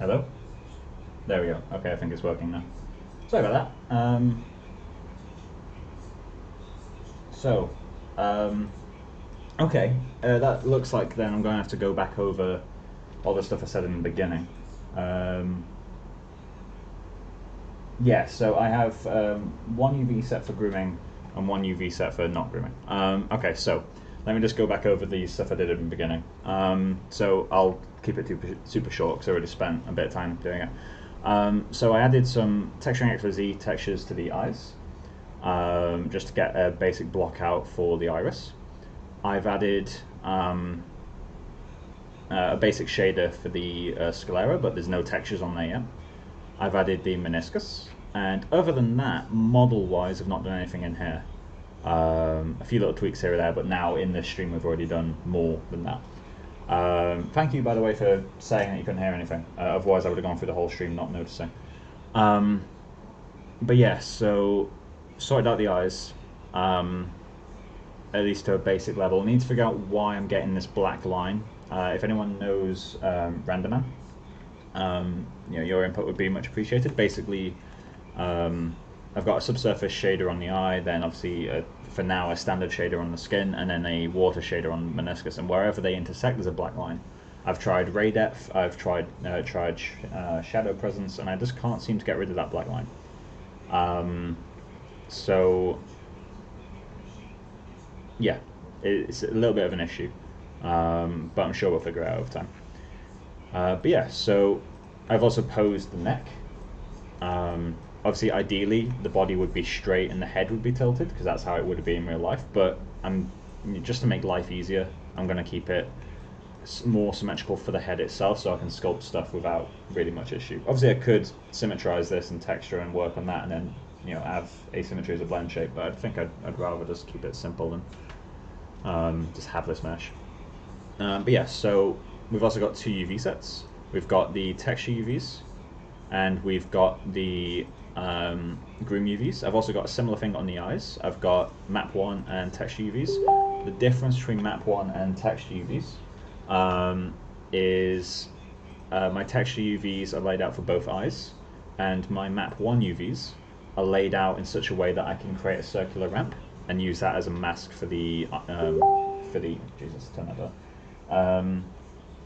Hello? There we go. Okay, I think it's working now. Sorry about that. So, um, okay, that looks like then I'm going to have to go back over all the stuff I said in the beginning. Yeah, so I have one UV set for grooming and one UV set for not grooming. Okay, so let me just go back over the stuff I did at the beginning. So I'll keep it super short because I already spent a bit of time doing it. So I added some texturing XYZ textures to the eyes, just to get a basic block out for the iris. I've added a basic shader for the sclera, but there's no textures on there yet. I've added the meniscus, and other than that, model-wise, I've not done anything in here. A few little tweaks here or there, but now in this stream we've already done more than that. Thank you, by the way, for saying that you couldn't hear anything. Otherwise, I would have gone through the whole stream not noticing. But yeah, so sorted out the eyes, at least to a basic level. I need to figure out why I'm getting this black line. If anyone knows RenderMan, your input would be much appreciated. Basically, I've got a subsurface shader on the eye, then obviously for now a standard shader on the skin, and then a water shader on the meniscus, and wherever they intersect there's a black line. I've tried ray depth, I've tried shadow presence, and I just can't seem to get rid of that black line. So yeah, it's a little bit of an issue, but I'm sure we'll figure it out over time. But yeah, so I've also posed the neck. Obviously, ideally, the body would be straight and the head would be tilted, because that's how it would be in real life, but just to make life easier, I'm going to keep it more symmetrical for the head itself, so I can sculpt stuff without really much issue. Obviously, I could symmetrize this and texture and work on that, and then have asymmetry as a blend shape, but I think I'd rather just keep it simple than just have this mesh. But yeah, so we've also got two UV sets. We've got the texture UVs, and we've got the groom UVs. I've also got a similar thing on the eyes. I've got map 1 and texture UVs. The difference between map 1 and texture UVs is my texture UVs are laid out for both eyes, and my map 1 UVs are laid out in such a way that I can create a circular ramp and use that as a mask for the Jesus, turn that down.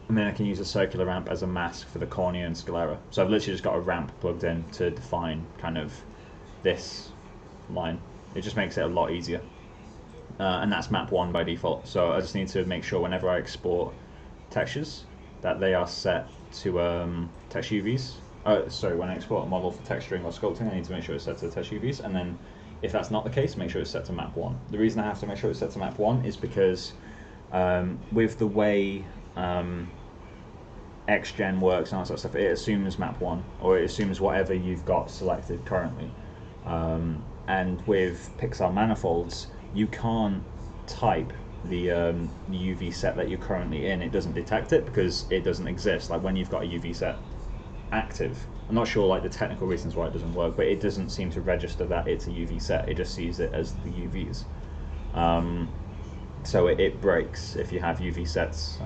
And then I can use a circular ramp as a mask for the cornea and sclera. So I've literally just got a ramp plugged in to define kind of this line. It just makes it a lot easier. And that's map 1 by default. So I just need to make sure whenever I export textures that they are set to texture UVs. Sorry, when I export a model for texturing or sculpting, I need to make sure it's set to texture UVs. And then if that's not the case, make sure it's set to map 1. The reason I have to make sure it's set to map 1 is because with the way XGen works and all that sort of stuff, it assumes map 1, or it assumes whatever you've got selected currently. And with pixel manifolds, you can't type the UV set that you're currently in. It doesn't detect it because it doesn't exist. Like when you've got a UV set active, I'm not sure like the technical reasons why it doesn't work, but it doesn't seem to register that it's a UV set. It just sees it as the UVs. So it breaks if you have UV sets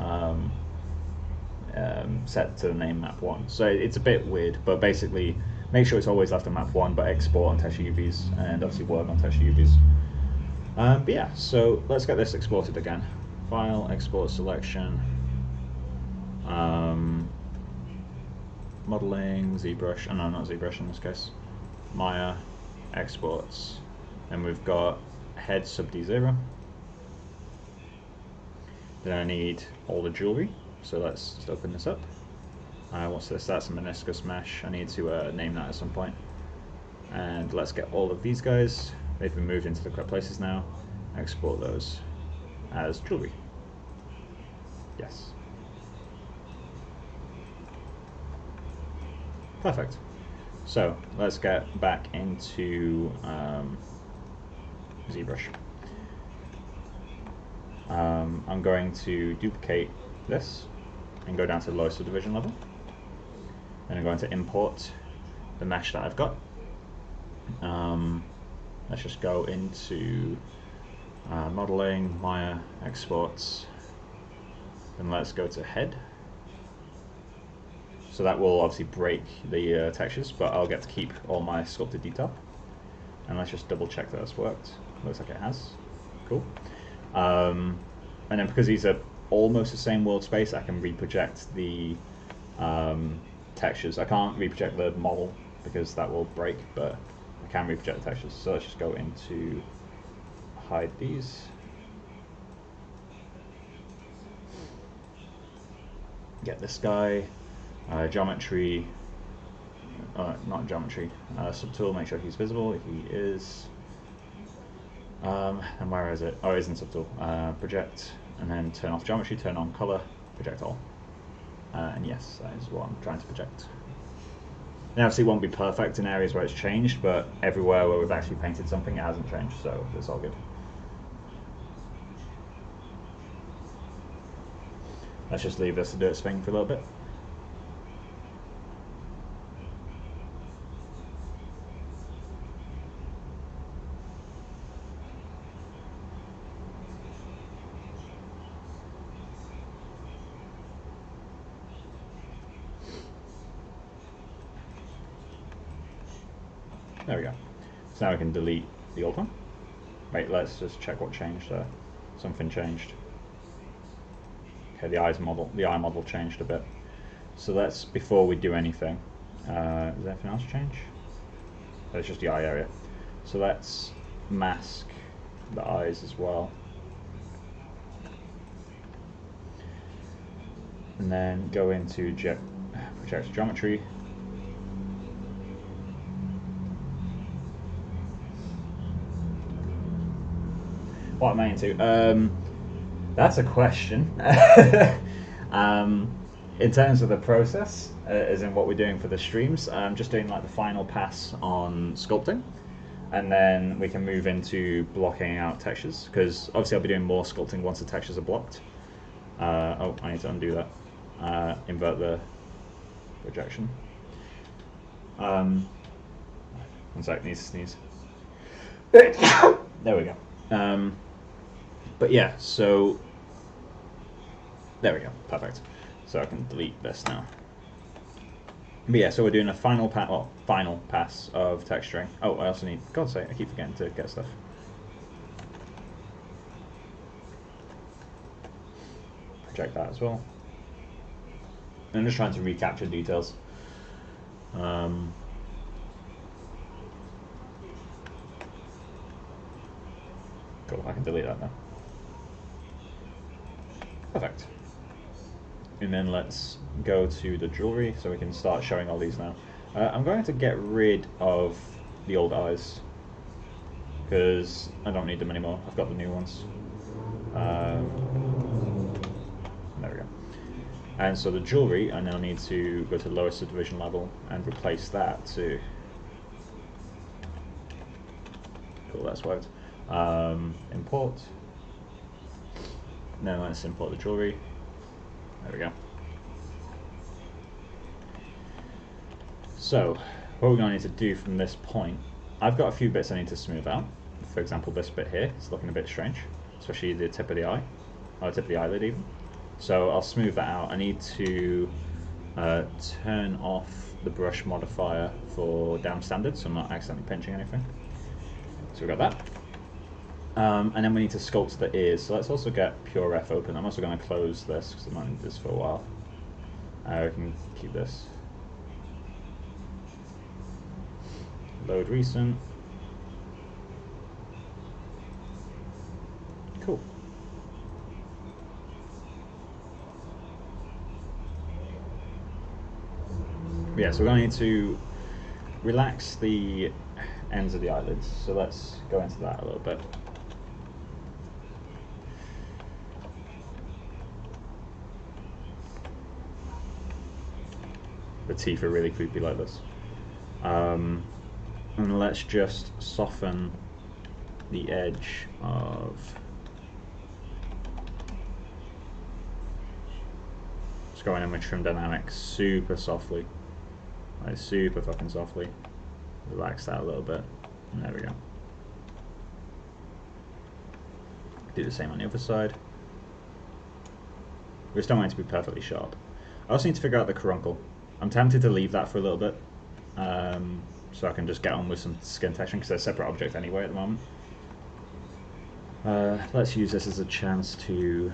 set to the name map 1. So it's a bit weird, but basically make sure it's always left on map 1, but export on texture UVs, and obviously work on texture UVs. But yeah, so let's get this exported again. File, export selection, modeling, ZBrush, oh no, not ZBrush in this case, Maya, exports, and we've got head sub D0. Then I need all the jewelry, so let's just open this up. What's this? That's a meniscus mesh. I need to name that at some point. And let's get all of these guys. They've been moved into the correct places now. Export those as jewelry. Yes. Perfect. So let's get back into ZBrush. I'm going to duplicate this and go down to the lowest subdivision level. Then I'm going to import the mesh that I've got. Let's just go into modeling, Maya, exports. Then let's go to head. So that will obviously break the textures, but I'll get to keep all my sculpted detail. And let's just double check that it's worked. Looks like it has. Cool. And then because these are almost the same world space, I can reproject the textures. I can't reproject the model because that will break, but I can reproject the textures. So let's just go into hide these. Get this guy, geometry, not geometry, subtool, make sure he's visible. He is. And where is it? Oh, it is in subtool. Project, and then turn off geometry, turn on color, project all. And yes, that is what I'm trying to project. Now, obviously, it won't be perfect in areas where it's changed, but everywhere where we've actually painted something, it hasn't changed, so it's all good. Let's just leave this to do its thing for a little bit. There we go. So now we can delete the old one. Wait, let's just check what changed there. Something changed. Okay, the eye model changed a bit. So that's before we do anything. Does anything else change? It's just the eye area. So let's mask the eyes as well. And then go into project geometry. What am I into? That's a question. In terms of the process, as in what we're doing for the streams, I'm just doing like the final pass on sculpting, and then we can move into blocking out textures, because obviously I'll be doing more sculpting once the textures are blocked. Oh, I need to undo that. Invert the projection. One sec, need to sneeze. There we go. But yeah, so there we go, perfect. So I can delete this now. But yeah, so we're doing a final pass of texturing. Oh, I also need, God's sake, I keep forgetting to get stuff. Project that as well. I'm just trying to recapture details. Cool, I can delete that now. Perfect. And then let's go to the jewelry so we can start showing all these now. I'm going to get rid of the old eyes because I don't need them anymore. I've got the new ones. There we go. And so the jewelry, I now need to go to the lowest subdivision level and replace that to. Cool, that's worked. Import. Now let's import the jewelry. There we go. So, what we're going to need to do from this point, I've got a few bits I need to smooth out. For example, this bit here, it's looking a bit strange, especially the tip of the eye, or the tip of the eyelid even. So I'll smooth that out. I need to turn off the brush modifier for damp standard, so I'm not accidentally pinching anything. So we've got that. And then we need to sculpt the ears, so let's also get Pure Ref open. I'm also going to close this because I might need this for a while. We can keep this. Load recent. Cool. Yeah, so we're going to need to relax the ends of the eyelids, so let's go into that a little bit. The teeth are really creepy like this. And let's just soften the edge of. Just going in with trim dynamics super softly, like super fucking softly. Relax that a little bit, and there we go. Do the same on the other side. We just don't want it to be perfectly sharp. I also need to figure out the caruncle. I'm tempted to leave that for a little bit, so I can just get on with some skin texturing because they're a separate object anyway at the moment. Let's use this as a chance to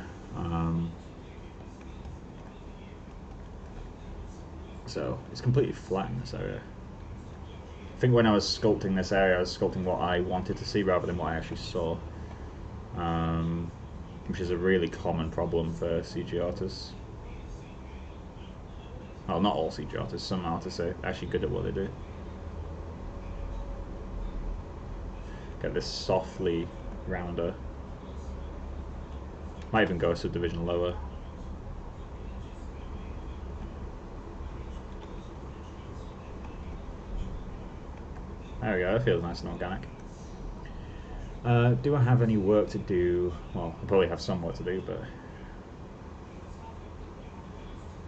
so it's completely flat in this area. I think when I was sculpting this area, I was sculpting what I wanted to see rather than what I actually saw, which is a really common problem for CG artists. Well, not all CG artists, some artists are actually good at what they do. Get this softly rounder. Might even go a subdivision lower. There we go, that feels nice and organic. Do I have any work to do? Well, I probably have some work to do, but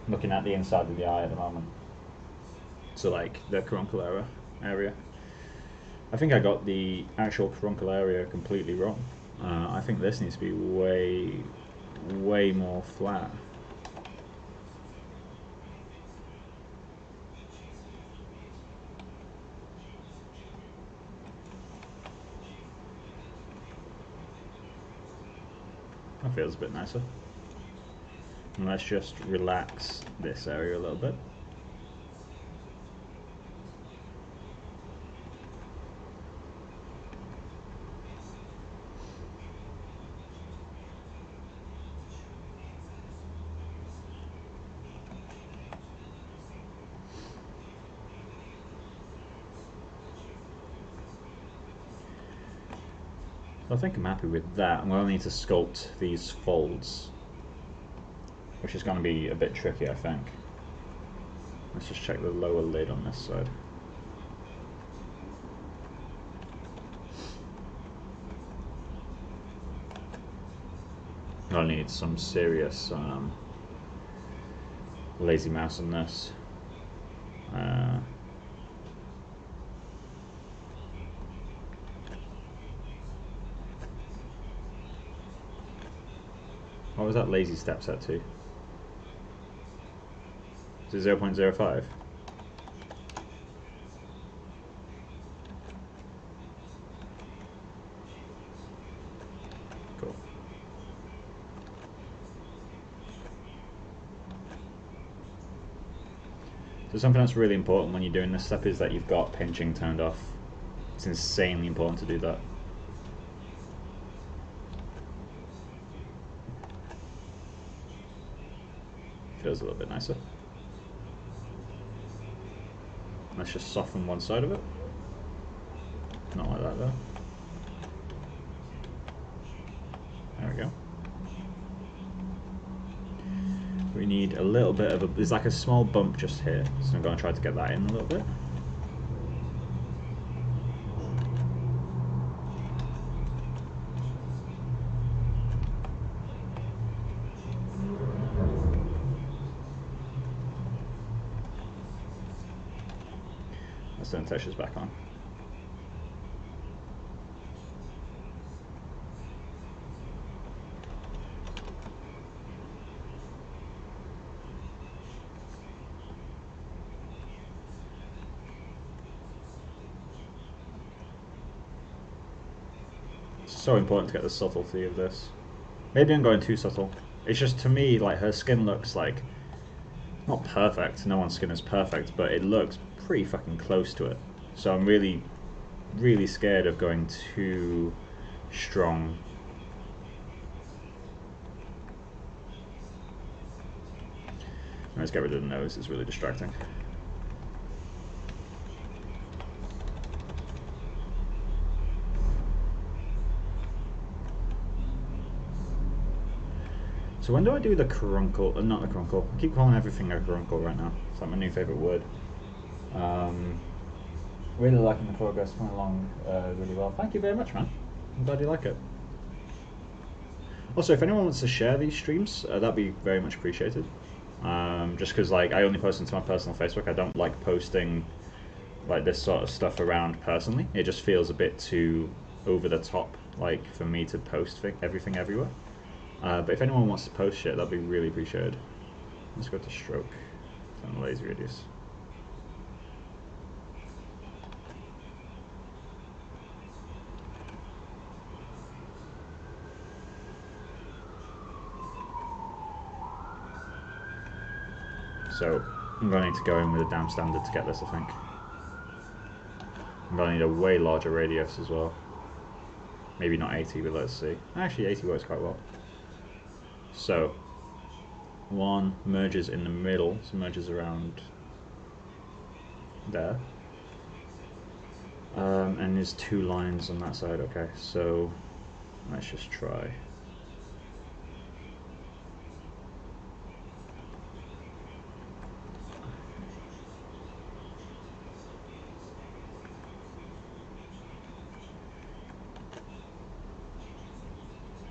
I'm looking at the inside of the eye at the moment. So like the caruncle area. I think I got the actual caruncle area completely wrong. I think this needs to be way more flat. That feels a bit nicer. And let's just relax this area a little bit. So I think I'm happy with that. I'm going to need to sculpt these folds, which is going to be a bit tricky, I think. Let's just check the lower lid on this side. I'll need some serious lazy mouse on this. What was that lazy step set to? Is it 0.05? Cool. So something that's really important when you're doing this step is that you've got pinching turned off. It's insanely important to do that. Feels a little bit nicer. Let's just soften one side of it. Not like that though. There we go. We need a little bit of a, there's like a small bump just here, so I'm going to try to get that in a little bit. Let's turn textures back on. So important to get the subtlety of this. Maybe I'm going too subtle. It's just, to me, like, her skin looks like, not perfect, no one's skin is perfect, but it looks pretty fucking close to it. So I'm really scared of going too strong. Let's get rid of the nose, it's really distracting. So when do I do the caruncle? Not the caruncle. I keep calling everything a caruncle right now. It's like my new favourite word. Really liking the progress, coming along really well. Thank you very much, man. I'm glad you like it. Also, if anyone wants to share these streams, that'd be very much appreciated. Just because, like, I only post them to my personal Facebook. I don't like posting like this sort of stuff around personally. It just feels a bit too over the top, like, for me to post everything everywhere. But if anyone wants to post shit, that'd be really appreciated. Let's go to stroke. on the lazy radius. So I'm going to need to go in with a damn standard to get this, I think. I'm going to need a way larger radius as well. Maybe not 80, but let's see. Actually, 80 works quite well. So, one merges in the middle, so merges around there. And there's two lines on that side, okay, so let's just try.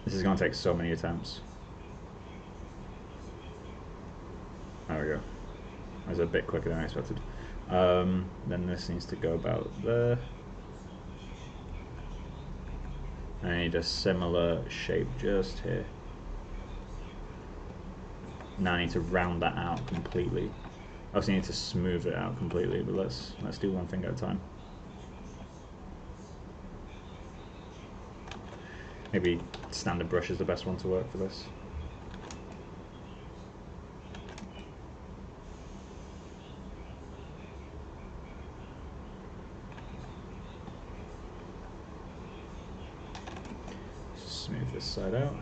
This is going to take so many attempts. There we go. That was a bit quicker than I expected. Then this needs to go about there. I need a similar shape just here. Now I need to round that out completely. I also need to smooth it out completely, but let's do one thing at a time. Maybe standard brush is the best one to work for this. Smooth this side out.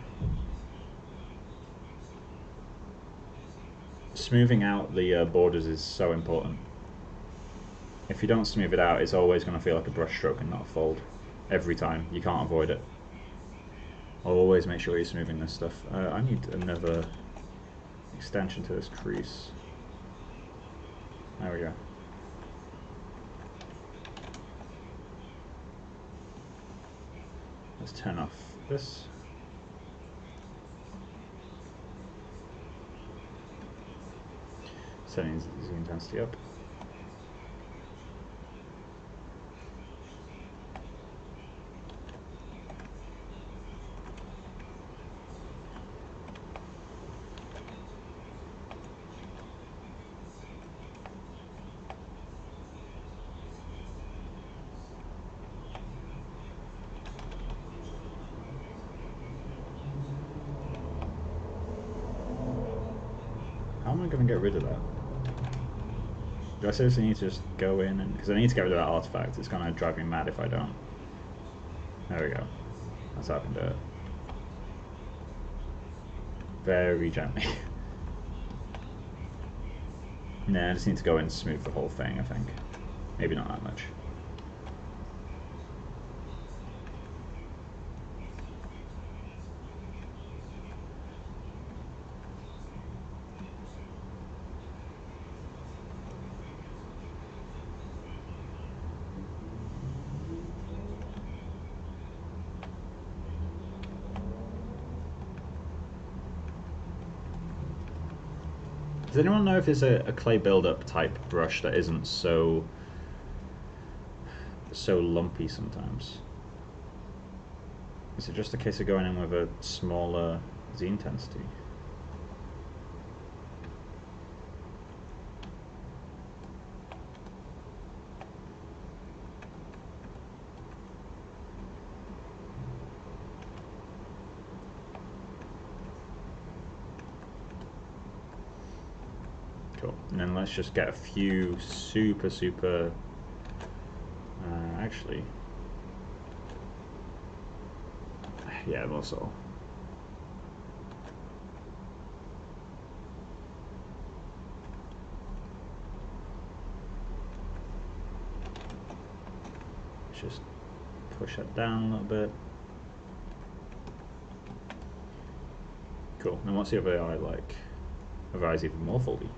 Smoothing out the borders is so important. If you don't smooth it out, it's always going to feel like a brush stroke and not a fold. Every time. You can't avoid it. Always make sure you're smoothing this stuff. I need another extension to this crease. There we go. Let's turn off this. Setting the intensity up. How am I going to get rid of that? Do I seriously need to just go in and... because I need to get rid of that artifact. It's going to drive me mad if I don't. There we go. That's how I can do it. Very gently. Nah, I just need to go in and smooth the whole thing, I think. Maybe not that much. Does anyone know if there's a clay build-up type brush that isn't so lumpy sometimes? Is it just a case of going in with a smaller Z intensity? Cool. And then let's just get a few super actually, yeah, more so. Let's just push that down a little bit. Cool. And what's the other eye like? Other eye's even more foldy.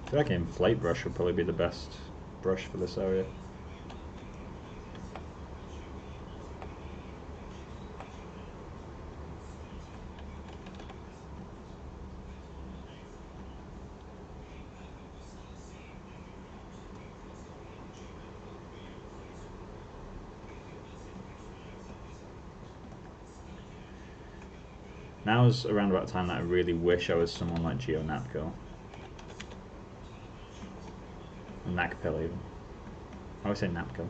I feel like an inflate brush would probably be the best brush for this area. Now's around about the time that I really wish I was someone like Geo Napco. Or Nakpil even. I always say Napco.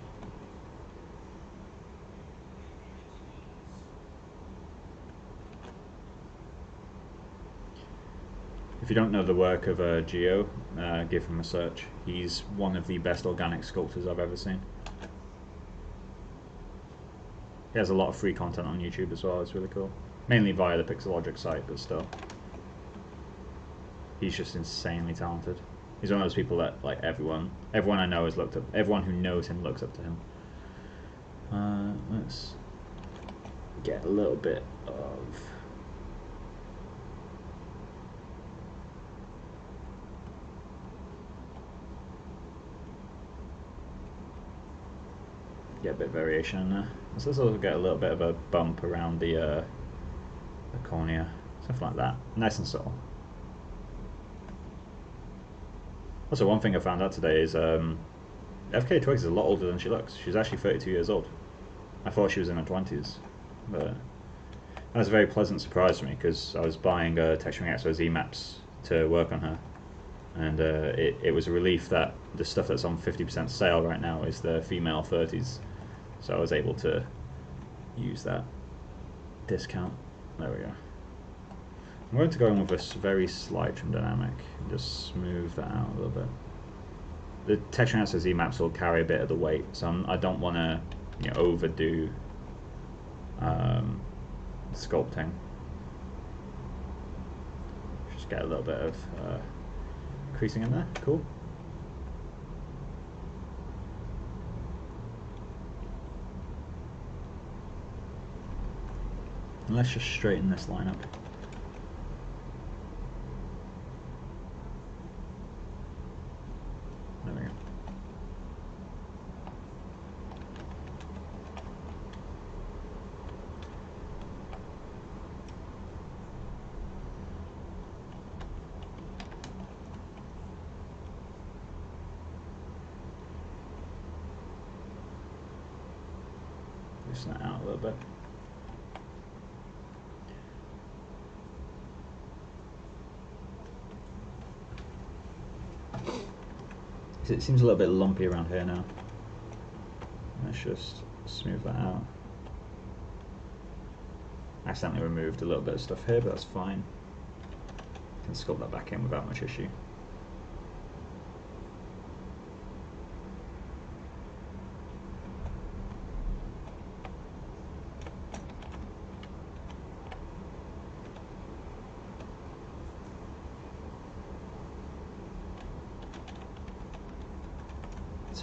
If you don't know the work of Geo, give him a search. He's one of the best organic sculptors I've ever seen. He has a lot of free content on YouTube as well, it's really cool. Mainly via the Pixelogic site, but still. He's just insanely talented. He's one of those people that, like, everyone I know has looked up. Everyone who knows him looks up to him. Let's get a little bit of get a bit of variation in there. Let's also get a little bit of a bump around the cornea, something like that. Nice and subtle. Also, one thing I found out today is FKA Twigs is a lot older than she looks. She's actually 32 years old. I thought she was in her 20s, but that was a very pleasant surprise for me because I was buying Texturing Expo Z maps to work on her, and it was a relief that the stuff that's on 50% sale right now is the female 30s, so I was able to use that discount. There we go. I'm going to go in with a very slight trim dynamic and just smooth that out a little bit. The Texturing Expo Z maps will carry a bit of the weight, so I don't want to overdo sculpting. Just get a little bit of creasing in there. Cool. And let's just straighten this line up. There we go. Loosen that out a little bit. It seems a little bit lumpy around here now. Let's just smooth that out. Accidentally removed a little bit of stuff here, but that's fine. Can sculpt that back in without much issue.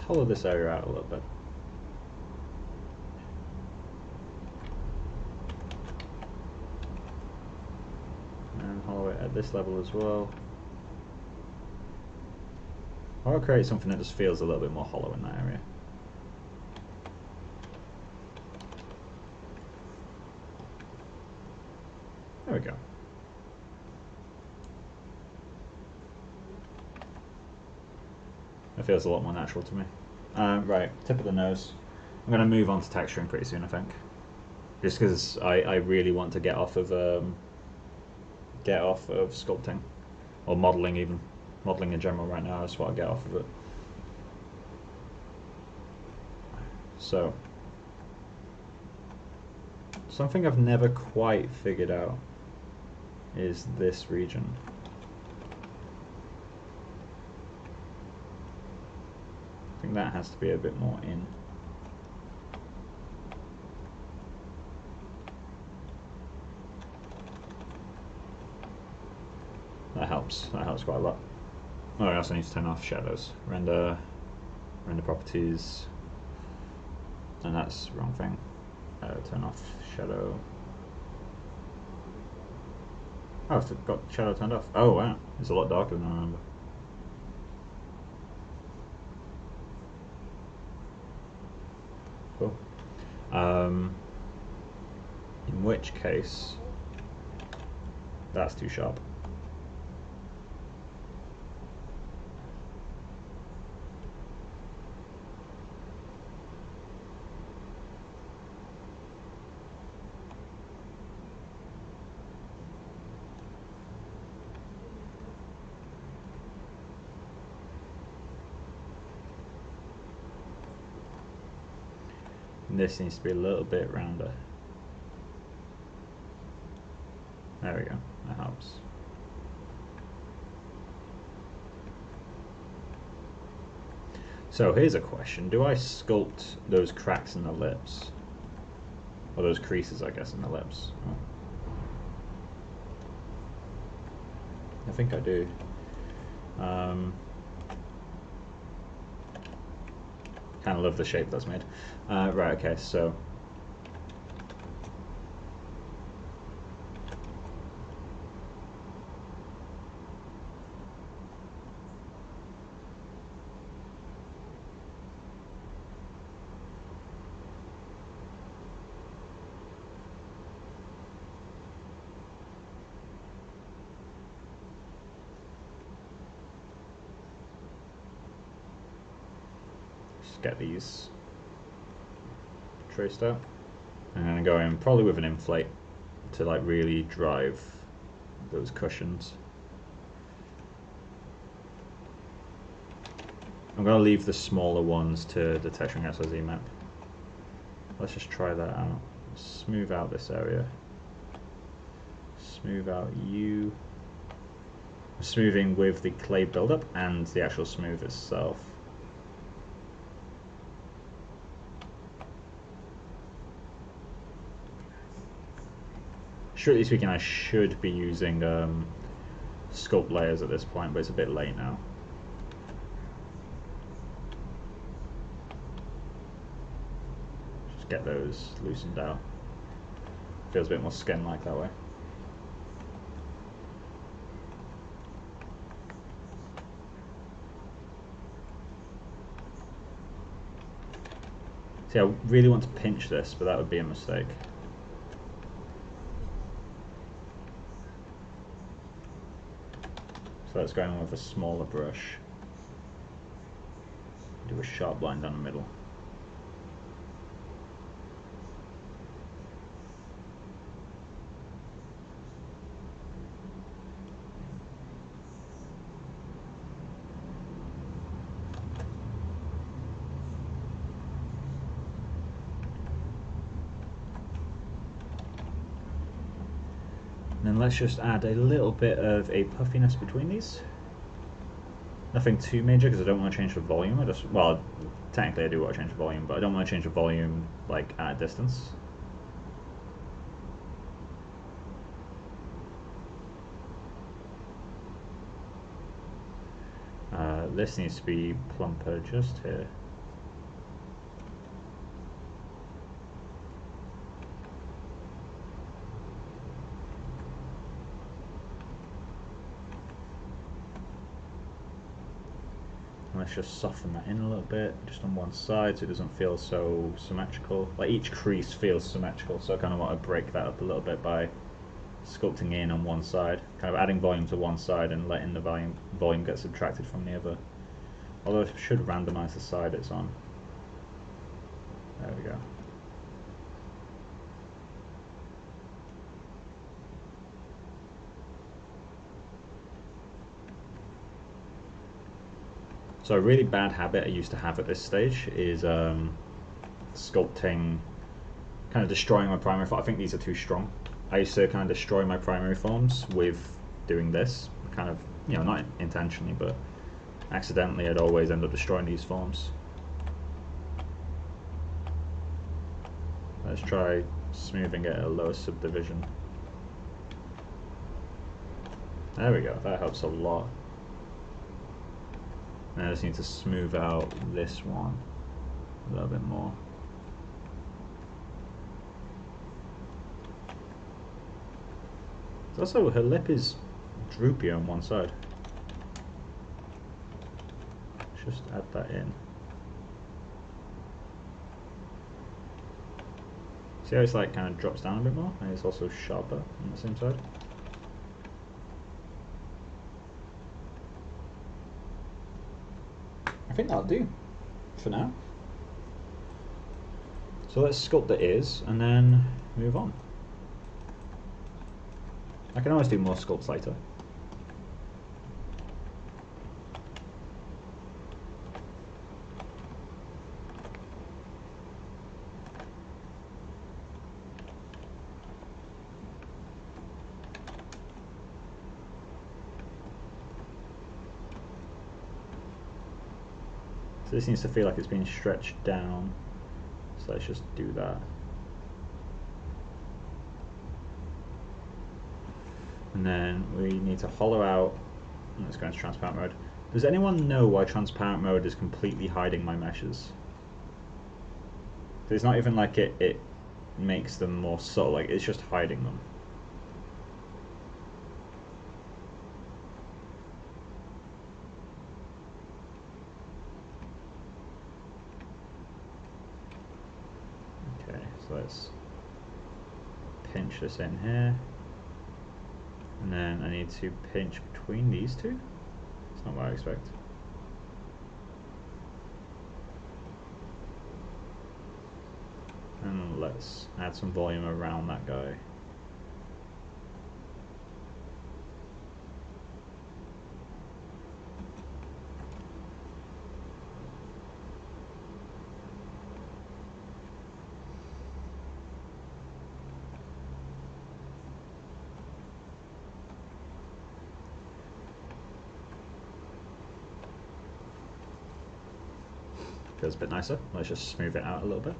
Hollow this area out a little bit. And hollow it at this level as well. I'll create something that just feels a little bit more hollow in that area. There we go. It feels a lot more natural to me. Right, tip of the nose. I'm going to move on to texturing pretty soon, I think. Just because I really want to get off of sculpting. Or modelling even. Modelling in general right now, I just want to get off of it. So, something I've never quite figured out is this region. I think that has to be a bit more in. That helps quite a lot. Oh, I also need to turn off shadows. Render properties, and that's the wrong thing. Turn off shadow. Oh, I've got shadow turned off. Oh wow, it's a lot darker than I remember. Cool. In which case, that's too sharp. This needs to be a little bit rounder. There we go, that helps. So here's a question, do I sculpt those cracks in the lips? Or those creases, I guess, in the lips? Oh. I think I do. Kind of love the shape that's made. Right, okay, so just get these traced out, and then go in probably with an inflate to like really drive those cushions. I'm going to leave the smaller ones to the texturing SRZ map. Let's just try that out. Smooth out this area. Smooth out you. Smoothing with the clay buildup and the actual smooth itself. Strictly speaking, I should be using sculpt layers at this point, but it's a bit late now. Just get those loosened out. Feels a bit more skin-like that way. See, I really want to pinch this, but that would be a mistake. So let's go in with a smaller brush. Do a sharp line down the middle. And then let's just add a little bit of a puffiness between these. Nothing too major because I don't want to change the volume. Well, technically I do want to change the volume, but I don't want to change the volume like at a distance. This needs to be plumper just here. Let's just soften that in a little bit, just on one side, so it doesn't feel so symmetrical. Like each crease feels symmetrical, so I kind of want to break that up a little bit by sculpting in on one side, kind of adding volume to one side and letting the volume get subtracted from the other. Although it should randomize the side it's on. There we go. So a really bad habit I used to have at this stage is sculpting, kind of destroying my primary form. I think these are too strong. I used to kind of destroy my primary forms with doing this, kind of, you know, not intentionally, but accidentally I'd always end up destroying these forms. Let's try smoothing it at a lower subdivision. There we go, that helps a lot. And I just need to smooth out this one a little bit more. Also, her lip is droopy on one side. Just add that in. See how it's like kind of drops down a bit more, and it's also sharper on the same side. I think that'll do for now. So let's sculpt the ears and then move on. I can always do more sculpts later. So this needs to feel like it's being stretched down. So let's just do that. And then we need to hollow out. Let's go into transparent mode. Does anyone know why transparent mode is completely hiding my meshes? It's not even like it makes them more subtle, like it's just hiding them. Okay, so let's pinch this in here. And then I need to pinch between these two. It's not what I expect. And let's add some volume around that guy. Feels a bit nicer. Let's just smooth it out a little bit.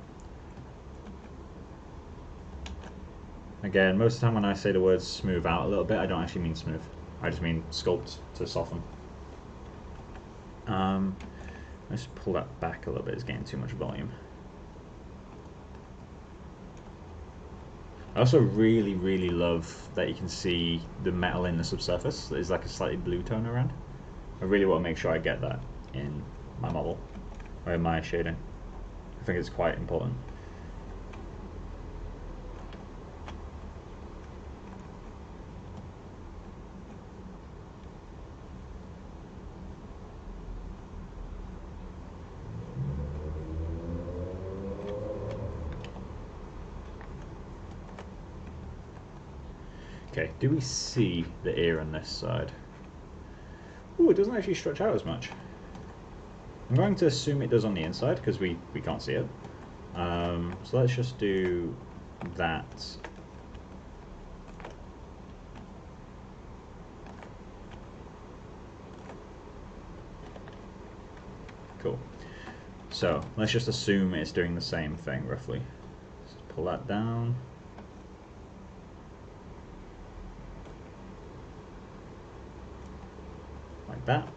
Again, most of the time when I say the word smooth out a little bit, I don't actually mean smooth. I just mean sculpt to soften. Let's pull that back a little bit, it's getting too much volume. I also really love that you can see the metal in the subsurface. There's like a slightly blue tone around. I really want to make sure I get that in my model, or in my shading. I think it's quite important. Okay, do we see the ear on this side? Ooh, it doesn't actually stretch out as much. I'm going to assume it does on the inside because we can't see it. So let's just do that. Cool. So let's just assume it's doing the same thing roughly. Let's pull that down. Like that.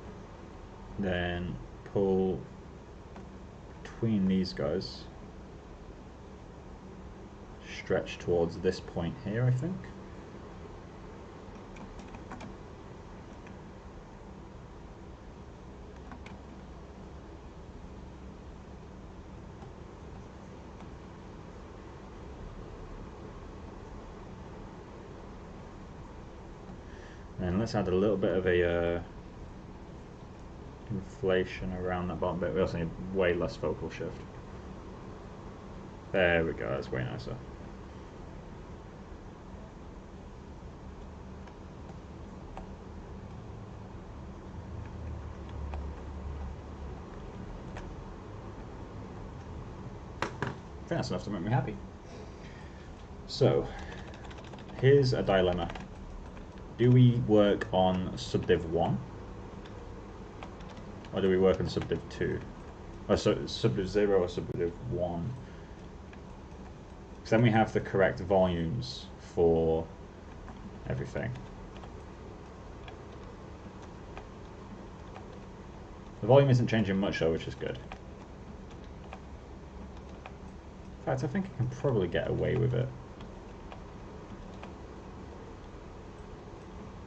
Then pull between these guys. Stretch towards this point here, I think. And let's add a little bit of a inflation around that bottom bit. We also need way less focal shift. There we go, that's way nicer. I think that's enough to make me happy. So, here's a dilemma. Do we work on subdiv 1? Or do we work on subdiv 2? Or subdiv 0 or subdiv 1? Because then we have the correct volumes for everything. The volume isn't changing much though, which is good. In fact, I think I can probably get away with it.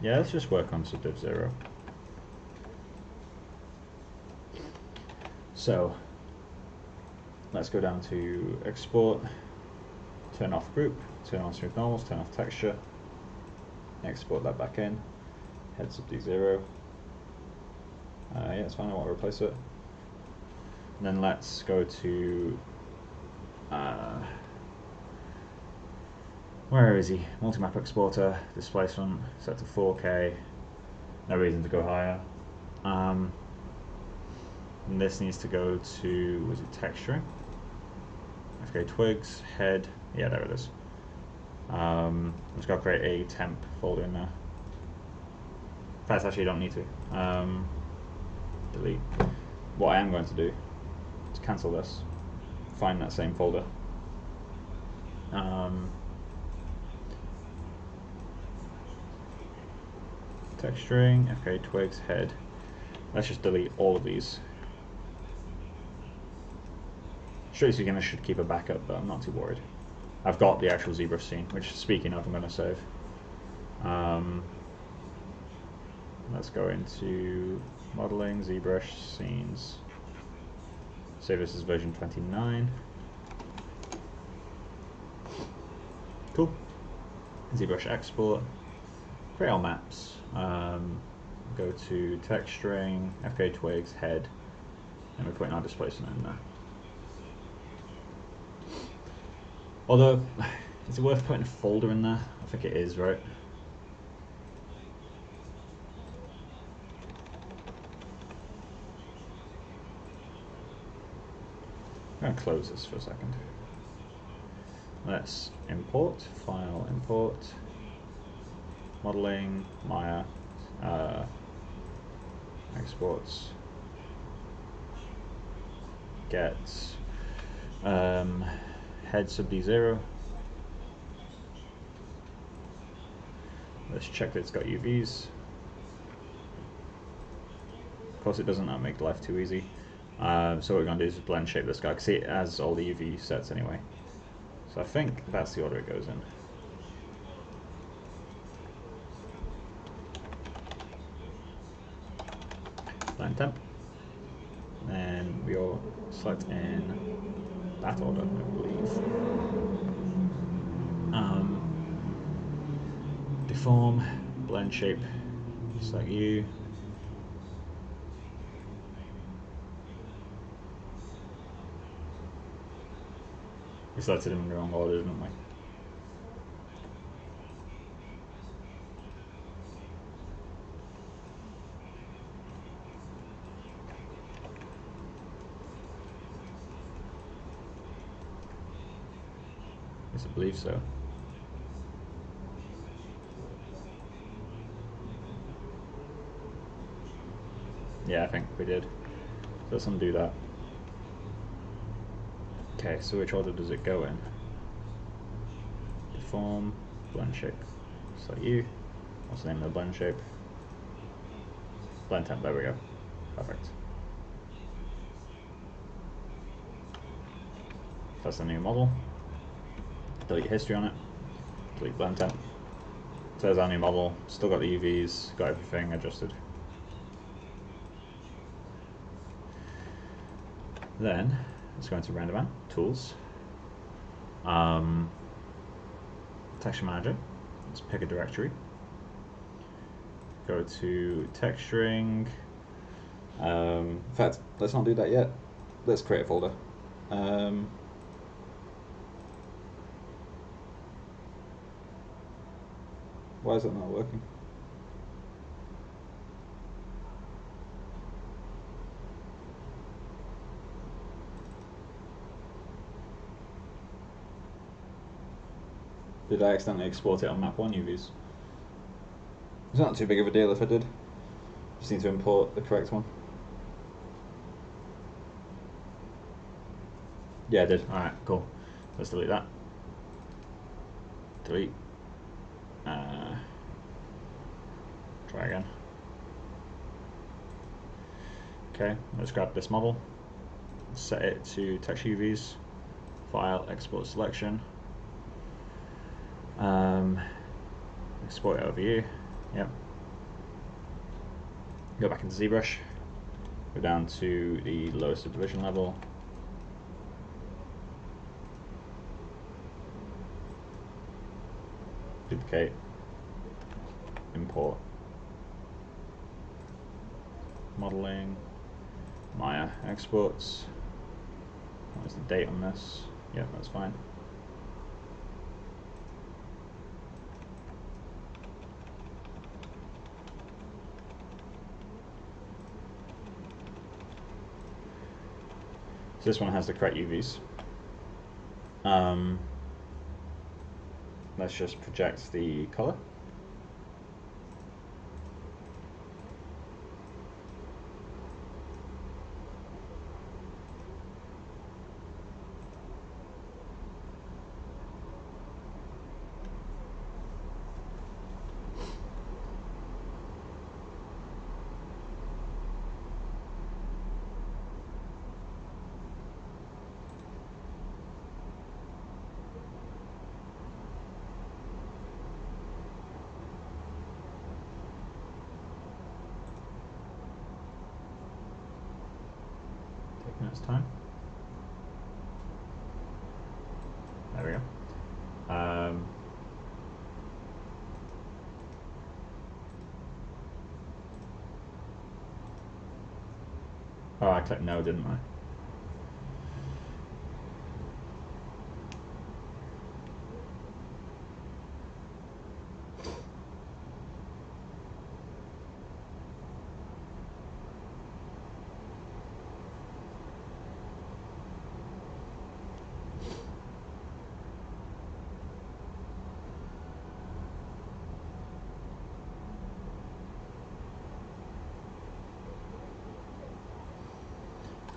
Yeah, let's just work on subdiv 0. So, let's go down to export turn off group, turn on smooth normals, turn off texture, export that back in, head sub D0. Yeah, it's fine, I want to replace it. And then let's go to, where is he? Multi-map exporter, displacement, set to 4K, no reason to go higher. And this needs to go to, was it texturing? FKA twigs, head, yeah, there it is. I'm just going to create a temp folder in there. In fact, actually, you don't need to. Delete. What I am going to do is cancel this, find that same folder. Texturing, FKA twigs, head. Let's just delete all of these. Straight speaking, I should keep a backup, but I'm not too worried. I've got the actual ZBrush scene, which, speaking of, I'm going to save. Let's go into modeling, ZBrush, scenes. Save this as version 29. Cool. ZBrush export. Create all maps. Go to texturing, FKA twigs, head, and we're putting our displacement in there. Although, is it worth putting a folder in there? I think it is, right? I'm going to close this for a second. Let's import, file, import, modeling, Maya, exports, get head sub D0. Let's check that it's got UVs. Of course it doesn't, that make life too easy. So what we're going to do is blend shape this guy, because it has all the UV sets anyway. So I think that's the order it goes in. Blend temp. And we all select in that order, I believe. Deform, blend shape, select you. We selected them in the wrong order, didn't we? Yes, I believe so. Yeah, I think we did. So let's undo that. Okay, so which order does it go in? Deform, blend shape. Select you. What's the name of the blend shape? Blend temp, there we go. Perfect. That's the new model. Delete history on it. Delete blend temp. So there's our new model. Still got the UVs, got everything adjusted. Then let's go into render man, tools, texture manager. Let's pick a directory. Go to texturing. In fact, let's not do that yet. Let's create a folder. Why is it not working? Did I accidentally export it on map 1 UVs? It's not too big of a deal if I did. Just need to import the correct one. Yeah, I did. Alright, cool. Let's delete that. Delete. Try again. Okay, let's grab this model. Set it to text UVs. File, export selection. Export it over here. Yep. Go back into ZBrush. Go down to the lowest subdivision level. duplicate, import, modeling, Maya exports. What is the date on this? Yeah, that's fine. So this one has the correct UVs. Let's just project the color. Taking its time. There we go. Oh, I clicked no, didn't I?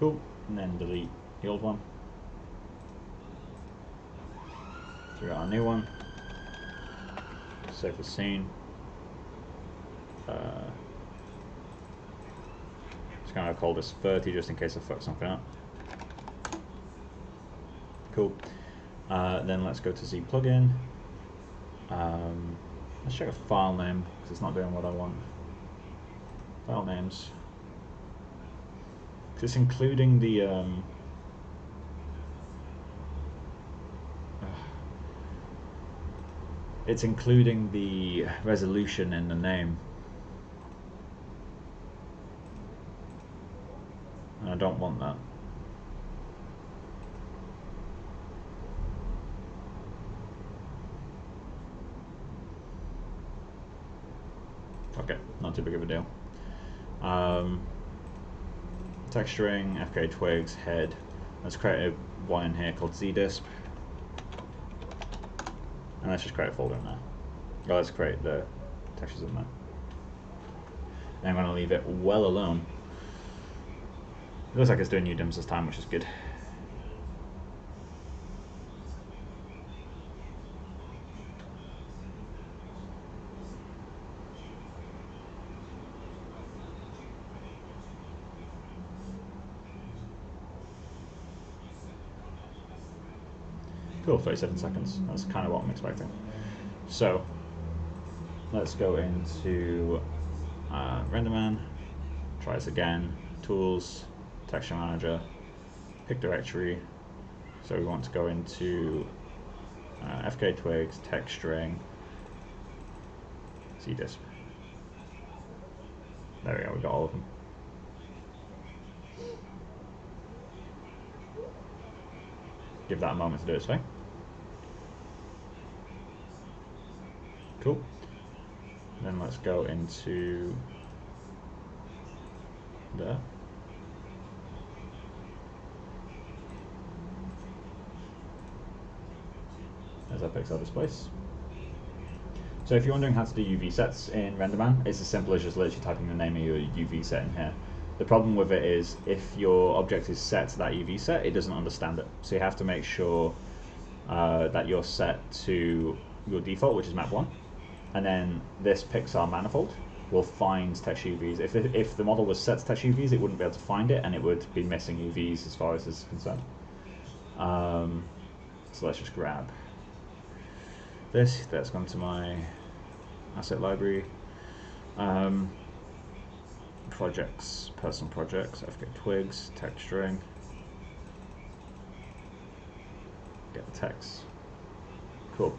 Cool, and then delete the old one. Figure out a new one. Save the scene. Just gonna call this 30 just in case I fuck something up. Cool. Then let's go to Z plugin. Let's check a file name because it's not doing what I want. File names. It's including the it's including the resolution in the name, and I don't want that. Okay, not too big of a deal. Texturing, FKA twigs, head. Let's create a one in here called ZDisp. And let's just create a folder in there. Oh, let's create the textures in there. And I'm going to leave it well alone. It looks like it's doing UDIMs this time, which is good. Cool, 37 seconds. That's kind of what I'm expecting. So, let's go into RenderMan, try this again, Tools, Texture Manager, pick directory. So we want to go into FKA twigs, texturing, ZDisp. There we go, we got all of them. Give that a moment to do its thing. Cool. Then let's go into there. As that picks out this place. So if you're wondering how to do UV sets in RenderMan, it's as simple as just literally typing the name of your UV set in here. The problem with it is if your object is set to that UV set, it doesn't understand it. So you have to make sure that you're set to your default, which is map 1. And then this Pixar manifold will find texture UVs. If the model was set to texture UVs, it wouldn't be able to find it, and it would be missing UVs as far as this is concerned. So let's just grab this. That's gone to my asset library. Projects, personal projects, FKA twigs, texturing. Get the text. Cool.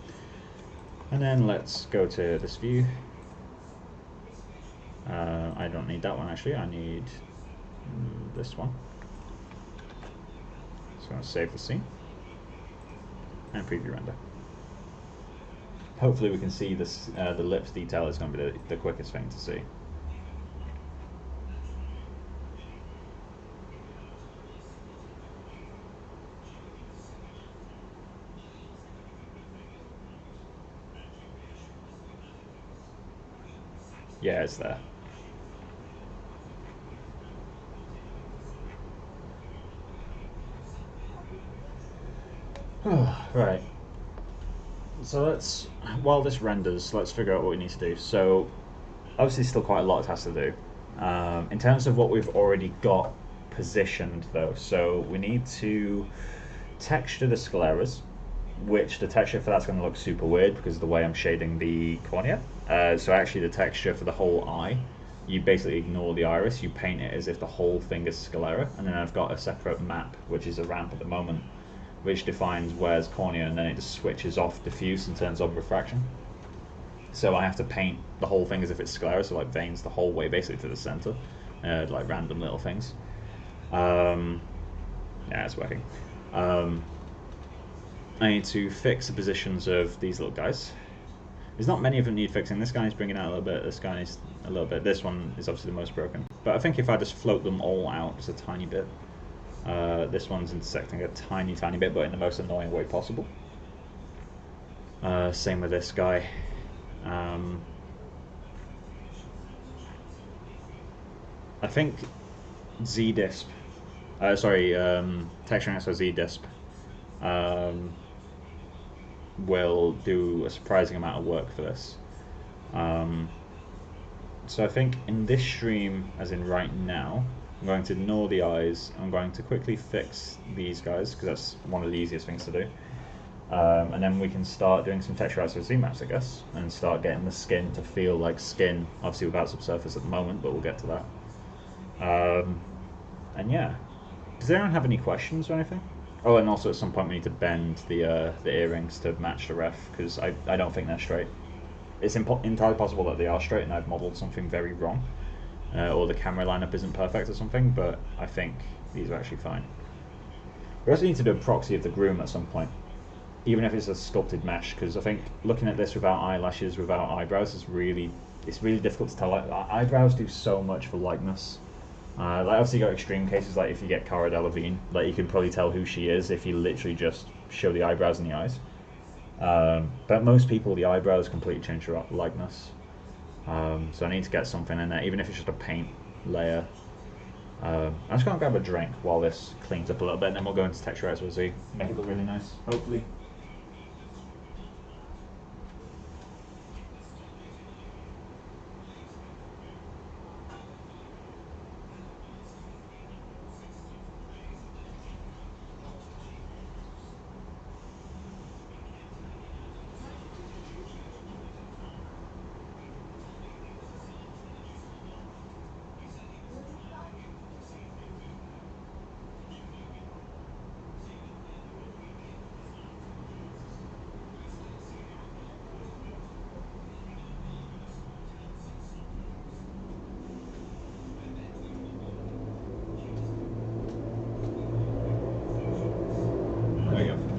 And then let's go to this view. I don't need that one actually, I need this one. So I'm going to save the scene and preview render. Hopefully we can see this, the lips detail is going to be the quickest thing to see. Yeah, it's there. Right. So let's, while this renders, let's figure out what we need to do. So obviously still quite a lot has to do. In terms of what we've already got positioned though, so we need to texture the scleras, which the texture for that's going to look super weird because of the way I'm shading the cornea. So actually the texture for the whole eye, you basically ignore the iris, you paint it as if the whole thing is sclera, and then I've got a separate map, which is a ramp at the moment, which defines where's cornea, and then it just switches off diffuse and turns on refraction. So I have to paint the whole thing as if it's sclera, so like veins the whole way basically to the center, like random little things. Yeah, it's working. I need to fix the positions of these little guys. There's not many of them need fixing. This guy's bringing out a little bit, this guy's a little bit. This one is obviously the most broken. But I think if I just float them all out just a tiny bit, this one's intersecting a tiny bit, but in the most annoying way possible. Same with this guy. I think Z-disp, texturing so Z-disp will do a surprising amount of work for this. So I think in this stream, as in right now, I'm going to ignore the eyes. I'm going to quickly fix these guys because that's one of the easiest things to do. And then we can start doing some texture outs with Z-maps, I guess, and start getting the skin to feel like skin, obviously without subsurface at the moment, but we'll get to that. And yeah, does anyone have any questions or anything? Oh, and also at some point we need to bend the earrings to match the ref, because I don't think they're straight. It's entirely possible that they are straight and I've modelled something very wrong, or the camera lineup isn't perfect or something, but I think these are actually fine. We also need to do a proxy of the groom at some point, even if it's a sculpted mesh, because I think looking at this without eyelashes, without eyebrows, it's really difficult to tell. Like, eyebrows do so much for likeness. Like obviously you got extreme cases, like if you get Cara Delevingne, like you can probably tell who she is if you literally just show the eyebrows and the eyes. But most people, the eyebrows completely change their likeness. So I need to get something in there, even if it's just a paint layer. I'm just going to grab a drink while this cleans up a little bit, and then we'll go into texturize with Z, make it look really nice, hopefully.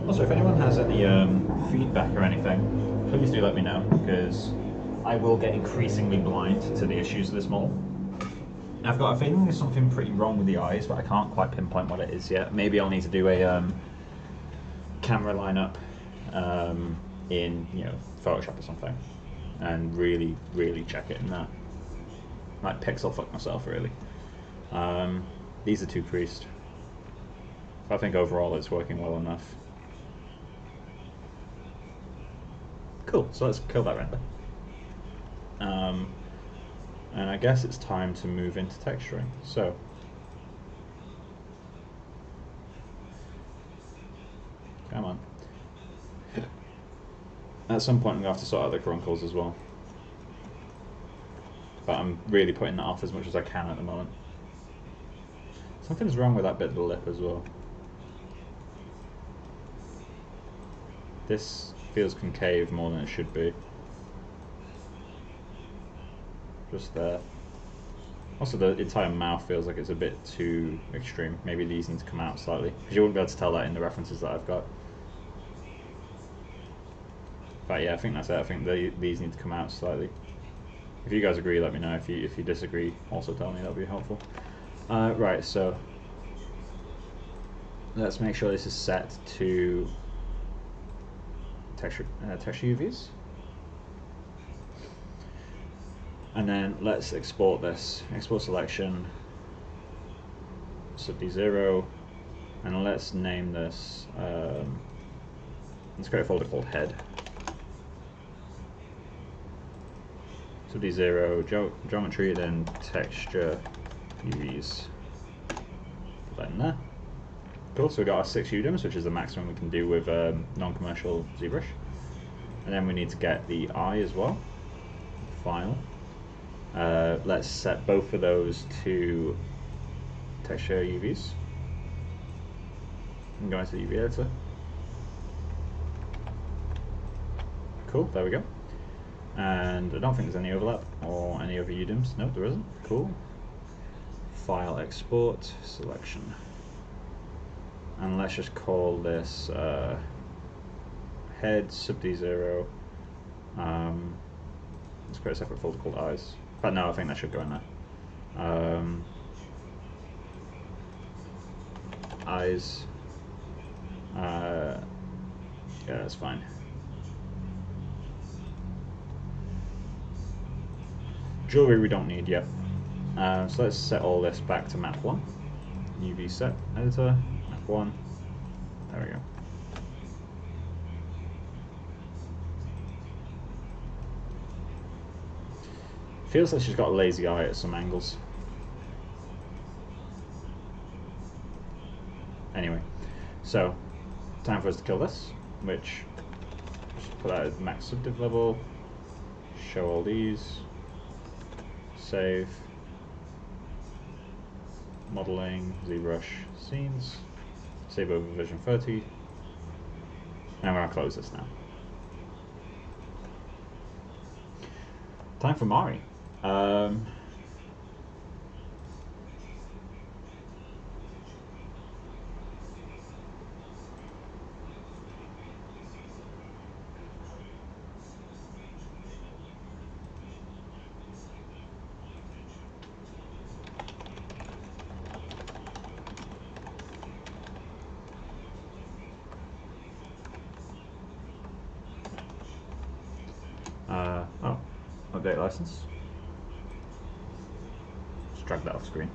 Also, if anyone has any feedback or anything, please do let me know, because I will get increasingly blind to the issues of this model. I've got a feeling there's something pretty wrong with the eyes, but I can't quite pinpoint what it is yet. Maybe I'll need to do a camera lineup in Photoshop or something, and really check it in that. Might pixel fuck myself really. These are too creased. I think overall it's working well enough. Cool, so let's kill that render. And I guess it's time to move into texturing. So, come on. At some point I'm going to have to sort out the caruncles as well. But I'm really putting that off as much as I can at the moment. Something's wrong with that bit of the lip as well. This feels concave more than it should be. Just there. Also, the entire mouth feels like it's a bit too extreme. Maybe these need to come out slightly, because you wouldn't be able to tell that in the references that I've got. But yeah, I think that's it. I think these need to come out slightly. If you guys agree, let me know. If you disagree, also tell me. That would be helpful. Right, so let's make sure this is set to texture UVs. And then let's export this. Export selection, sub D0, and let's name this, let's create a folder called head. Sub D0, geometry, then texture UVs. Put that in there. Cool, so we've got our 6 UDIMs, which is the maximum we can do with non-commercial ZBrush. And then we need to get the eye as well. File. Let's set both of those to texture UVs. And go into the UV editor. Cool, there we go. And I don't think there's any overlap or any other UDIMs. No, there isn't. Cool. File, export, selection. And let's just call this head sub D0. Let's create a separate folder called eyes. But no, I think that should go in there. Eyes. Yeah, that's fine. Jewelry we don't need yet. So let's set all this back to map 1. UV set editor, map 1. There we go. Feels like she's got a lazy eye at some angles. Anyway, so time for us to kill this, which just put that at max subdiv level, show all these, save, modeling, ZBrush, scenes, save over version 30, and we're going to close this now. Time for Mari. Oh, update license. Just drag that off screen.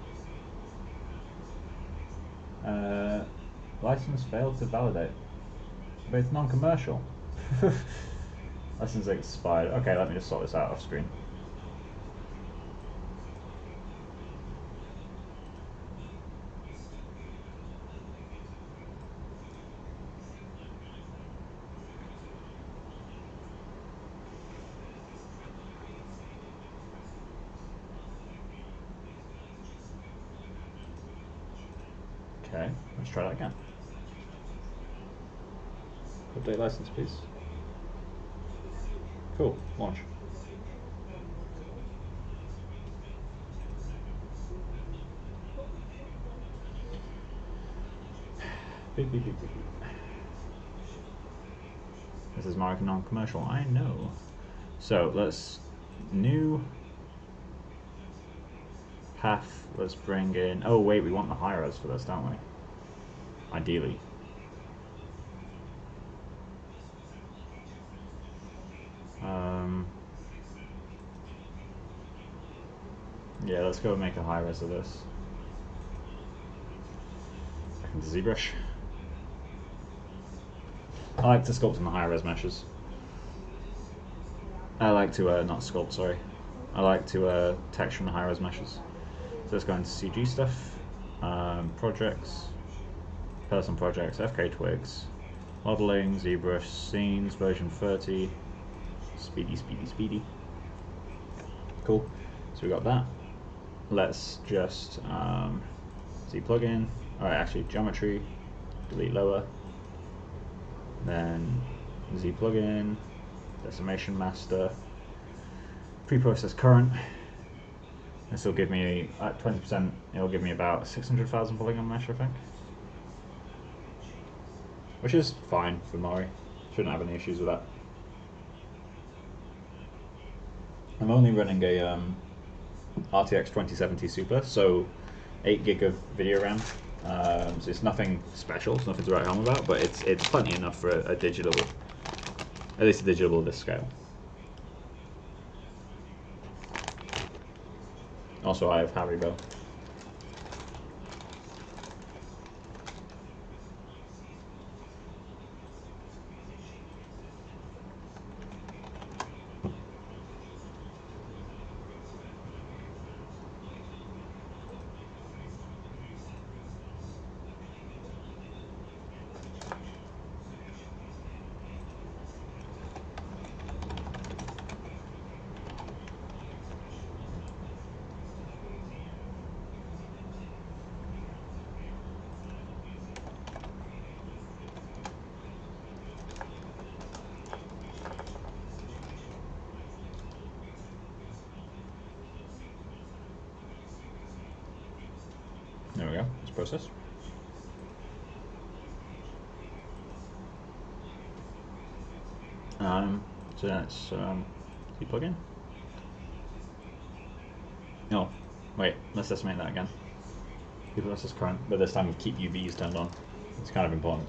License failed to validate, but it's non-commercial. License expired. Okay, let me just sort this out off screen. Okay, let's try that again. Update license, please. Cool, launch. Beep, beep, beep, beep, beep. This is marked non-commercial, I know. So let's new path, let's bring in, oh wait, we want the high res for this, don't we? Ideally. Yeah, let's go and make a high res of this. Back into ZBrush. I like to sculpt in the high res meshes. I like to, not sculpt, sorry. I like to texture in the high res meshes. So let's go into CG stuff, projects, person projects, FKA twigs, modeling, ZBrush, scenes, version 30, speedy, speedy, speedy. Cool, so we got that. Let's just Z plugin, alright, actually geometry, delete lower, then Z plugin, decimation master, preprocess current. This will give me at 20%. It'll give me about 600,000 polygon mesh, I think, which is fine for Mori. Shouldn't have any issues with that. I'm only running a RTX 2070 Super, so 8 gig of video RAM. So it's nothing special, it's nothing to write home about, but it's plenty enough for a digital, at least a digital of this scale. Also, I have Haribo. There we go, let's process. So that's Z plugin. No, wait, let's estimate that again. Preprocess current, but this time with keep UVs turned on. It's kind of important.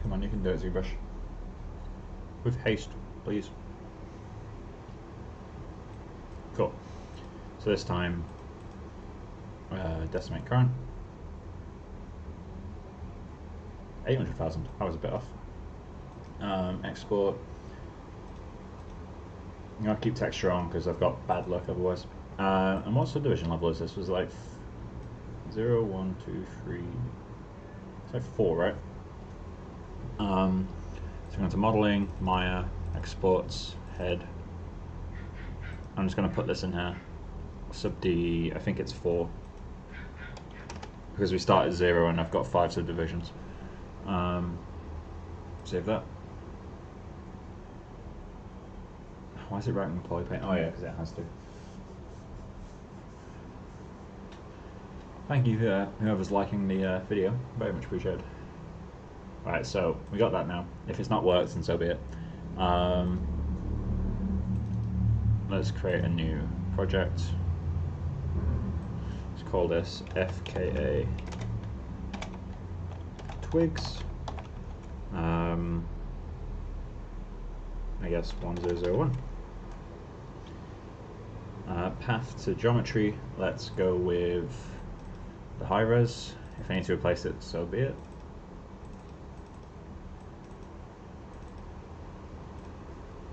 Come on, you can do it, ZBrush. With haste, please. Cool. So this time, decimate current. 800,000. I was a bit off. Export. I'm gonna keep texture on because I've got bad luck otherwise. And what subdivision level is this? Was it like 0, 1, 2, 3. It's like 4, right? So I'm going to modeling, Maya, exports, head. I'm just going to put this in here. Sub D, I think it's 4. Because we start at 0 and I've got 5 subdivisions. Save that. Why is it writing polypaint? Oh yeah, because it has to. Thank you whoever's liking the video, very much appreciated. Right, so we got that now. If it's not worked, then so be it. Let's create a new project. Let's call this FKA twigs. I guess 1001. Path to geometry. Let's go with the high res. If I need to replace it, so be it.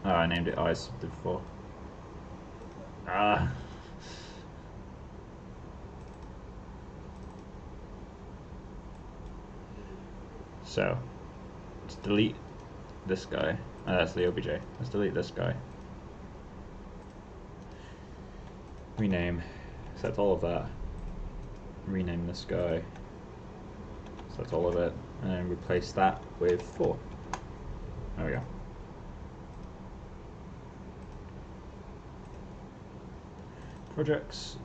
Oh, I named it eyes before. Ah. So, let's delete this guy. Oh, that's the OBJ. Let's delete this guy. Rename. Set all of that. Rename this guy. Set all of it. And then replace that with 4. There we go. Projects,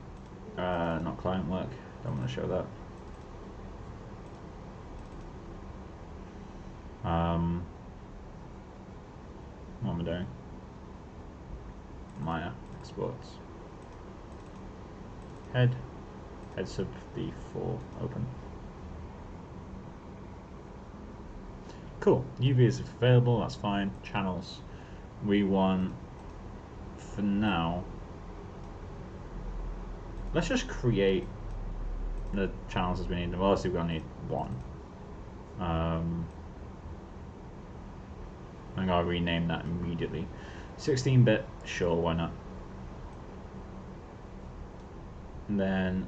not client work, don't want to show that. What am I doing? Minor exports. Head sub v4 open. Cool. UV is available. That's fine. Channels. We want, for now, let's just create the channels as we need them. Obviously, we're gonna need one. I'm gonna rename that immediately. 16-bit, sure, why not? And then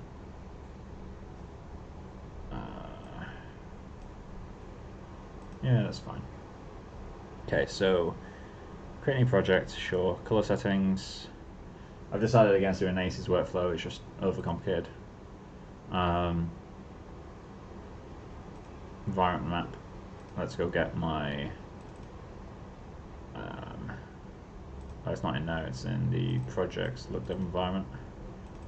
yeah, that's fine. Okay, so create a new project, sure. Color settings. I've decided against doing an ACES workflow, it's just overcomplicated. Environment map. Let's go get my oh, it's not in there, it's in the projects looked up environment.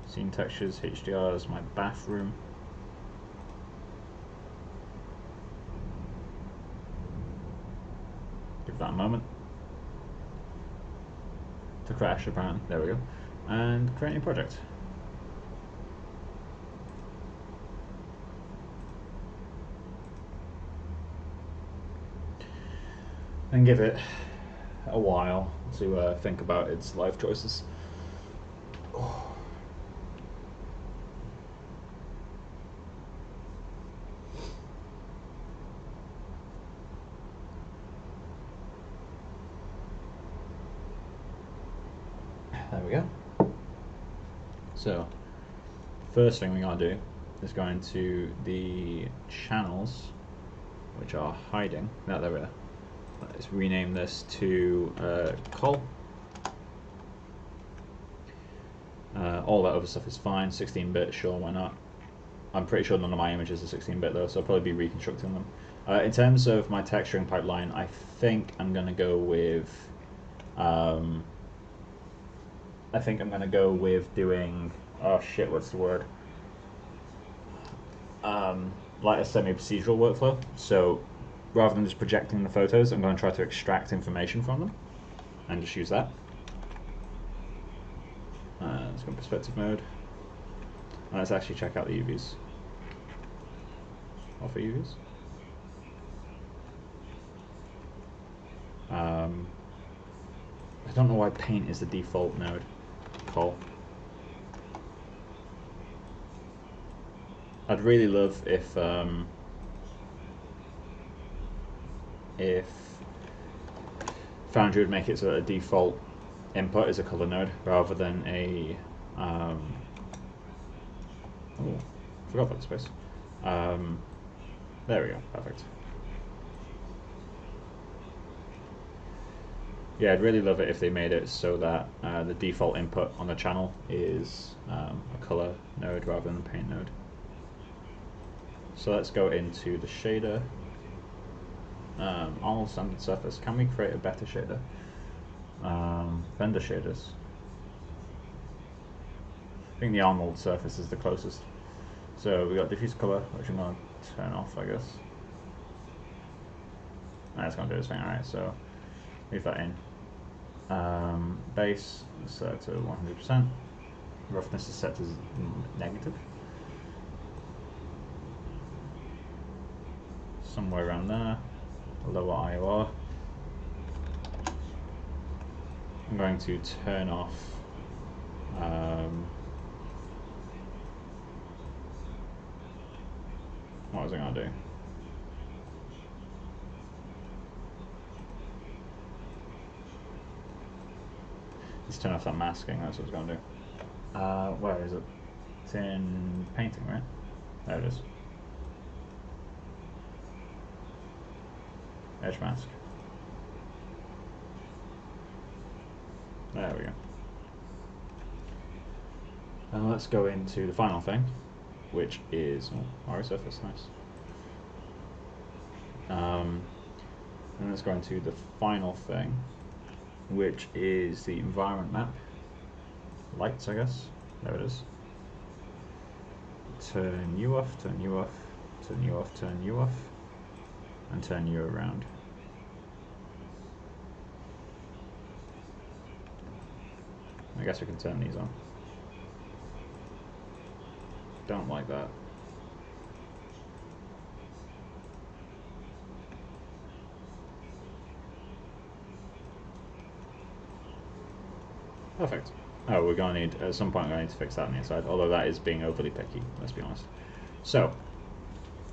Scene textures, HDR is my bathroom. Give that a moment to crash apparently. There we go. And create a new project. And give it a while to think about its life choices. There we go. So, first thing we're going to do is go into the channels, which are hiding. No, there we are. Let's rename this to col. All that other stuff is fine. 16-bit, sure, why not? I'm pretty sure none of my images are 16-bit though, so I'll probably be reconstructing them. In terms of my texturing pipeline, I think I'm going to go with doing, oh shit, what's the word? Like a semi-procedural workflow. So rather than just projecting the photos, I'm going to try to extract information from them and just use that. Let's go perspective mode. And let's actually check out the UVs. Offer UVs. I don't know why paint is the default node. Col. I'd really love if Foundry would make it so that a default input is a color node rather than a oh, forgot about the space. There we go, perfect. Yeah, I'd really love it if they made it so that the default input on the channel is a color node rather than a paint node. So let's go into the shader. Arnold standard surface. Can we create a better shader? Vendor shaders. I think the Arnold surface is the closest. So we got diffuse color, which I'm going to turn off, I guess. That's going to do its thing. Alright, so leave that in. Base is set to 100%. Roughness is set to negative. Somewhere around there. Lower IOR. I'm going to turn off what was I going to do? Let's turn off that masking, that's what I was going to do. Where is it? It's in painting, right? There it is. Edge mask. There we go. And let's go into the final thing, which is RO surface, nice. And let's go into the final thing, which is the environment map. Lights, I guess. There it is. Turn you off, turn you off, turn you off, turn you off, and turn you around. I guess we can turn these on. Don't like that. Perfect. Oh, we're going to need, at some point we're going to need to fix that on the inside, although that is being overly picky, let's be honest. So,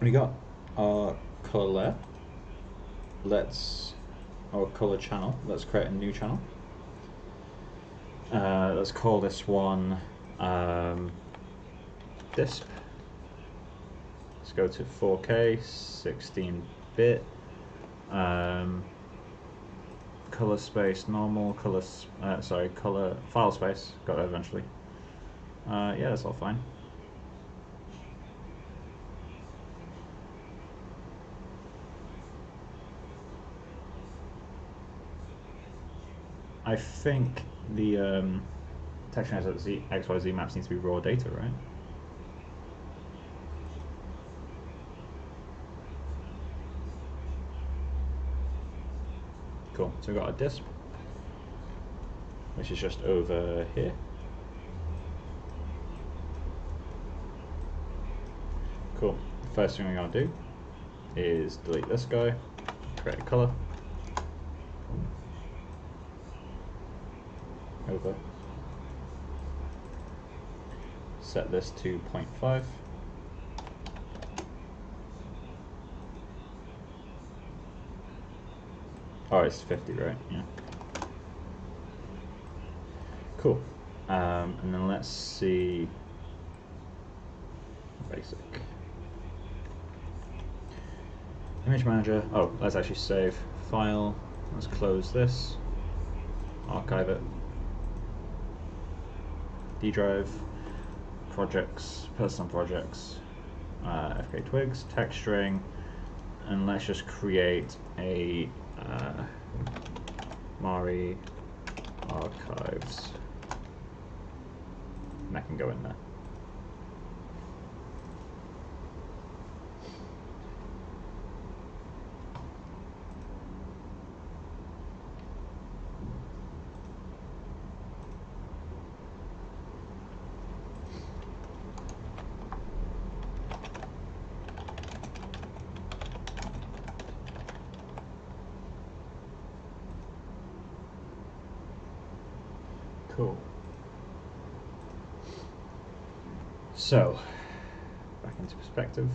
we got our color layer. Our color channel, let's create a new channel. Let's call this one disp. Let's go to 4K, 16-bit. Color space normal, color file space, got it eventually. Yeah, that's all fine. I think the texture XYZ maps need to be raw data, right? Cool, so we've got a disp, which is just over here. Cool, the first thing we're going to do is delete this guy, create a color, over, set this to 0.5, oh it's 50, right? Yeah. Cool. And then let's see basic image manager. Oh, let's actually save file. Let's close this, archive it, D drive, projects, personal projects, FKA twigs, texturing, and let's just create a Mari archives, and that can go in there. Cool. So, back into perspective.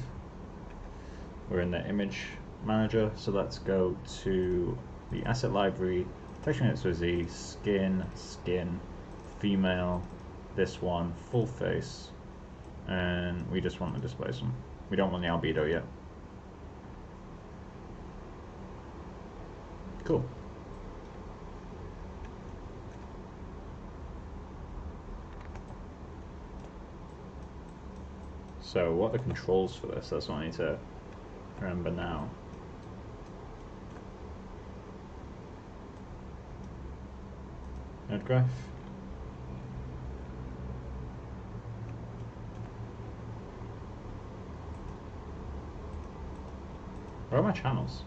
We're in the image manager, so let's go to the asset library, texturing XYZ, skin, female, this one, full face, and we just want the displacement. We don't want the albedo yet. Cool. So what are the controls for this? That's what I need to remember now. Node graph. Where are my channels?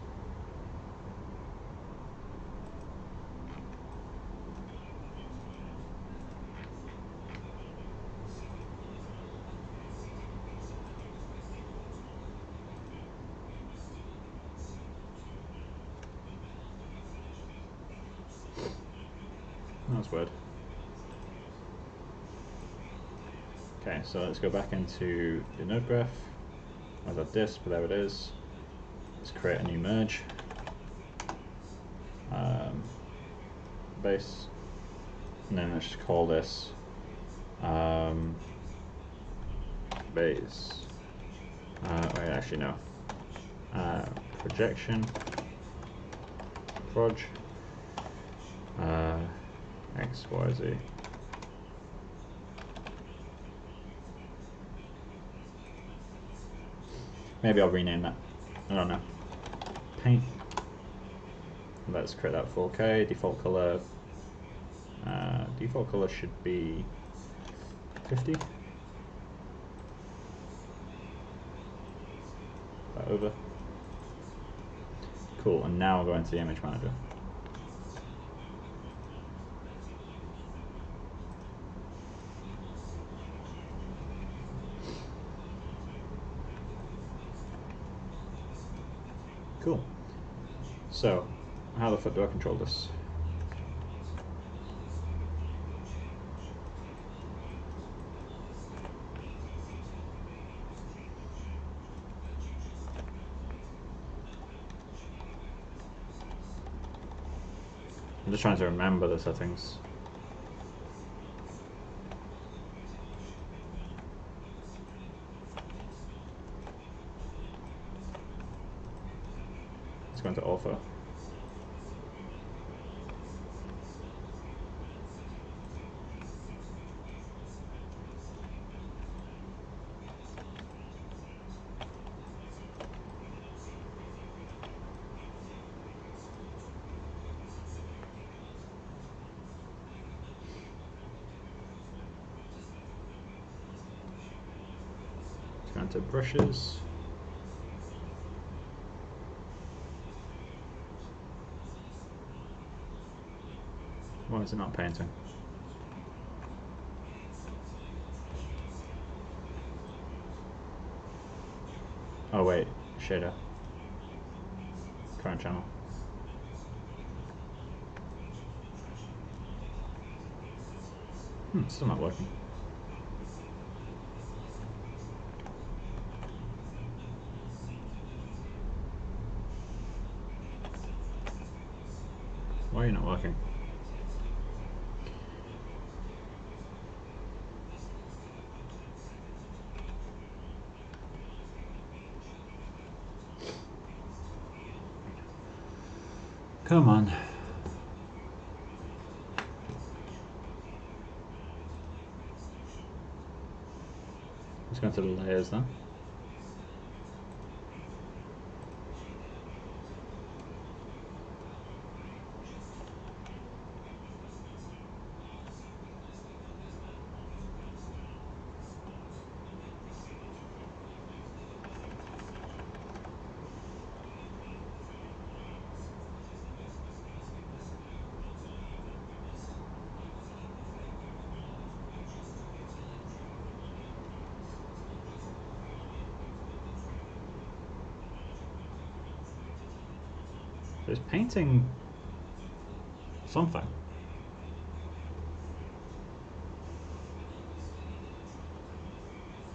That's weird. Okay, so let's go back into the node graph. Where's our disp? There it is. Let's create a new merge. Base. And then let's just call this base. Wait, actually no. Projection. Proj. X, Y, Z. Maybe I'll rename that. I don't know. Paint. Let's create that 4K. Default color. Default color should be 50. That over. Cool. And now we'll go into the image manager. Cool. So, how the fuck do I control this? I'm just trying to remember the settings. Let's go into author. Go into brushes. Why is it not painting? Oh wait, shader. Current channel. Still not working. Why are you not working? Come on. Let's go into the layers then. It's painting something.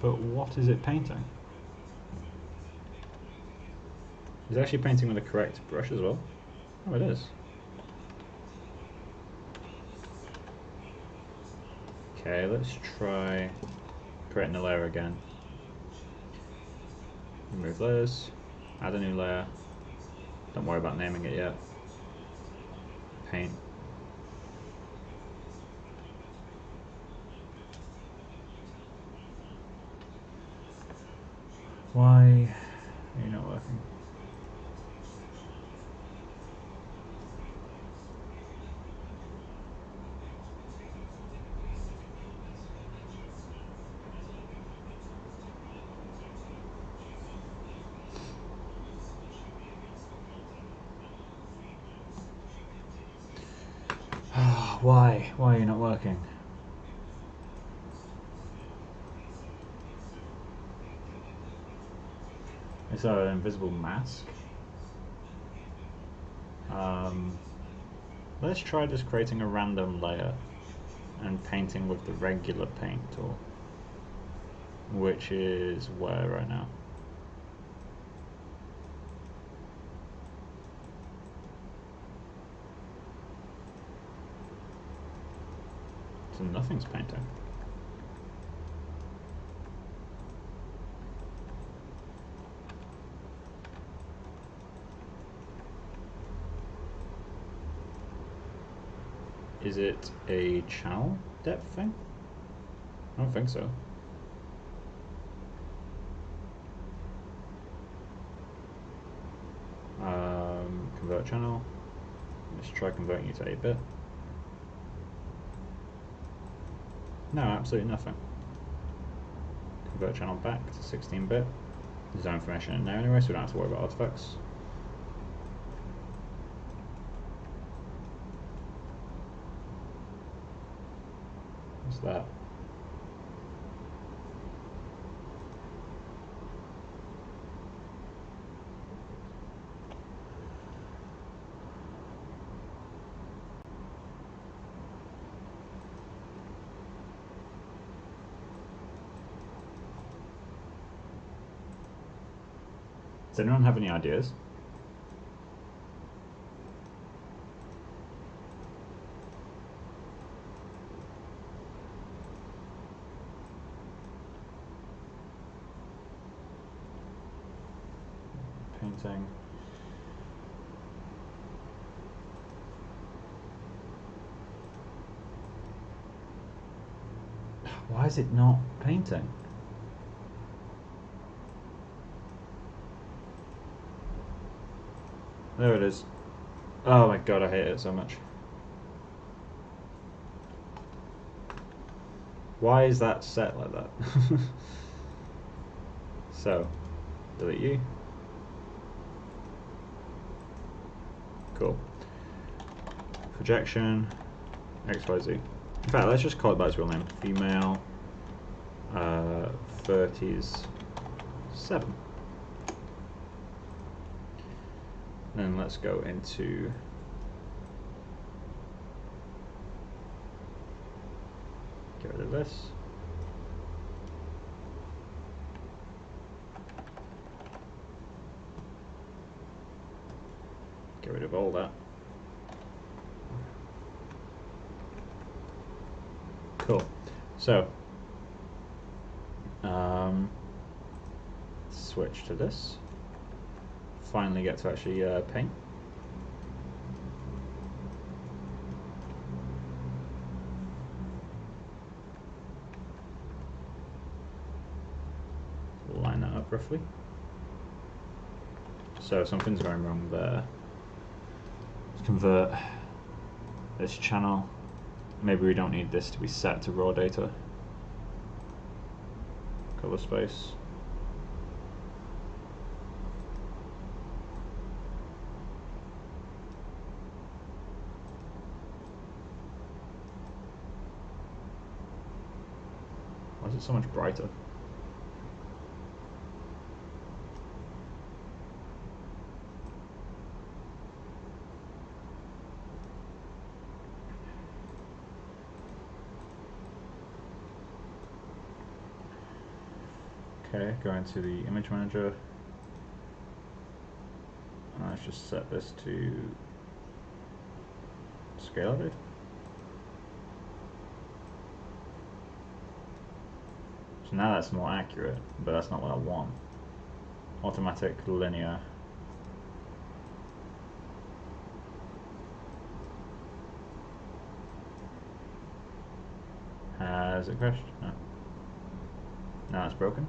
But what is it painting? Is it actually painting with the correct brush as well? Oh, it is. Okay, let's try creating a layer again. Remove layers, add a new layer. Don't worry about naming it yet. Paint. Why are you not working? Why? Why are you not working? Is that an invisible mask? Let's try just creating a random layer and painting with the regular paint tool, which is where right now? So nothing's painting. Is it a channel depth thing? I don't think so. Convert channel. Let's try converting it to 8-bit. No, absolutely nothing. Convert channel back to 16-bit. There's no information in there anyway, so we don't have to worry about artifacts. What's that? Does anyone have any ideas? Painting. Why is it not painting? There it is. Oh my god, I hate it so much. Why is that set like that? So, delete you. Cool. Projection, XYZ. In fact, let's just call it by its real name. Female 30s 7. Then let's go into get rid of this. Get rid of all that. Cool. So switch to this. Finally get to actually paint. Line that up roughly. So something's going wrong there. Let's convert this channel. Maybe we don't need this to be set to raw data. Color space. Why is it so much brighter? Okay, go into the image manager. Let's just set this to scale it. So now that's more accurate, but that's not what I want. Automatic linear. Has it crashed? No. Now it's broken.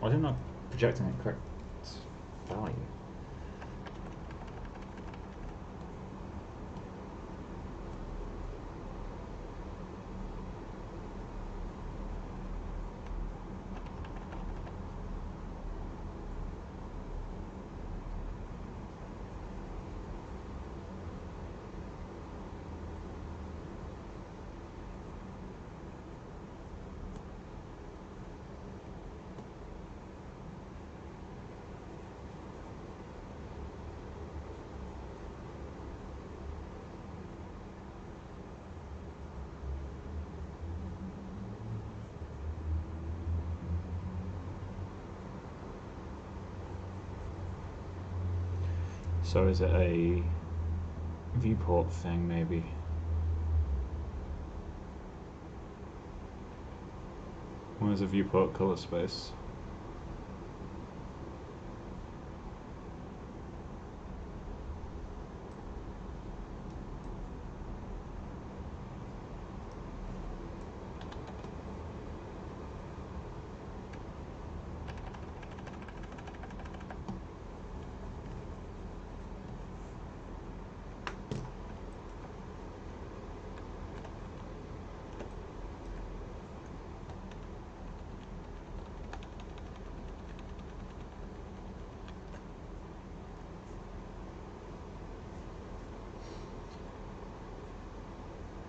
Why is it not projecting the correct value? So is it a viewport thing maybe? Where's a viewport color space?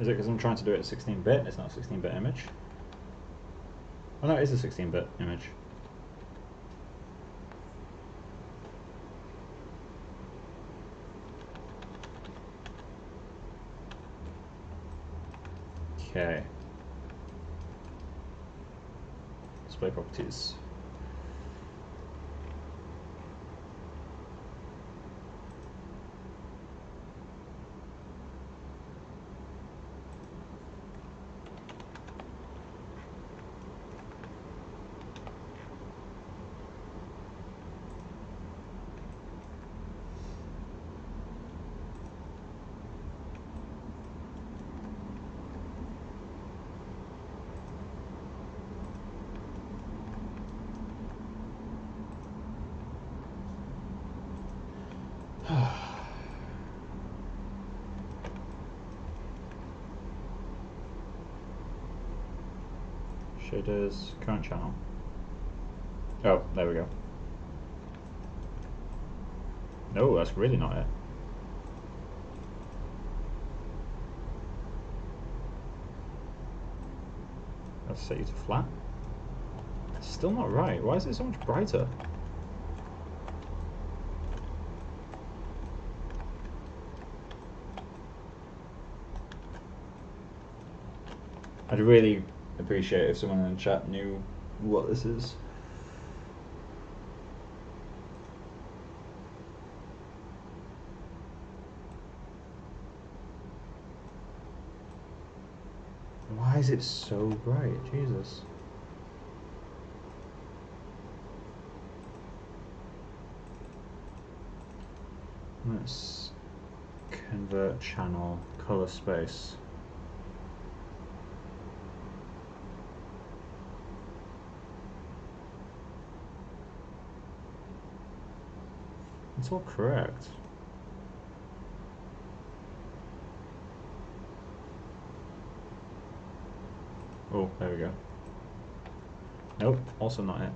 Is it because I'm trying to do it at 16-bit? It's not a 16-bit image. Oh no, it is a 16-bit image. Okay. Display properties. Shaders, current channel. Oh, there we go. No, that's really not it. Let's set you to flat. It's still not right. Why is it so much brighter? I'd really appreciate if someone in the chat knew what this is. Why is it so bright? Jesus. Let's convert channel, color space. It's all correct. Oh, there we go. Nope, also not it.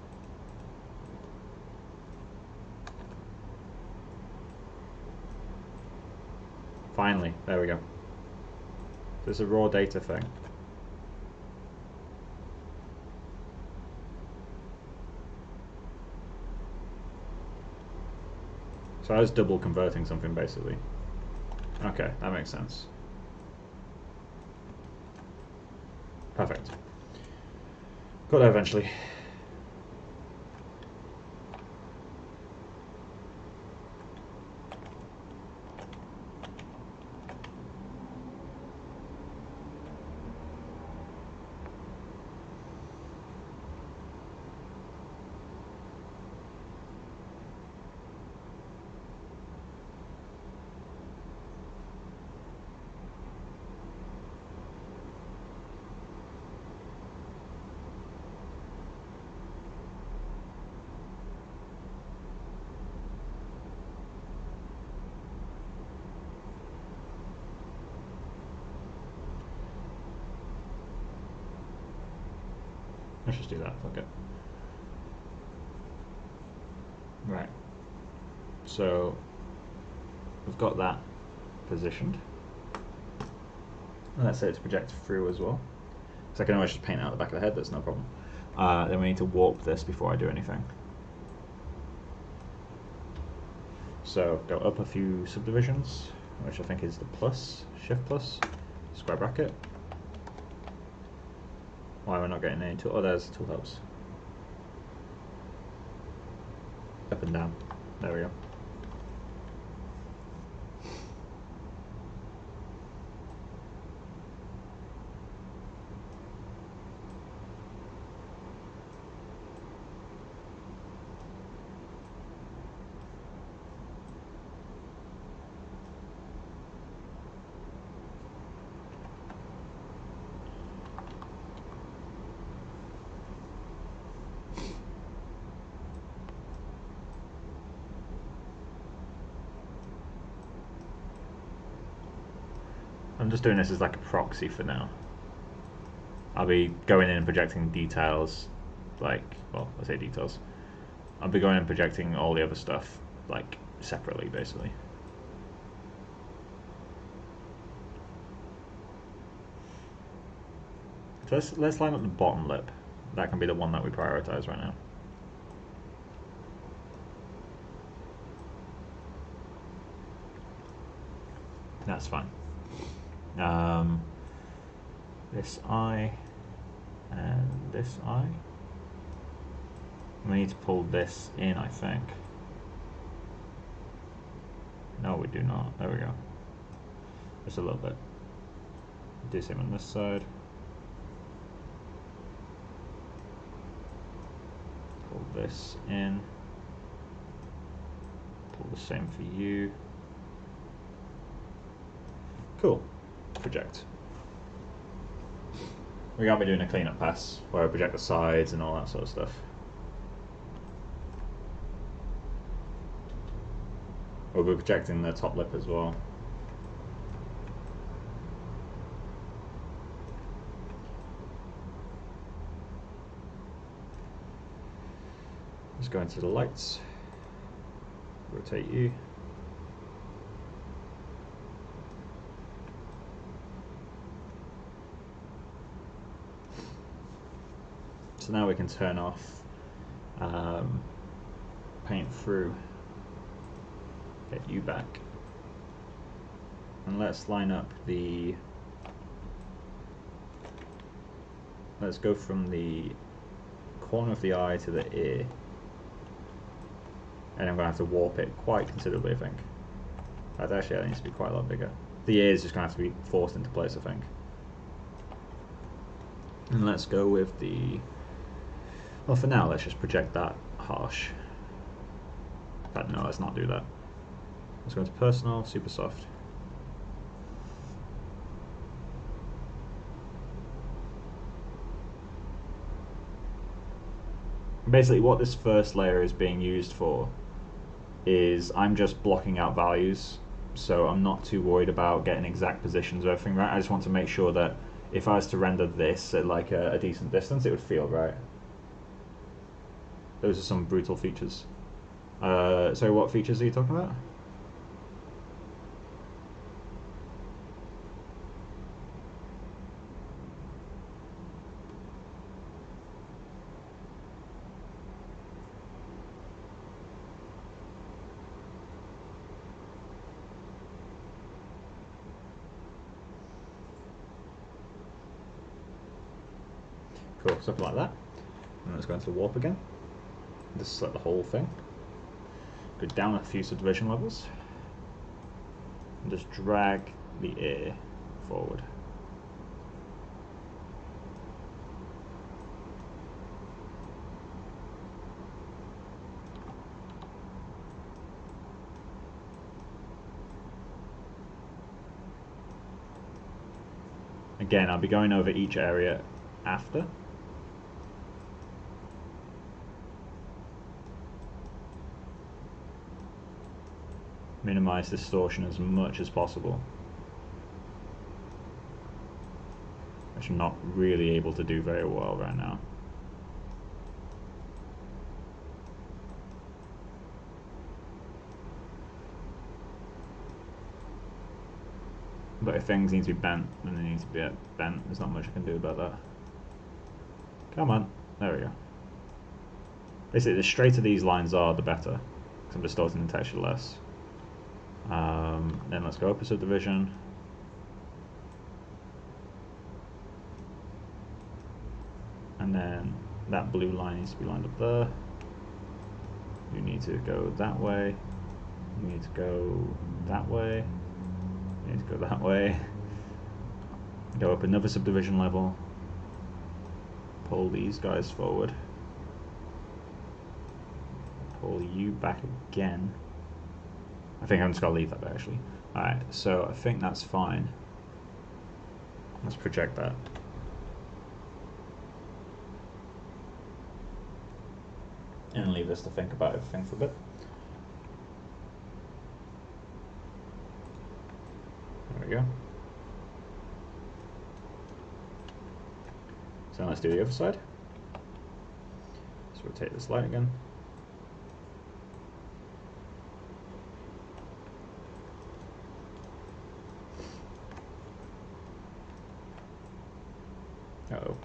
Finally, there we go. There's a raw data thing. So I was double converting something basically. Okay, that makes sense. Perfect. Got there eventually. Let's just do that, fuck it. Right. So we've got that positioned. And let's say it's projected through as well. So I can always just paint out the back of the head, that's no problem. Then we need to warp this before I do anything. So go up a few subdivisions, which I think is the plus, shift plus, square bracket. Why we're not getting any tool? Oh, there's tool helps. Up and down. There we go. I'm just doing this as like a proxy for now. I'll be going in and projecting details, like, well, I say details. I'll be going and projecting all the other stuff, like, separately, basically. So let's line up the bottom lip. That can be the one that we prioritize right now. That's fine. this eye and this eye. We need to pull this in, I think. No, we do not. There we go. Just a little bit. Do the same on this side. Pull this in. Pull the same for you. Cool. Project. We can't be doing a cleanup pass where I project the sides and all that sort of stuff. We'll be projecting the top lip as well. Let's go into the lights. Rotate you. So now we can turn off paint through. Get you back. And let's line up the... Let's go from the corner of the eye to the ear. And I'm going to have to warp it quite considerably, I think. Actually, that needs to be quite a lot bigger. The ear is just going to have to be forced into place, I think. And let's go with the... Well, for now, let's just project that harsh. But no, let's not do that. Let's go into personal, super soft. Basically, what this first layer is being used for is I'm just blocking out values, so I'm not too worried about getting exact positions of everything right. I just want to make sure that if I was to render this at like a decent distance, it would feel right. Those are some brutal features. So what features are you talking about? Cool, something like that. And let's go into the warp again. Just select the whole thing. Go down a few subdivision levels. And just drag the ear forward. Again, I'll be going over each area after. Minimize distortion as much as possible, which I'm not really able to do very well right now. But if things need to be bent, then they need to be bent. There's not much I can do about that. Come on, there we go. Basically, the straighter these lines are, the better, because I'm distorting the texture less. Then let's go up a subdivision. And then that blue line needs to be lined up there. You need to go that way. You need to go that way. You need to go that way. Go up another subdivision level. Pull these guys forward. Pull you back again. I think I'm just going to leave that there actually. Alright, so I think that's fine. Let's project that. And leave this to think about everything for a bit. There we go. So let's do the other side. Let's rotate this light again. Uh-oh.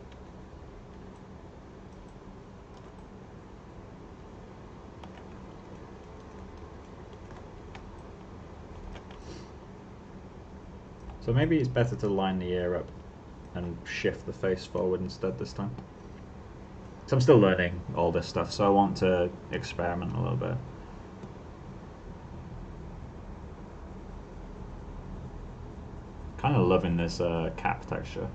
So maybe it's better to line the ear up and shift the face forward instead this time. So I'm still learning all this stuff, so I want to experiment a little bit. Kind of loving this cap texture.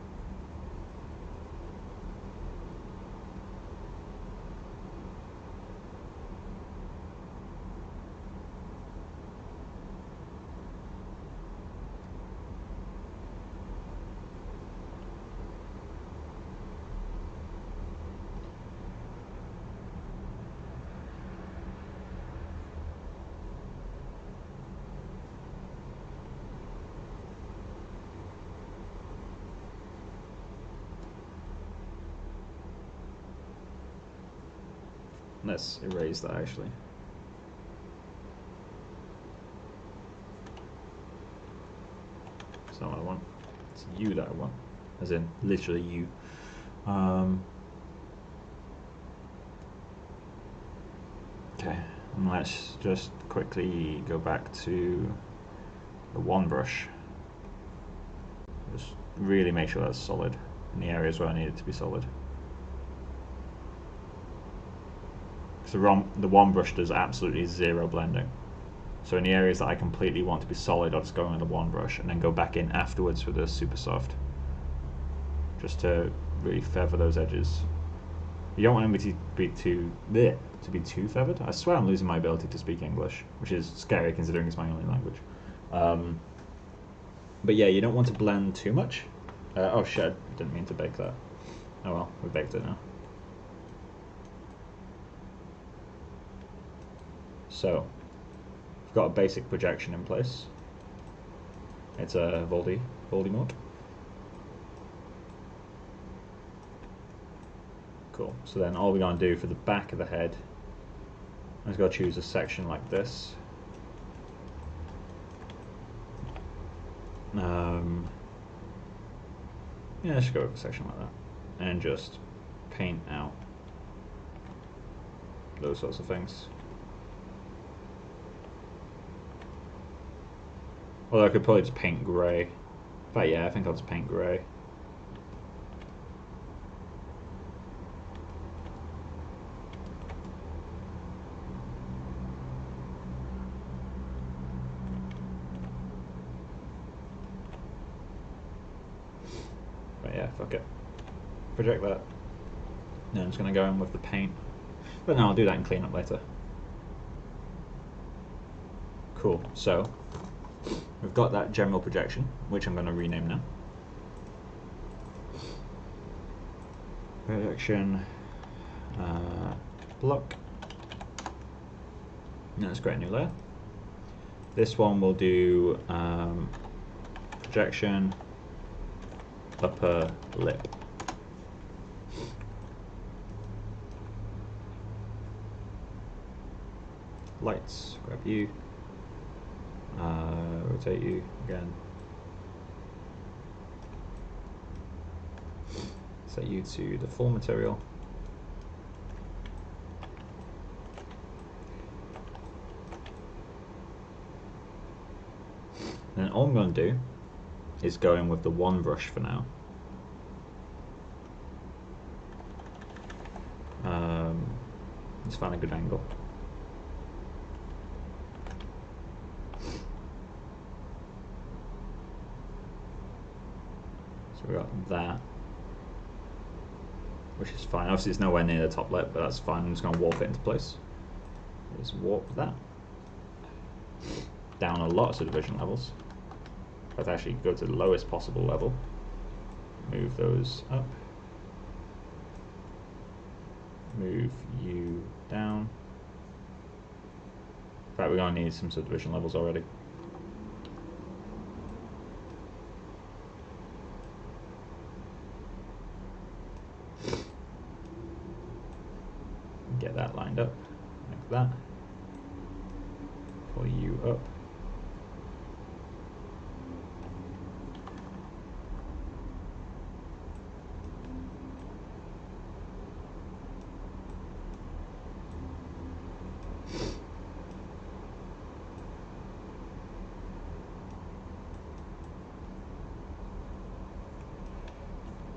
Let's erase that actually. That's not what I want. It's you that I want. As in, literally you. Okay, and let's just quickly go back to the one brush. Just really make sure that's solid in the areas where I need it to be solid. The one brush does absolutely zero blending. So in the areas that I completely want to be solid, I'll just go in with the one brush and then go back in afterwards with the super soft, just to really feather those edges. You don't want them to be too feathered. I swear I'm losing my ability to speak English, which is scary considering it's my only language. But yeah, you don't want to blend too much. Oh shit, I didn't mean to bake that. Oh well, we baked it now. So, we've got a basic projection in place. It's a Voldemort. Cool. So then all we're going to do for the back of the head is go choose a section like this. Yeah, let's go with a section like that. And just paint out those sorts of things. Although I could probably just paint grey. But yeah, I think I'll just paint grey. But yeah, fuck it. Project that. Then I'm just going to go in with the paint. But no, I'll do that and clean up later. Cool, so we've got that general projection, which I'm going to rename now. Projection block. Now let's create a new layer. This one will do projection upper lip. Lights, grab you, rotate you again, set you to the full material. And then all I'm going to do is go in with the one brush for now. Let's find a good angle. So we got that, which is fine. Obviously it's nowhere near the top lip, but that's fine. I'm just going to warp it into place. Just warp that down a lot of subdivision levels. Let's actually go to the lowest possible level. Move those up. Move you down. In fact, we're going to need some subdivision levels already. Get that lined up like that. Pull you up.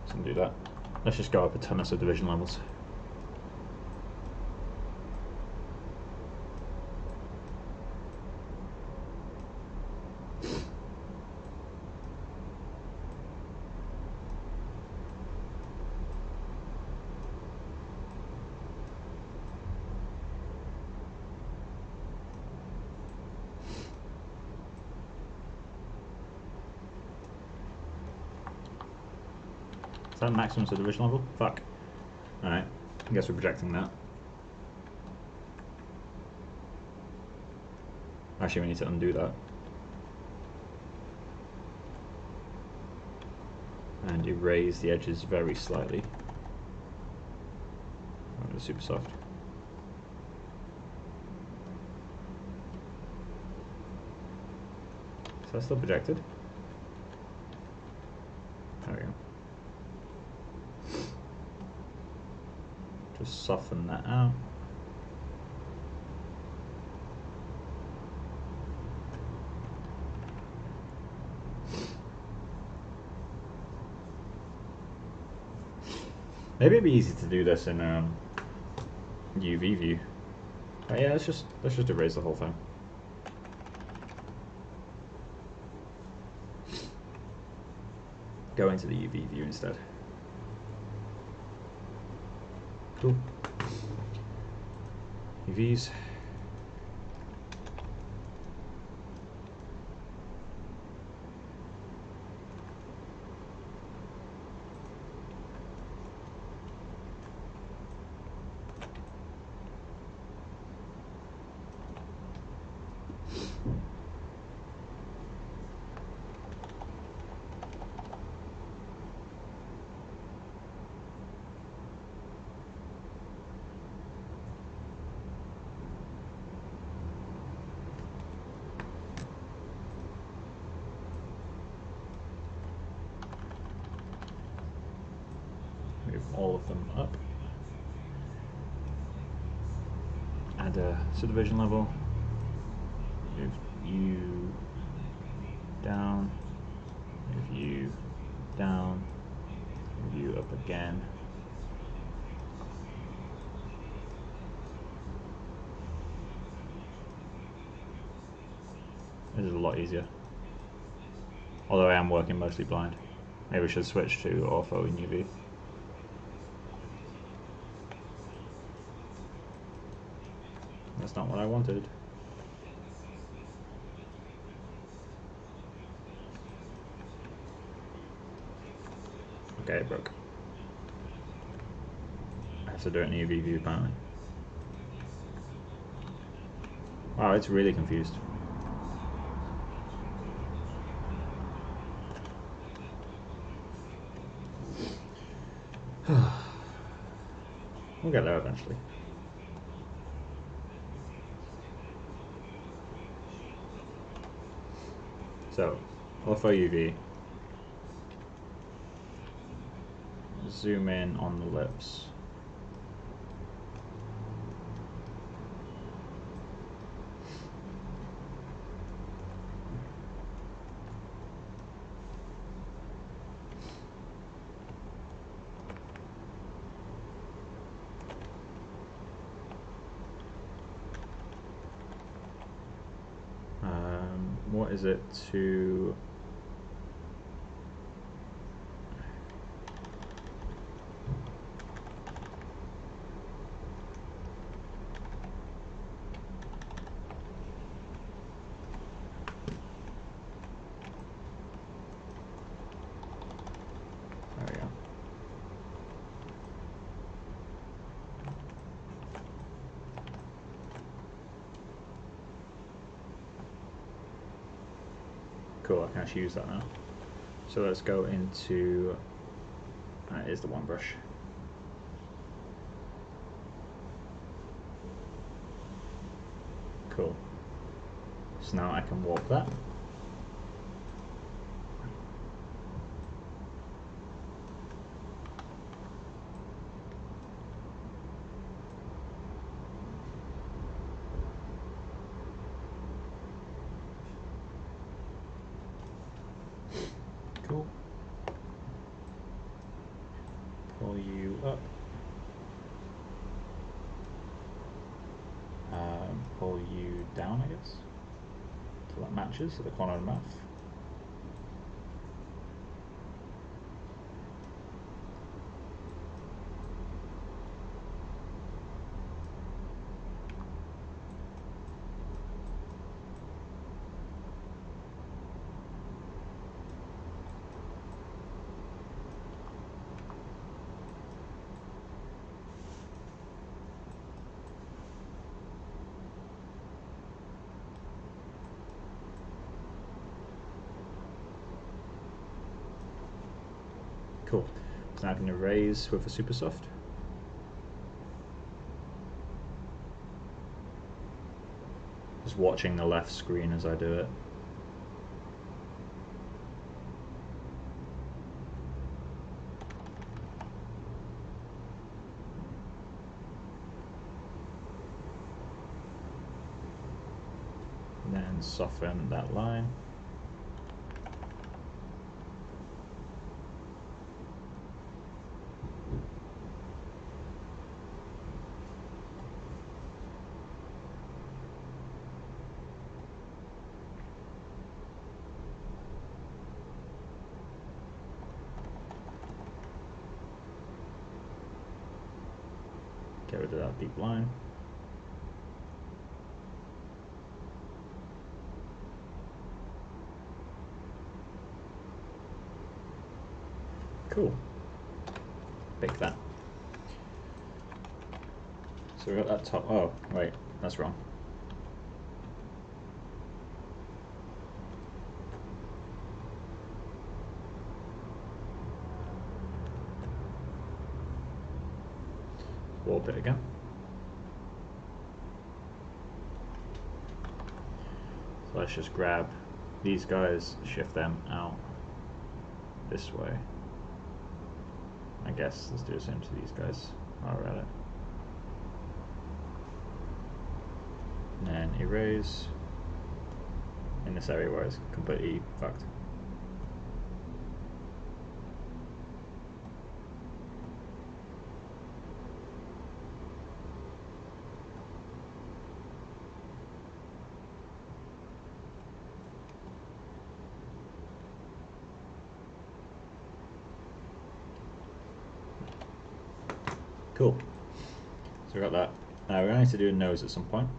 Let's undo that. Let's just go up a ton of subdivision levels. Is that maximum subdivision level? Fuck. Alright, I guess we're projecting that. Actually, we need to undo that. And erase the edges very slightly. Oh, it's super soft. Is that still projected? There we go. Just soften that out. Maybe it'd be easy to do this in UV view. But yeah, let's just erase the whole thing. Go into the UV view instead. Cool. UVs. Move all of them up. Add a subdivision level. Move you down. Move you down. Move you up again. This is a lot easier. Although I am working mostly blind. Maybe we should switch to ortho in UV. That's not what I wanted. Okay, it broke. I have to do it in UV view apparently. Wow, it's really confused. We'll get there eventually. So, ortho UV. Zoom in on the lips. What is it to... There we go. Cool, I can actually use that now. So let's go into, that is the one brush. Cool. So now I can warp that. Cool. so that matches at the corner of the mouth. Cool. So now I can erase with a super soft. Just watching the left screen as I do it. And then soften that line. Get rid of that deep line. Cool. Bake that. So we got that top. Oh, wait, that's wrong. Warp it again. So let's just grab these guys, shift them out this way. I guess let's do the same to these guys while we're at it. And then erase in this area where it's completely fucked. Cool. So we got that. Now we're going to need to do a nose at some point.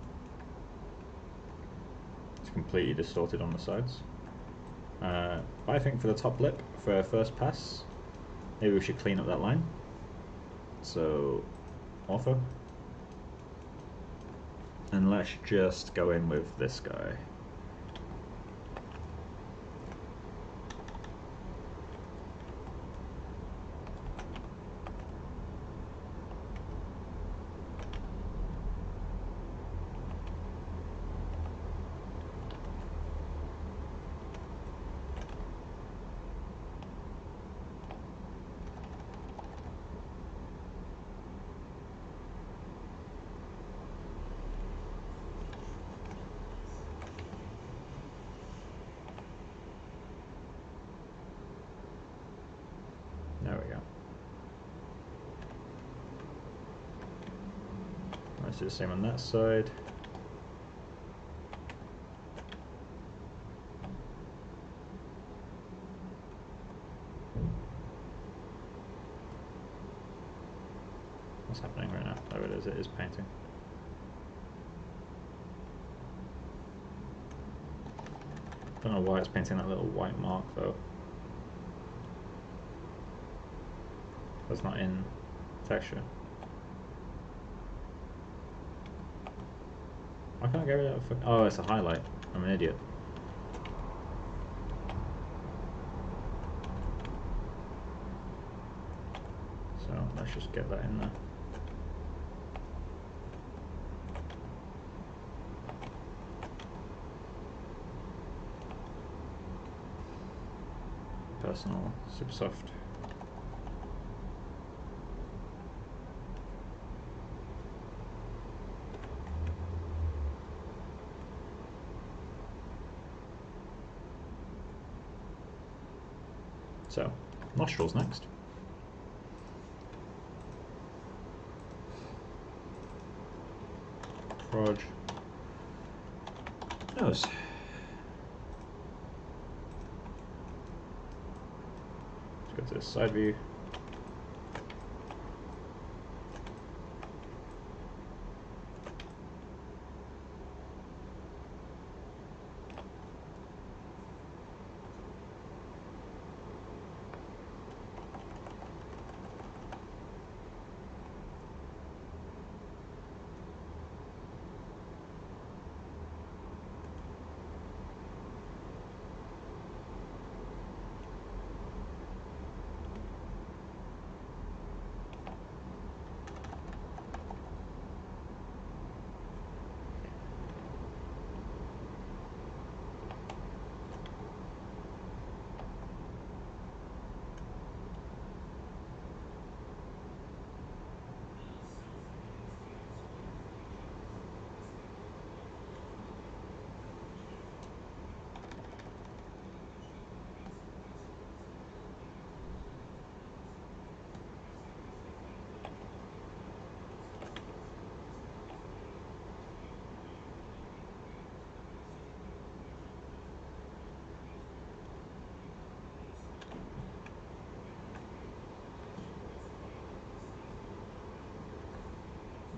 It's completely distorted on the sides. But I think for the top lip, for our first pass, maybe we should clean up that line. So, ortho. And let's just go in with this guy. There we go. Let's do the same on that side. What's happening right now? There it is painting. Don't know why it's painting that little white mark though. That's not in texture. Why can't I get rid of that? Oh, it's a highlight. I'm an idiot. So let's just get that in there. Personal, super soft. So, nostrils next. Proj. Nose. change this side view.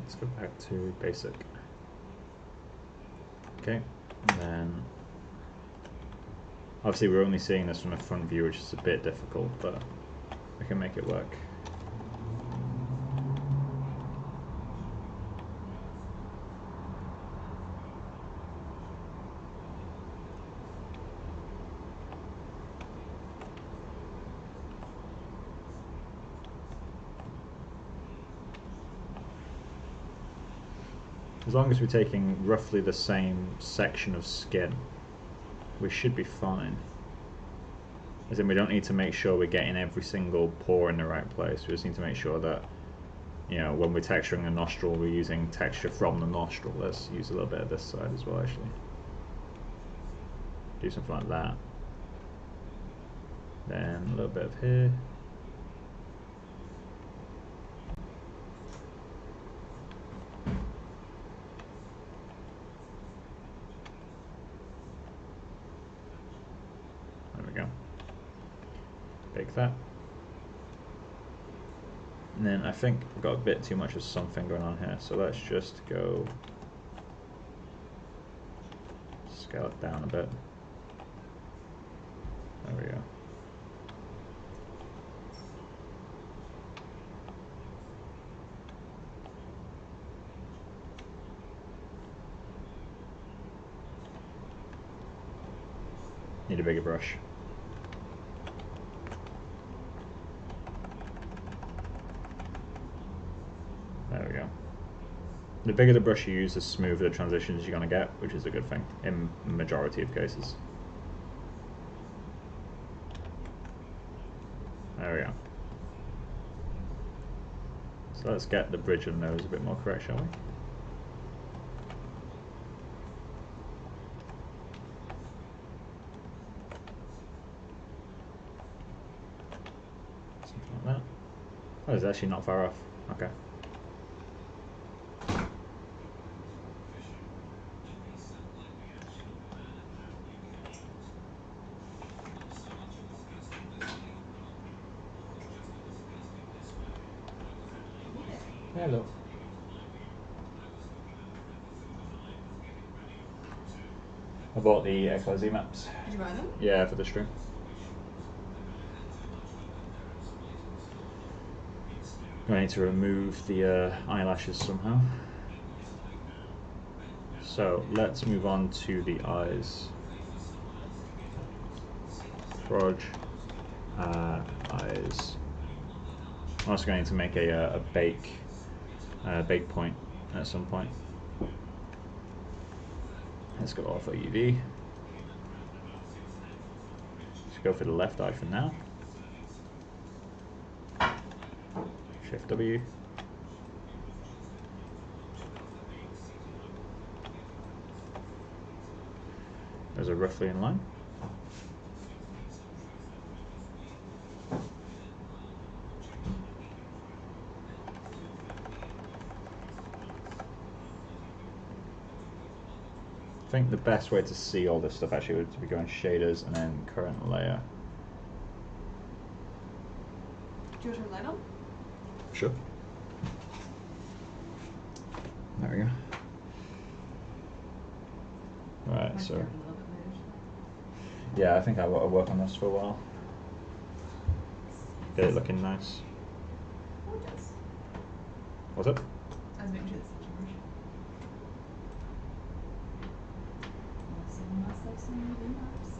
Let's go back to basic. Okay, and then obviously we're only seeing this from the front view, which is a bit difficult, but we can make it work. As long as we're taking roughly the same section of skin, we should be fine. As in, we don't need to make sure we're getting every single pore in the right place. We just need to make sure that, you know, when we're texturing the nostril, we're using texture from the nostril. Let's use a little bit of this side as well, actually. Do something like that. Then a little bit of here. Bake that. And then I think we've got a bit too much of something going on here, so let's just go scale it down a bit. There we go. Need a bigger brush. There we go. The bigger the brush you use, the smoother the transitions you're going to get, which is a good thing in the majority of cases. There we go. So let's get the bridge of the nose a bit more correct, shall we? Something like that. Oh, it's actually not far off. Okay. Hello. I bought the XYZ maps. Did you buy them? Yeah, for the stream. I need to remove the eyelashes somehow. So let's move on to the eyes. Proj, eyes. I'm also going to make a bake point at some point. Let's go Ortho UV. Let's go for the left eye for now. Shift W. Those are roughly in line. I think the best way to see all this stuff actually would be going shaders and then current layer. Do you want to turn the light on? Sure. There we go. Right, Might so start a little bit later today. yeah, I think I'll work on this for a while. Get it looking nice. Oh, it does. What's up? I was making sure it's gibberish. Saving myself some remarks.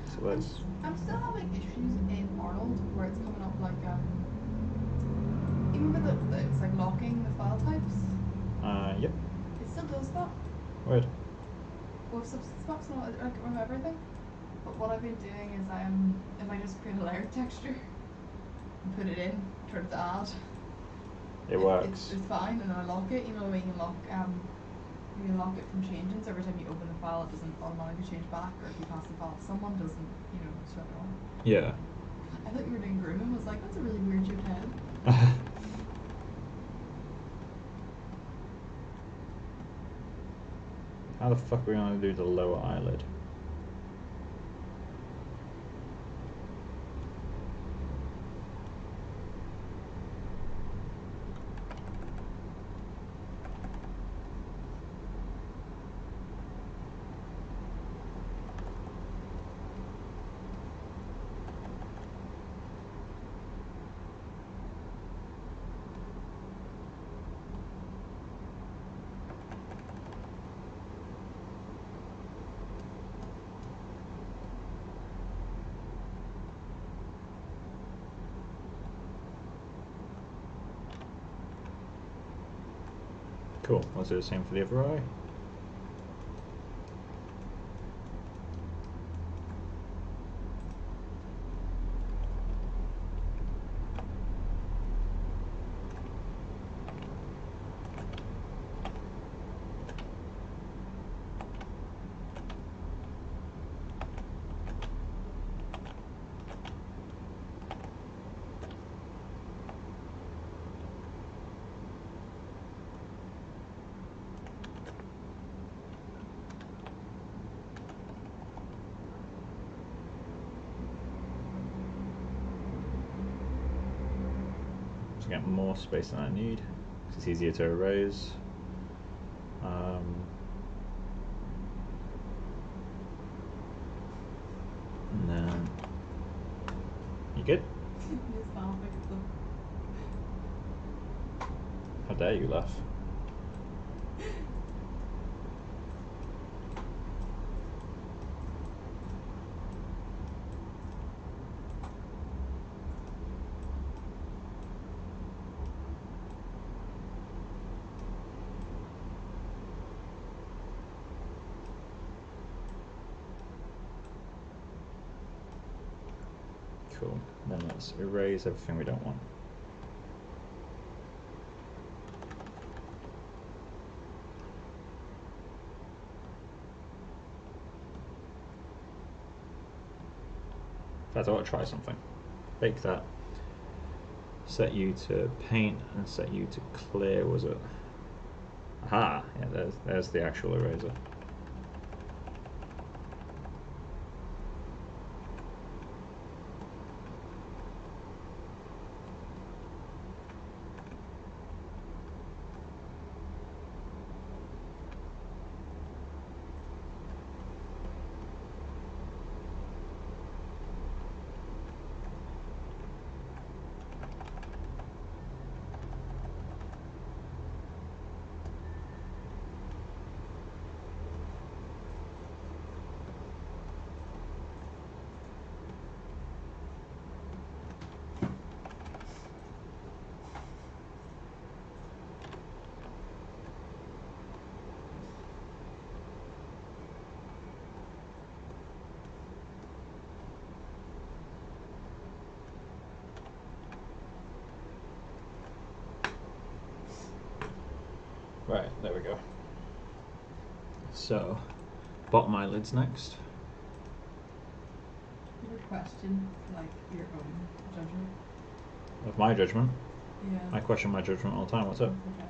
So let's. I'm still having issues in Arnold where it's coming up like even with it's like locking the file types. Yep. It still does that. Weird. With substance maps and all, like with everything. But what I've been doing is if I just create a layer texture and put it in, turn it to add. It works. It's fine, and then I lock it. You know, you can lock it from changing. So every time you open the file, it doesn't automatically change back, or if you pass the file to someone, it doesn't shut it on. Yeah. I thought you were doing grooming. Was like, that's a really weird shaped head. How the fuck are we gonna do the lower eyelid? Cool. Let's do the same for the other eye. To get more space than I need, because it's easier to erase. And then you good? How dare you laugh? Cool. Then let's erase everything we don't want. In fact, I want to try something. Bake that. Set you to paint and set you to clear, was it? Aha! Yeah, there's the actual eraser. Right, there we go. So, bottom eyelid's next. Your question, like your own judgment. Of my judgment. Yeah. I question my judgment all the time. What's up? Okay.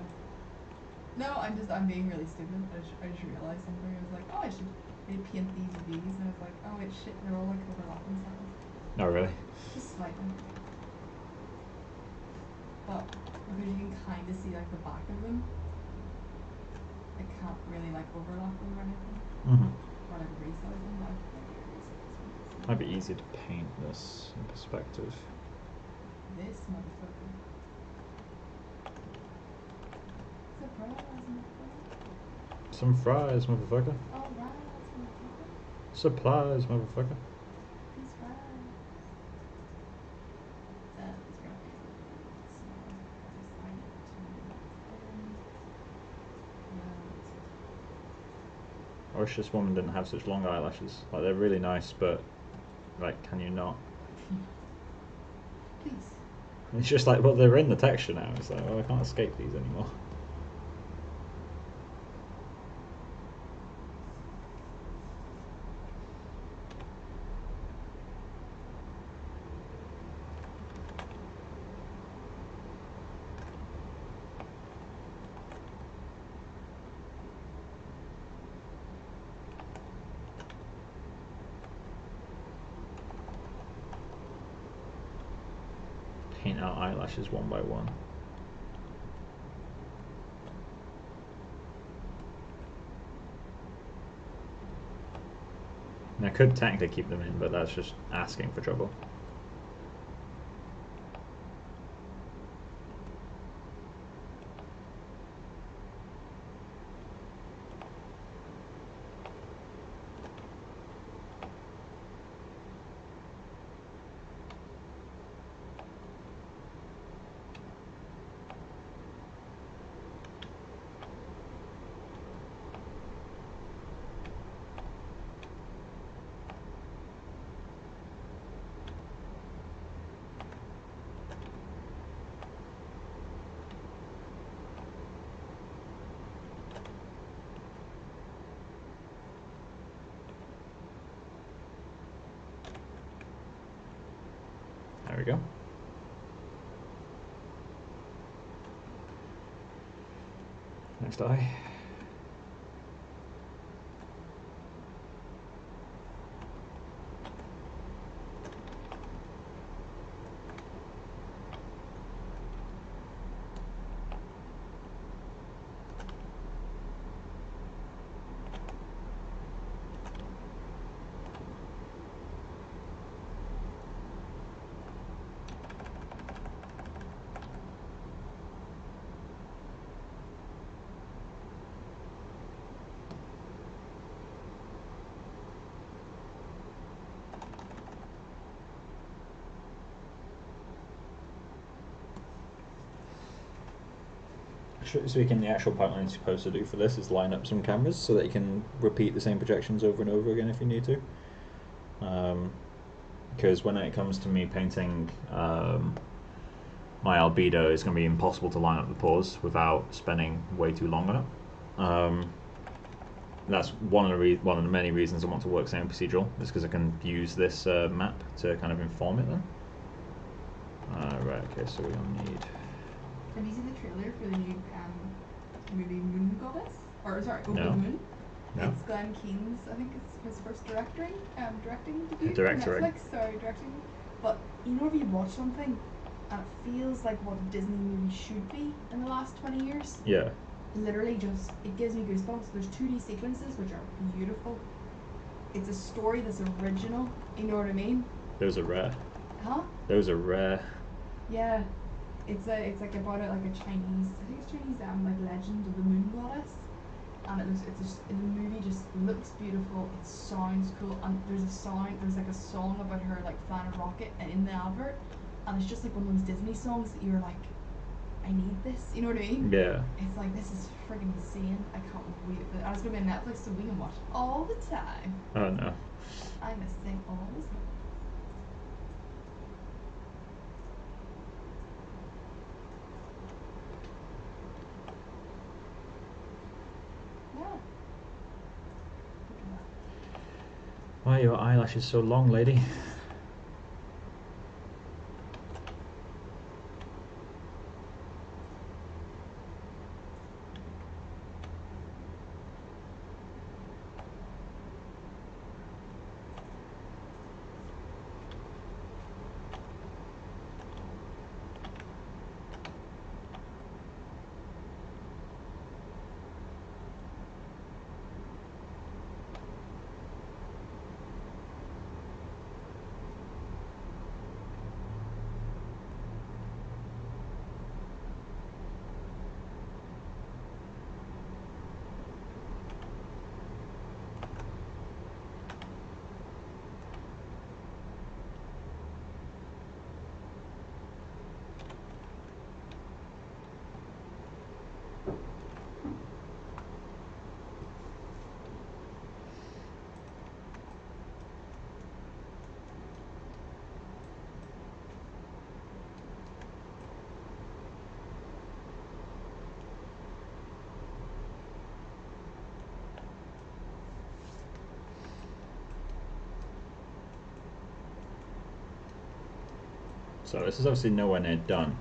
No, I'm being really stupid. I just realized something. I was like, oh, I should maybe paint these with these, and I was like, oh wait, shit, they're all like overlapping stuff. Oh, really? Just slightly. But because you can kind of see like the back of them, I can't really like overlap them or anything. Or like resize them. But I think I can resize them. Might be easier to paint this in perspective. This motherfucker. Surprise, motherfucker. Some fries, motherfucker. Alright, motherfucker. Supplies, motherfucker. These fries. These graphics are really small. I just like I wish this woman didn't have such long eyelashes. Like, they're really nice, but like, can you not? Please. It's just like, well, they're in the texture now. It's like, well, I can't escape these anymore. Paint out eyelashes one by one. And I could technically keep them in, but that's just asking for trouble. There we go. Next eye. So we can, the actual pipeline you're supposed to do for this is line up some cameras so that you can repeat the same projections over and over again if you need to. Because when it comes to me painting my albedo, it's going to be impossible to line up the pores without spending way too long on it. That's one of the many reasons I want to work semi-procedural, is because I can use this map to kind of inform it then. Right, okay, so we all need... Have you seen the trailer for the new movie Moon Goddess? Or sorry, Over No. the Moon? No. It's Glenn Keane's, I think it's his first directing debut Directoring. for Netflix. Sorry, directing. But you know if you watch something and it feels like what a Disney movie should be in the last 20 years? Yeah. Literally just, it gives me goosebumps. There's 2D sequences which are beautiful. It's a story that's original, you know what I mean? Those are rare. Huh? Those are rare. Yeah. It's like about it like a Chinese, I think it's Chinese like legend of the moon goddess, and the movie just looks beautiful. It sounds cool, and there's like a song about her like flying a rocket in the advert, and it's just like one of those Disney songs that you're like, I need this, you know what I mean? Yeah. It's like, this is friggin' insane. I can't wait for it. And it's gonna be on Netflix so we can watch all the time. Oh no. I'm gonna sing all the time. Why are your eyelashes so long, lady? So this is obviously nowhere near done,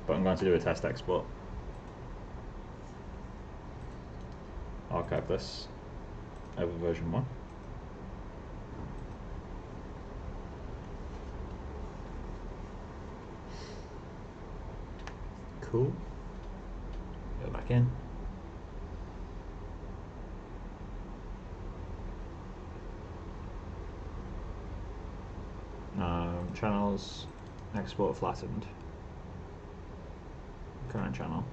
but I'm going to do a test export. Archive this over version 1. Cool. Go back in. Channels, export flattened. Current channel.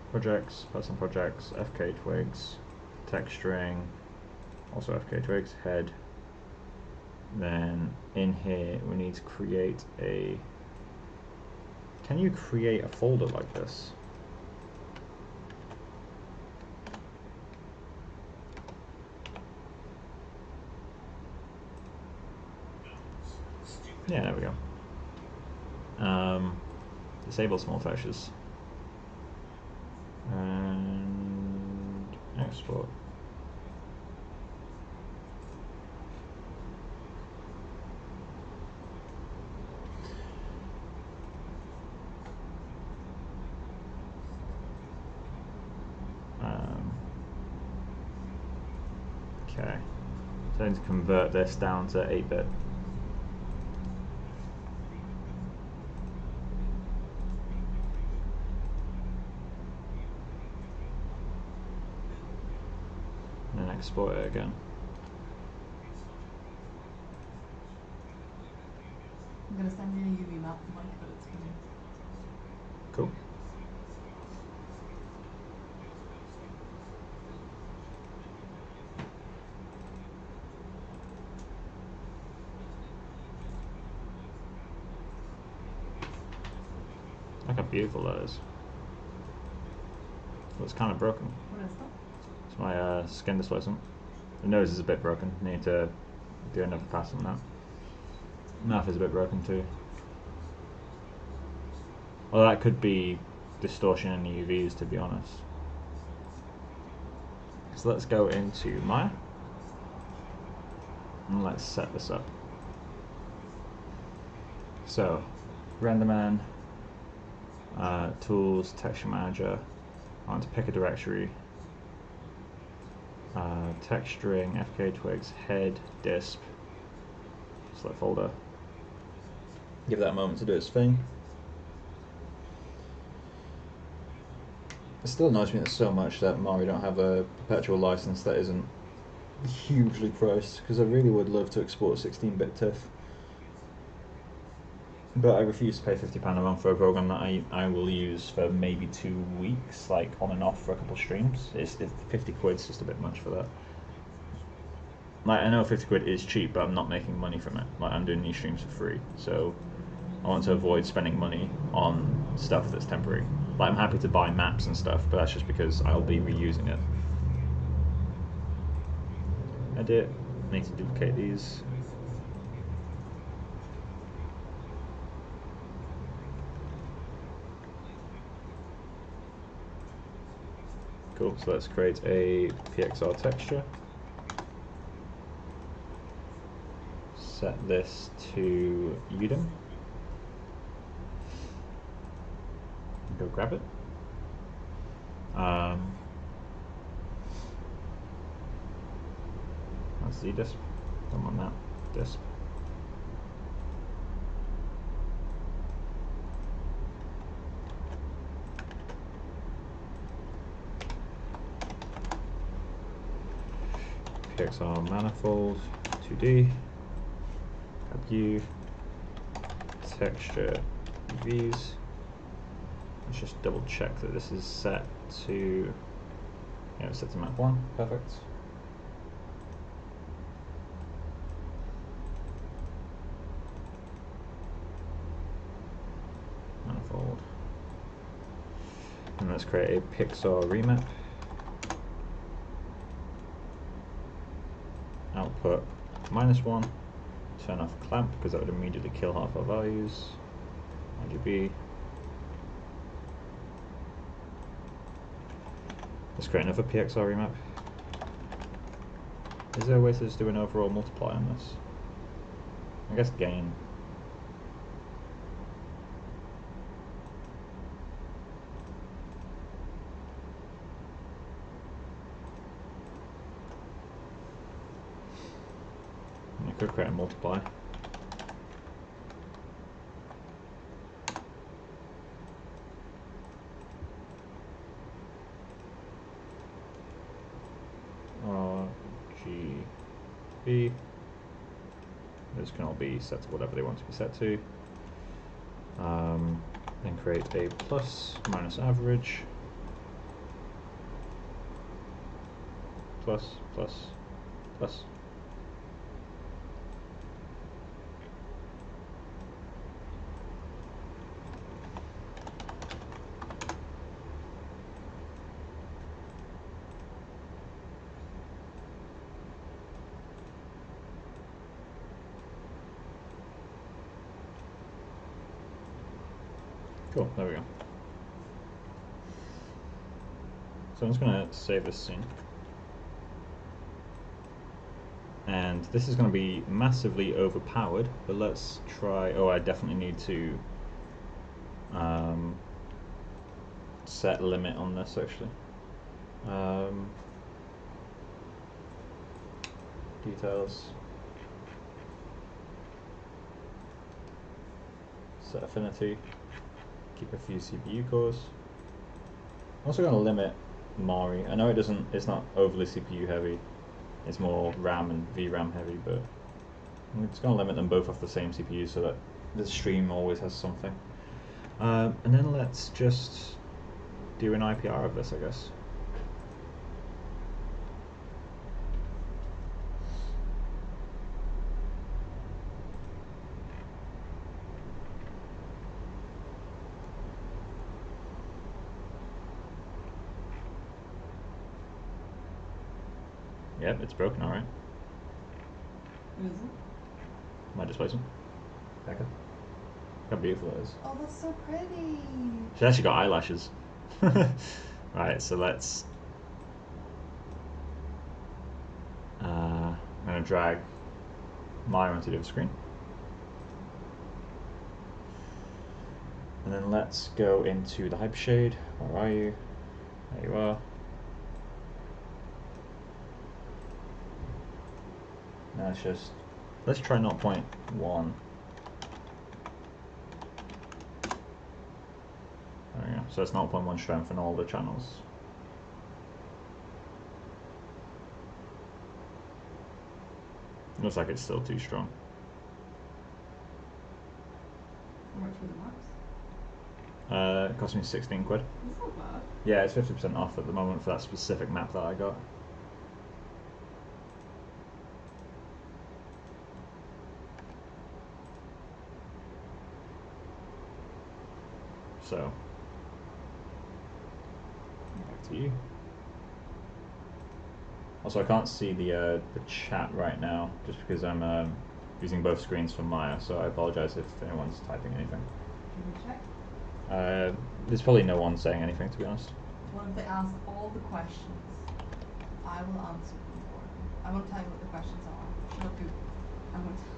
Projects, personal projects, FKA twigs, texturing, also FKA twigs, head. Then in here we need to create a, can you create a folder like this? Yeah, there we go. Disable small textures. And export. Okay. So I need to convert this down to 8-bit. And then export it again. I'm going to send you a UV map, Mike, but it's coming. Cool. Look how beautiful that is. Well, it's kind of broken. What is that? It's my skin displacement. The nose is a bit broken. Need to do another pass on that. Mouth is a bit broken too. Well, that could be distortion in the UVs, to be honest. So let's go into Maya and let's set this up. So, RenderMan, Tools, Texture Manager. I want to pick a directory. Texturing, FKA twigs, head, disp. Select folder. Give that a moment to do its thing. It still annoys me so much that Mari don't have a perpetual license that isn't hugely priced, because I really would love to export 16-bit TIFF. But I refuse to pay £50 a month for a program that I will use for maybe 2 weeks, like on and off for a couple of streams. It's 50 quid's just a bit much for that. Like, I know 50 quid is cheap, but I'm not making money from it. Like, I'm doing these streams for free, so I want to avoid spending money on stuff that's temporary. Like, I'm happy to buy maps and stuff, but that's just because I'll be reusing it. Edit, need to duplicate these. Cool, so let's create a PXR texture. Set this to Udemy. Go grab it. That's the disp. Don't want that. Disp. PXR manifold 2D. Add U. Texture UVs. Let's just double check that this is set to, yeah, it's set to map 1, perfect. Manifold. And let's create a Pixar remap. Output -1. Turn off clamp because that would immediately kill half our values. RGB. Let's create another PXR remap. Is there a way to just do an overall multiply on this? I guess gain. I could create a multiply. RGB. Those can all be set to whatever they want to be set to. Then create a plus minus average. Plus, plus, plus. Cool, there we go. So I'm just going to save this scene. And this is going to be massively overpowered, but let's try... Oh, I definitely need to set limit on this, actually. Details. Set affinity. Keep a few CPU cores. I'm also going to limit Mari. I know it's not overly CPU heavy. It's more RAM and VRAM heavy, but I'm just going to limit them both off the same CPU so that the stream always has something. And then let's just do an IPR of this, I guess. Yep, it's broken, alright. Is it? My displacement. Becca. Look how beautiful it is. Oh, that's so pretty. She's actually got eyelashes. Right, so let's... I'm going to drag Maya onto the other screen. And then let's go into the hypershade. Where are you? There you are. Now let's try 0.1. There we go. So it's 0.1 strength in all the channels. Looks like it's still too strong. How much were the maps? It cost me 16 quid. That's not bad. Yeah, it's 50% off at the moment for that specific map that I got. So, back to you. Also, I can't see the chat right now, just because I'm using both screens for Maya, so I apologize if anyone's typing anything. Can we check? There's probably no one saying anything, to be honest. What if they ask all the questions? I will answer them for them. I won't tell you what the questions are. Shut up, dude. I won't tell you.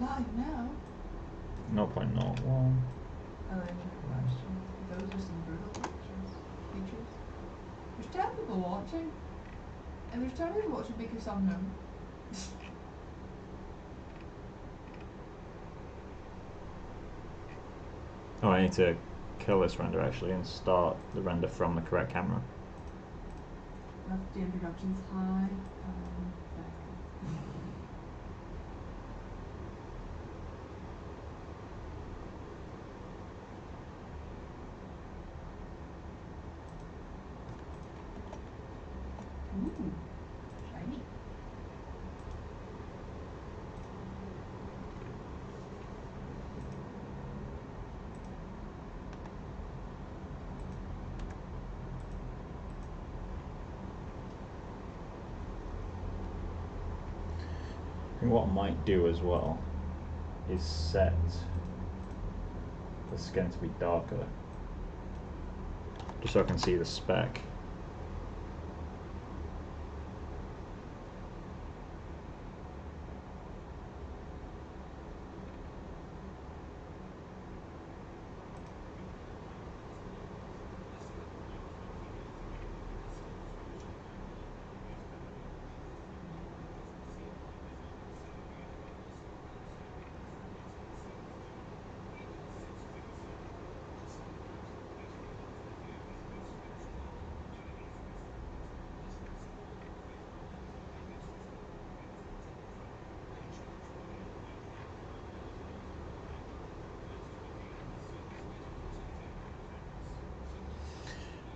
You're live now. 0.01. Oh, they check the questions. Those are some brutal features. There's 10 people watching. And there's 10 people watching because I'm home. Oh, I need to kill this render actually and start the render from the correct camera. Left the introductions high. Ooh, shiny. And what I might do as well is set the skin to be darker, just so I can see the spec.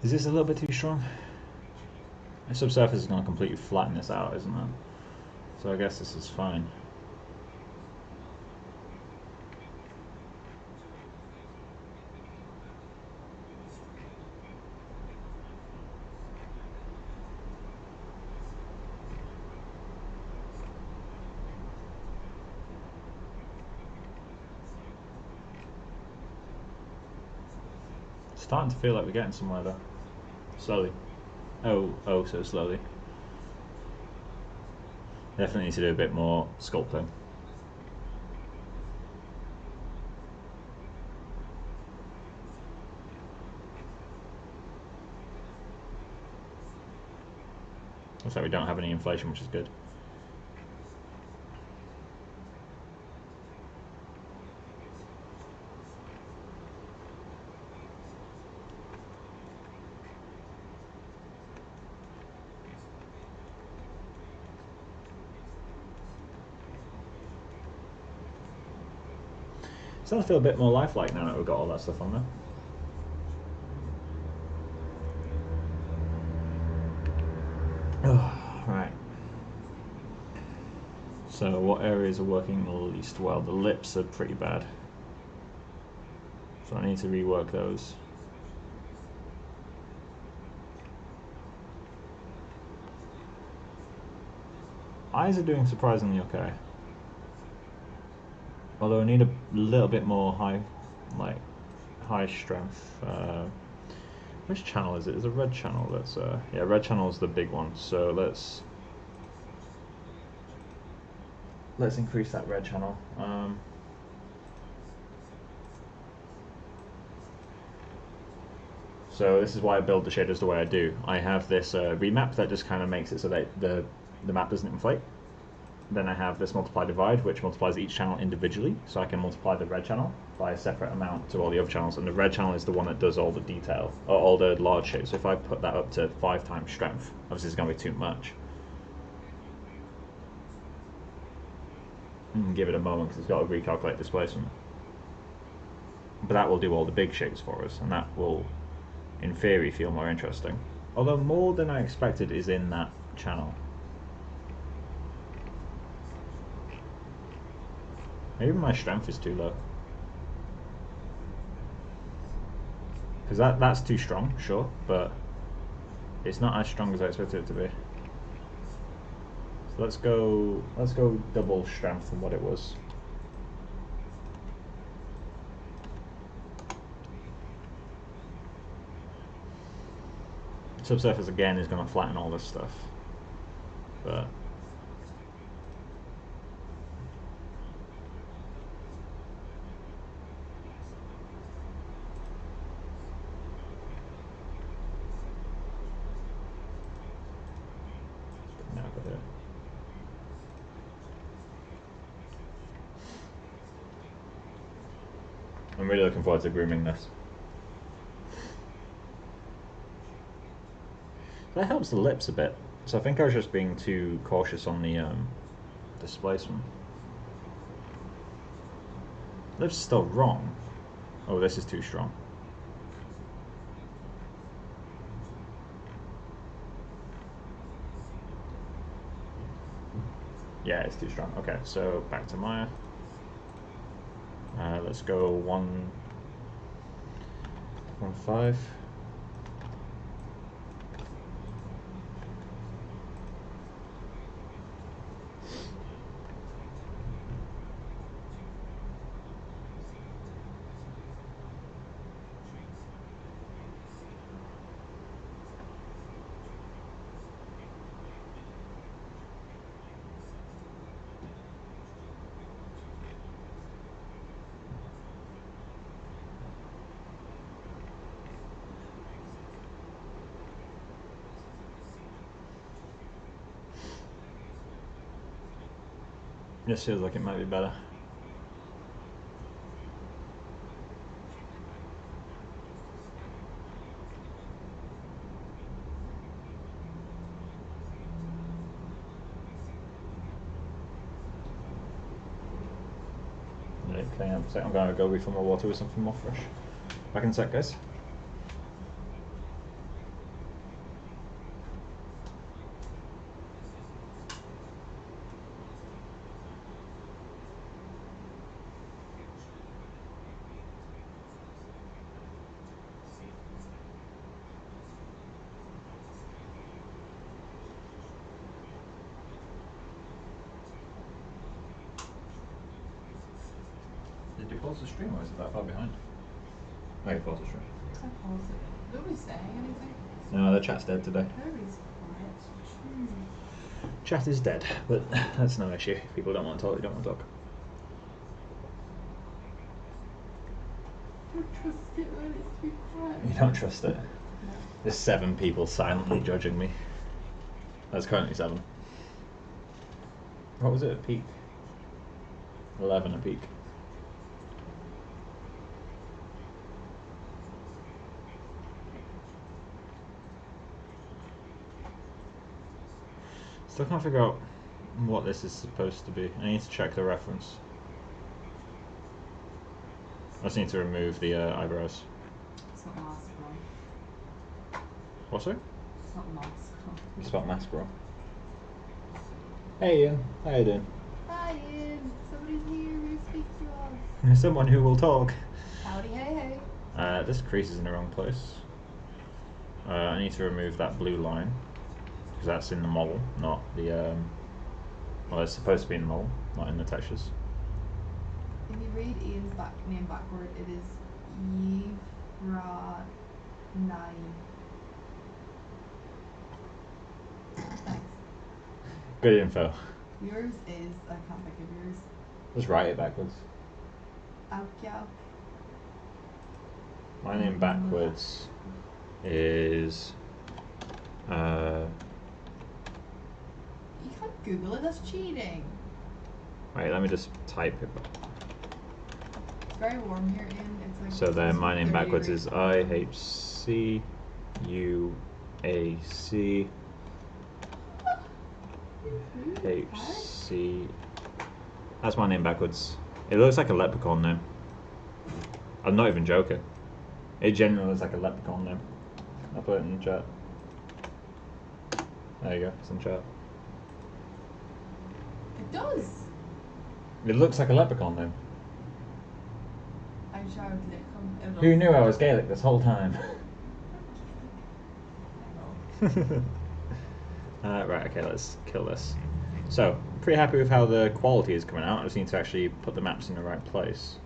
Is this a little bit too strong? The subsurface is going to completely flatten this out, isn't it? So I guess this is fine. Starting to feel like we're getting somewhere though. Slowly. Oh, so slowly. Definitely need to do a bit more sculpting. Looks like we don't have any inflation, which is good. It's starting to feel a bit more lifelike now that we've got all that stuff on there. Oh, right. So what areas are working the least well? The lips are pretty bad. So I need to rework those. Eyes are doing surprisingly okay. Although I need a little bit more high strength. Which channel is it? It's a red channel. That's yeah, red channel is the big one. So let's increase that red channel. So this is why I build the shaders the way I do. I have this remap that just kind of makes it so that the map doesn't inflate. Then I have this multiply divide, which multiplies each channel individually, so I can multiply the red channel by a separate amount to all the other channels, and the red channel is the one that does all the detail, or all the large shapes. So if I put that up to 5 times strength, obviously it's going to be too much. Give it a moment because it's got to recalculate displacement. But that will do all the big shapes for us, and that will, in theory, feel more interesting. Although more than I expected is in that channel. Maybe my strength is too low. Because that's too strong, sure, but it's not as strong as I expected it to be. So let's go double strength from what it was. Subsurface again is going to flatten all this stuff, but I'm really looking forward to grooming this. That helps the lips a bit. So I think I was just being too cautious on the displacement. Lips are still wrong. Oh, this is too strong. Yeah, it's too strong. Okay, so back to Maya. Let's go 1.5. This feels like it might be better. Okay, I'm going to go refill my water with something more fresh. Back in a sec, guys. Did you pause the stream or is it that far behind? Oh, you paused the stream. I paused it. Nobody's saying anything. No, the chat's dead today. Nobody's quiet. Chat is dead, but that's no issue. If people don't want to talk, they don't want to talk. Don't trust it when it's too quiet. You don't trust it? No. There's 7 people silently judging me. That's currently 7. What was it at peak? 11 at peak. Still can't figure out what this is supposed to be. I need to check the reference. I just need to remove the eyebrows. It's not mask, bro. What's it? It's not mask. It's about mask, bro. Hey Ian, how you doing? Hi Ian, somebody's here who speaks to us. Someone who will talk. Howdy, hey, This crease is in the wrong place. I need to remove that blue line because that's in the model, not the. Well, it's supposed to be in the model, not in the textures. If you read Ian's name backward, it is Yivra9. Thanks. Good info. Yours is, I can't think of yours. Let's write it backwards. Alkyak. My name backwards is. You can't Google it, that's cheating. Wait, let me just type it. It's very warm here, Ian. It's like So then my name 30 backwards degrees. is IHCUAC HC. That's my name backwards. It looks like a leprechaun name. I'm not even joking. It genuinely looks like a leprechaun name. I'll put it in the chat. There you go, it's in chat. It does. It looks like a leprechaun name. I'm sure it does. Who knew I was Gaelic this whole time? Right, okay, let's kill this. So, pretty happy with how the quality is coming out. I just need to actually put the maps in the right place.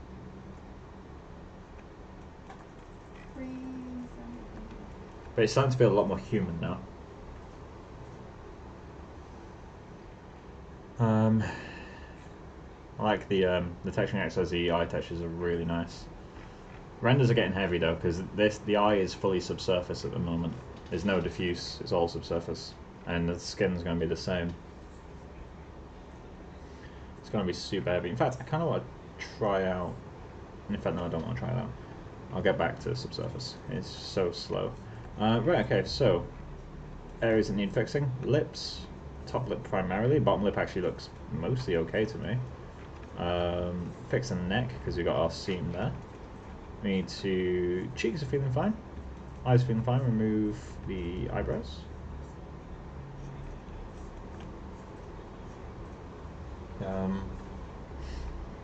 But it's starting to feel a lot more human now. I like the texturing exercise. The eye textures are really nice. Renders are getting heavy though, because the eye is fully subsurface at the moment. There's no diffuse, it's all subsurface. And the skin's going to be the same. It's going to be super heavy. In fact, I kind of want to try out... In fact, no, I don't want to try it out. I'll get back to subsurface. It's so slow. Right, okay, so... Areas that need fixing. Lips. Top lip primarily. Bottom lip actually looks mostly okay to me. Fix the neck, because we've got our seam there. We need to... Cheeks are feeling fine. Eyes feeling fine. Remove the eyebrows.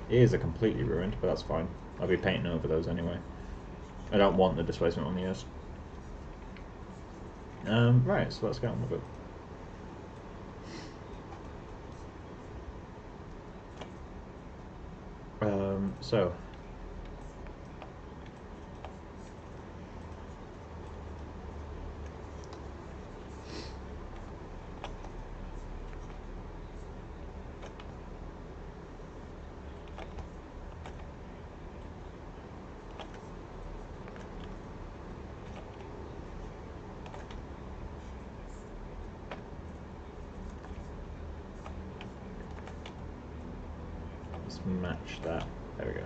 Ears are completely ruined, but that's fine. I'll be painting over those anyway. I don't want the displacement on the ears. Right, so let's get on with it. So let's match that. There we go.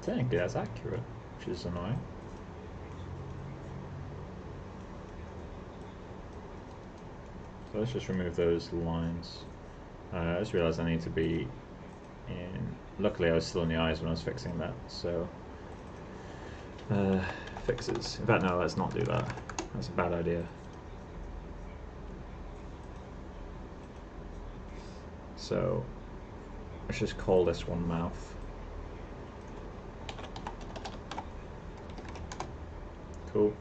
technically that's accurate, which is annoying. So let's just remove those lines. I just realised I need to be in... Luckily I was still in the eyes when I was fixing that, so... fixes. In fact, no, let's not do that. That's a bad idea. So, let's just call this one mouth. Cool.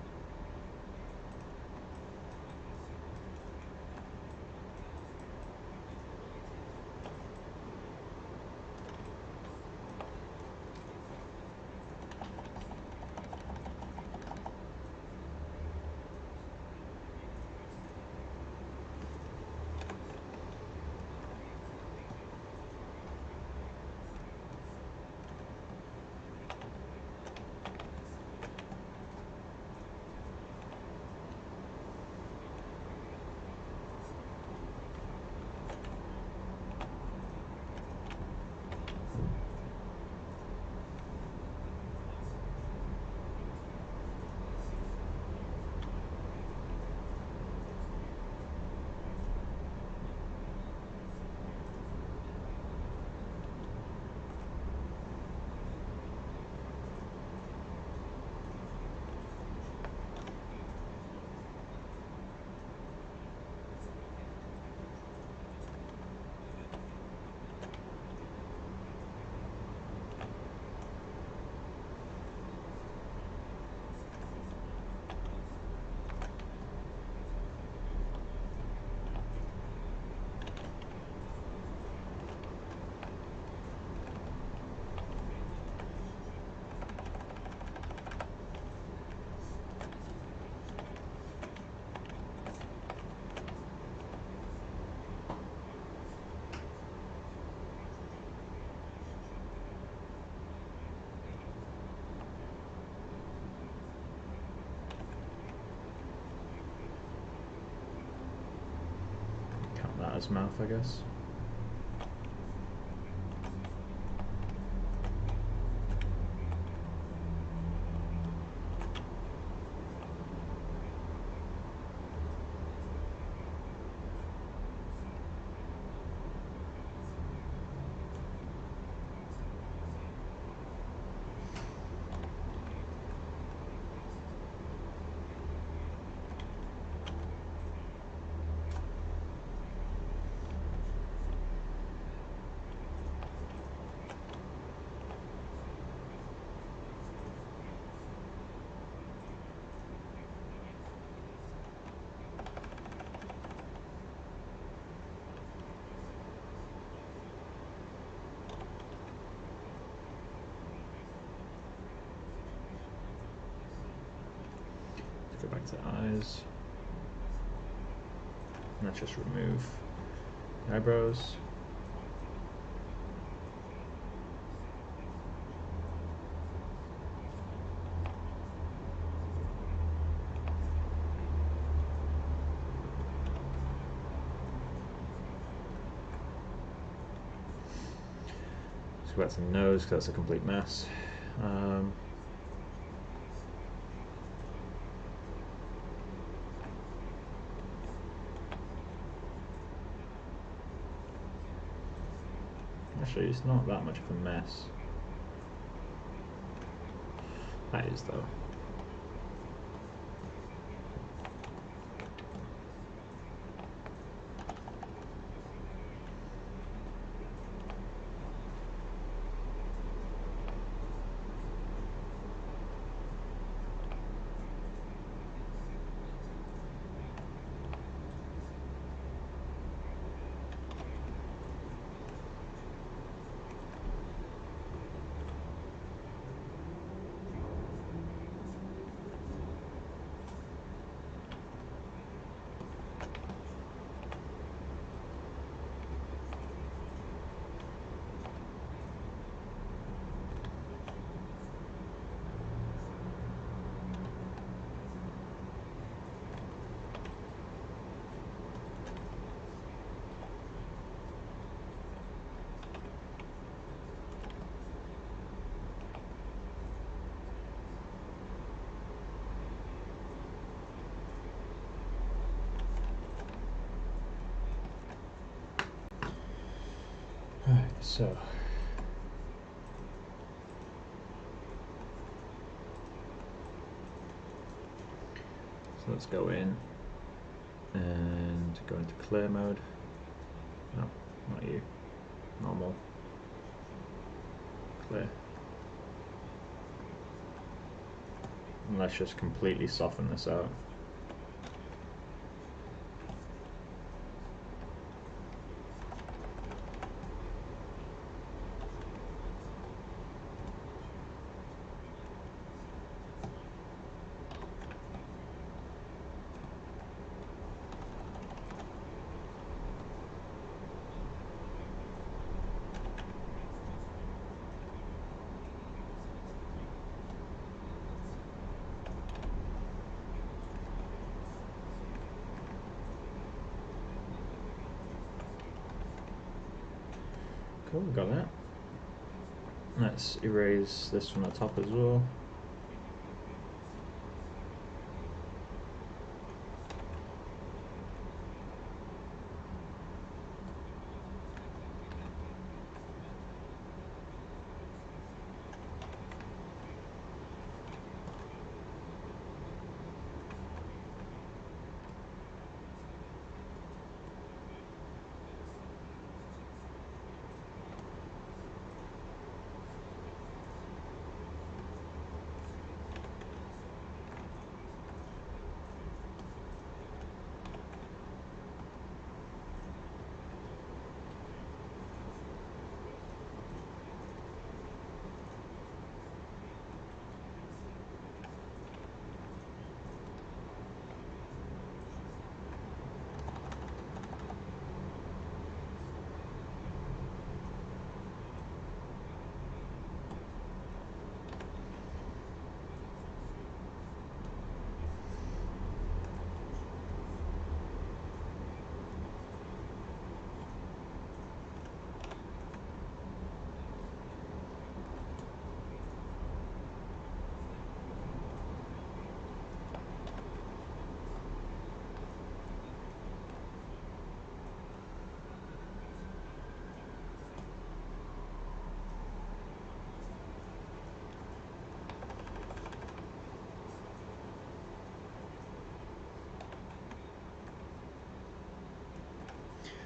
Count that as mouth, I guess. Go back to eyes. And let's just remove the eyebrows. Let's go back to the nose because that's a complete mess. Actually, it's not that much of a mess. That is, though. So let's go in and go into clear mode. No, not you. Normal. Clear. And let's just completely soften this out. Cool, got that. Let's erase this from the top as well.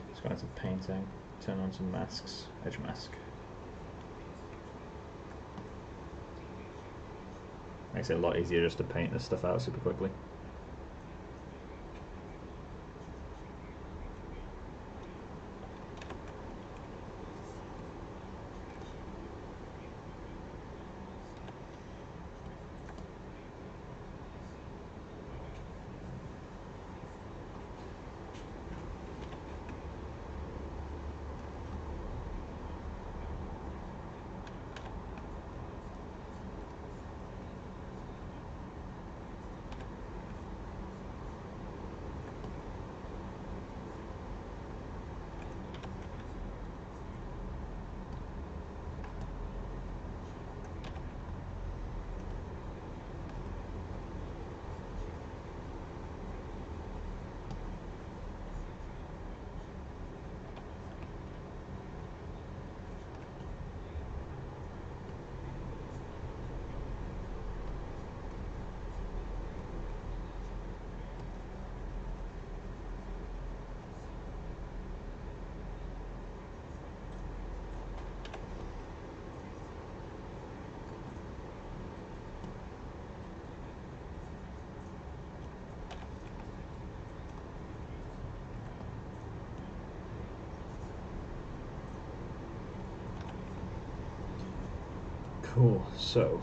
Let's go into painting, turn on some masks, edge mask. Makes it a lot easier just to paint this stuff out super quickly. Cool, so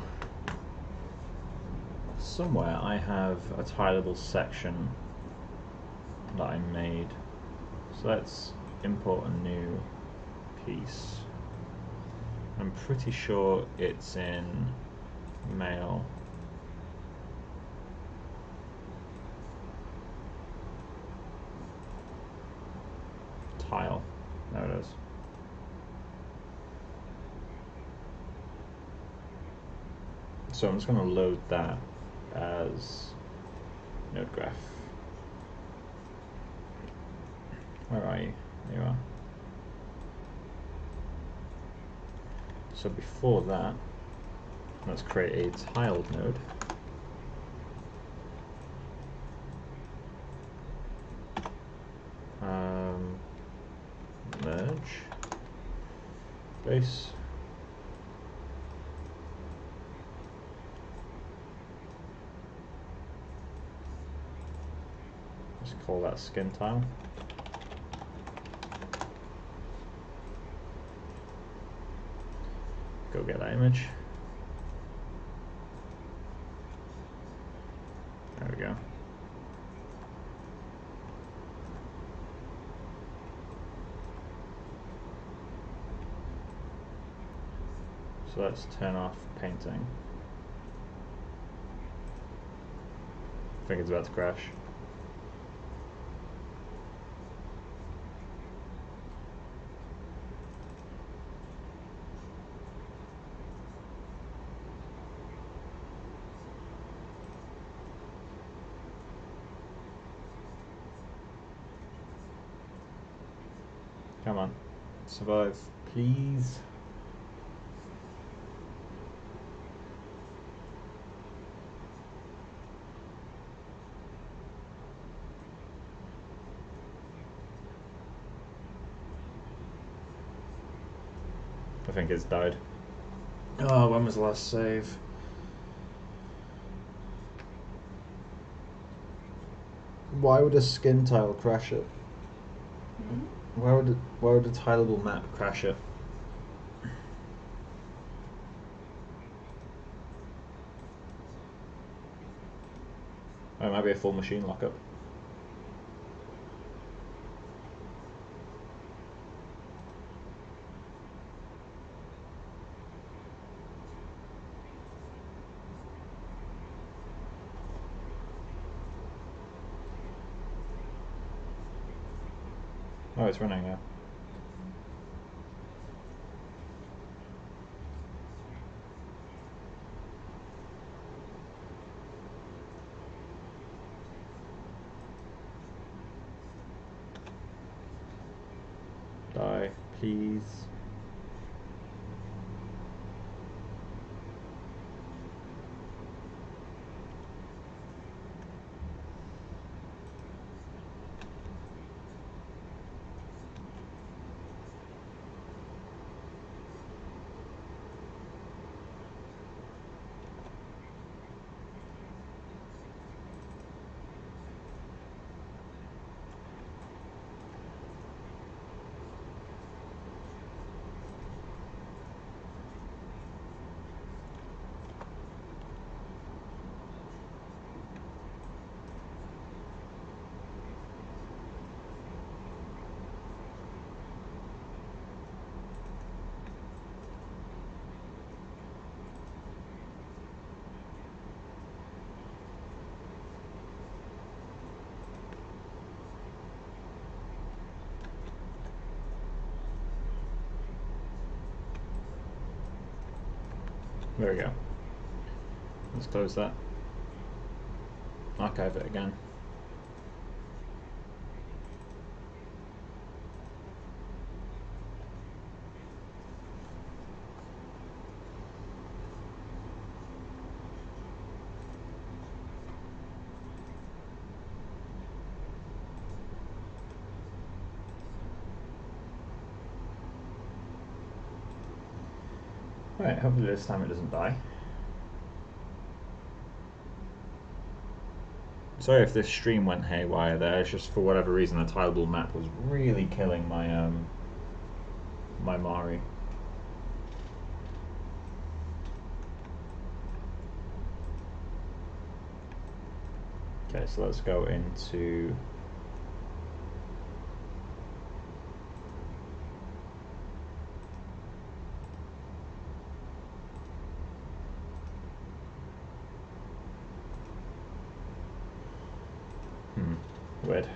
somewhere I have a tileable section that I made. So let's import a new piece. I'm pretty sure it's in mail. Tile, there it is. So I'm just going to load that as node graph. Where are you? There you are. So before that, let's create a tiled node. Merge base. Let's call that skin tile. Go get that image. There we go. So let's turn off painting. I think it's about to crash. Come on, survive, please. I think it's died. Oh, when was the last save? Why would a skin tile crash it? Why would a tileable map crash it? Oh, it might be a full machine lockup. Oh, it's running now. Die, please. There we go. Let's close that. Archive it again. Alright, hopefully this time it doesn't die. Sorry if this stream went haywire there, it's just for whatever reason the tileable map was really killing my my Mari. Okay, so let's go into weird.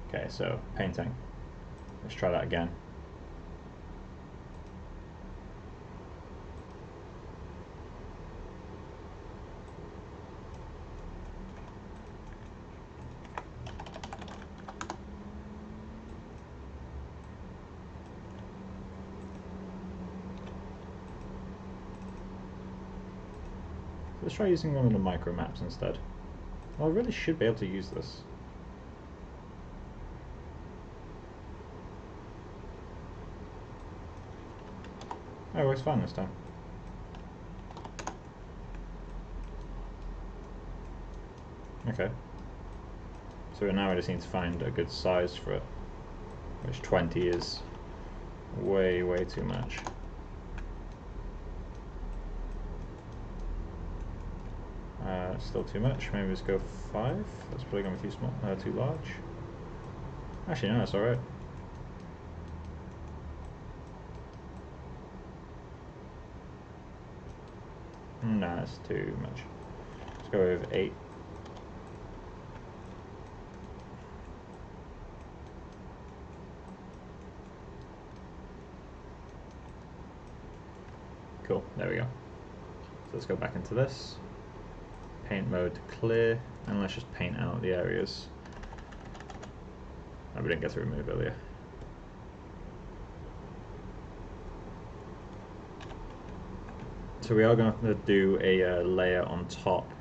Okay, so painting. Let's try that again. let's try using one of the micro maps instead. Well, I really should be able to use this. Oh, it works fine this time. Okay. So now we just need to find a good size for it, which 20 is way too much. Still too much. Maybe let's go 5. That's probably gonna be too small, too large. Actually, no, that's all right. Nah, that's too much. Let's go with 8. Cool, there we go. So let's go back into this. Paint mode clear, and let's just paint out the areas that we didn't get to remove earlier. So we are going to do a layer on top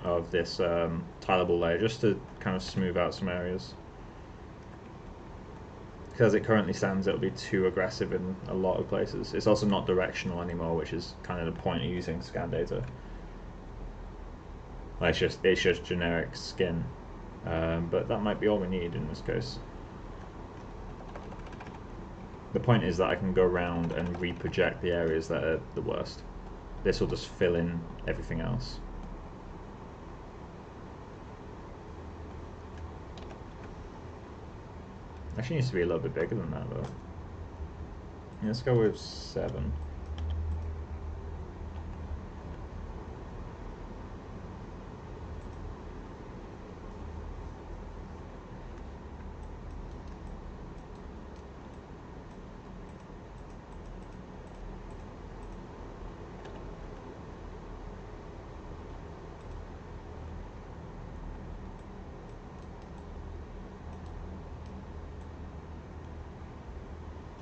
of this tileable layer just to kind of smooth out some areas. Because as it currently stands, it'll be too aggressive in a lot of places. It's also not directional anymore, which is kind of the point of using scan data. Like it's just generic skin, but that might be all we need in this case. The point is that I can go around and reproject the areas that are the worst. This will just fill in everything else. Actually needs to be a little bit bigger than that though. Let's go with 7.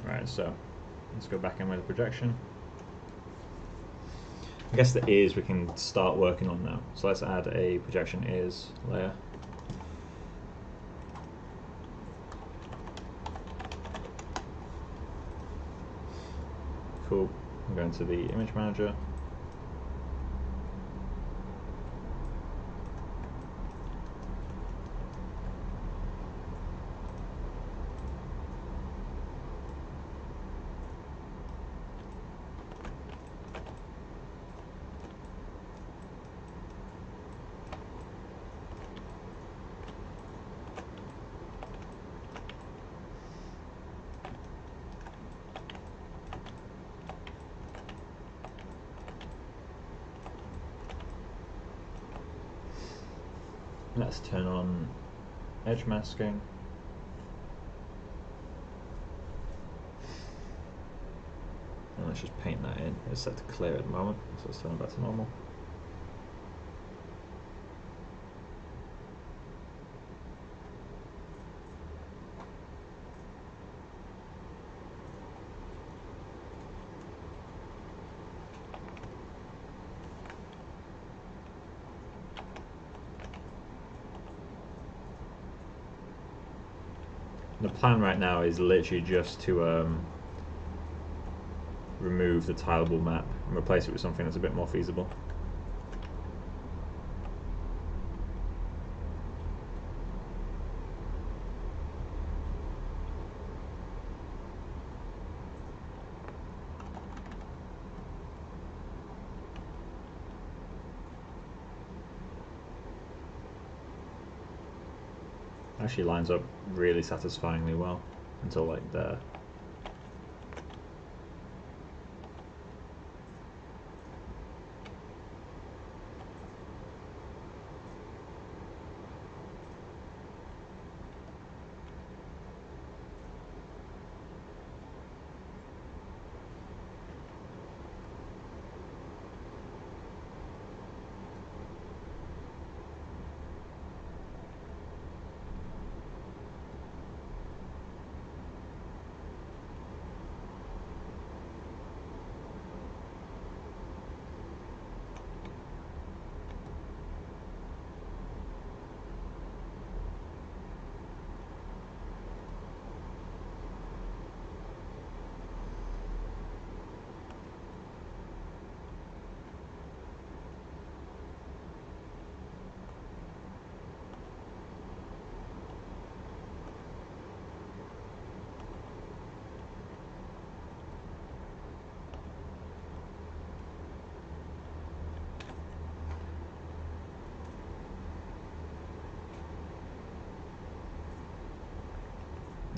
Right, so let's go back in with the projection. I guess the ears we can start working on now. So let's add a projection ears layer. Cool. I'm going to the image manager. Let's turn on edge masking. And let's just paint that in. It's set to clear at the moment, so let's turn it back to normal. The plan right now is literally just to remove the tileable map and replace it with something that's a bit more feasible. Actually lines up really satisfyingly well until like there.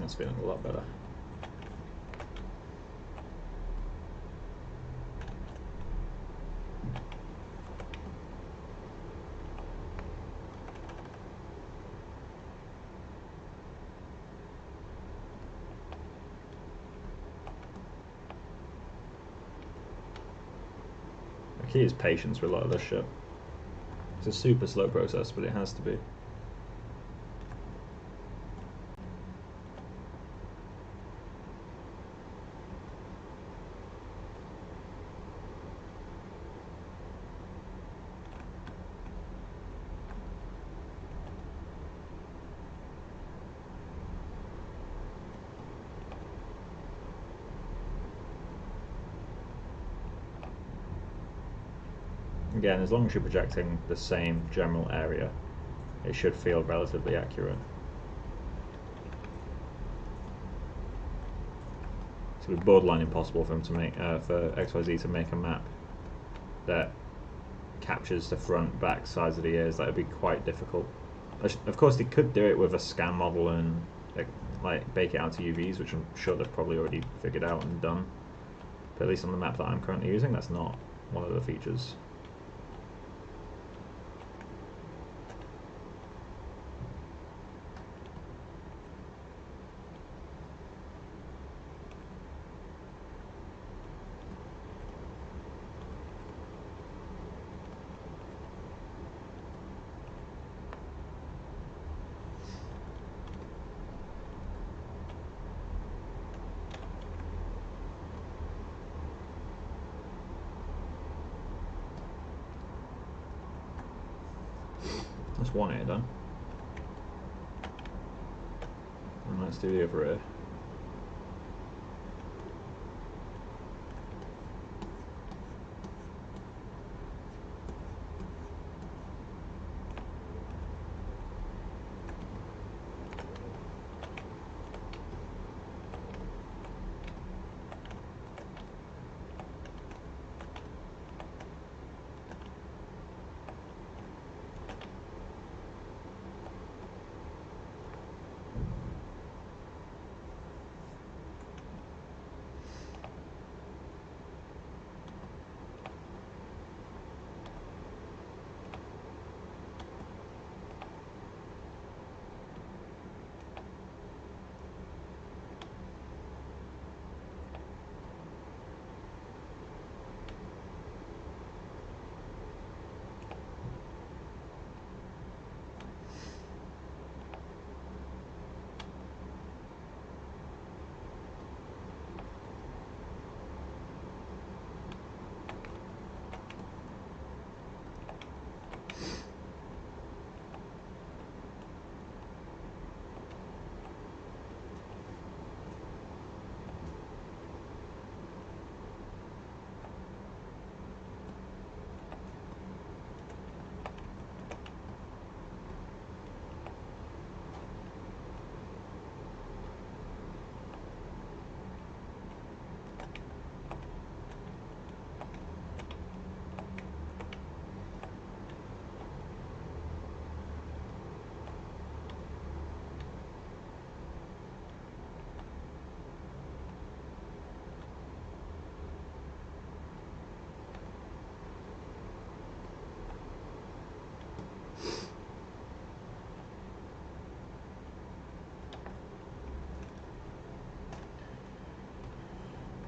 That's feeling a lot better. The key is patience with a lot of this shit. It's a super slow process, but it has to be. Again, as long as you're projecting the same general area, it should feel relatively accurate. It's going to be borderline impossible for them to make for XYZ to make a map that captures the front, back, sides of the ears. That would be quite difficult. Of course, they could do it with a scan model and like bake it out to UVs, which I'm sure they've probably already figured out and done. But at least on the map that I'm currently using, that's not one of the features. That's one ear done. And let's do the other ear.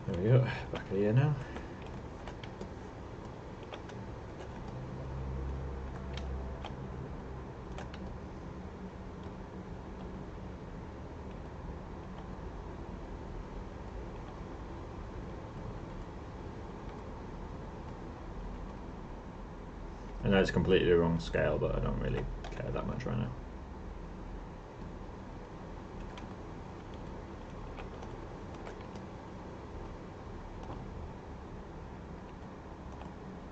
There we go, back of the ear now. I know it's completely the wrong scale, but I don't really care that much right now.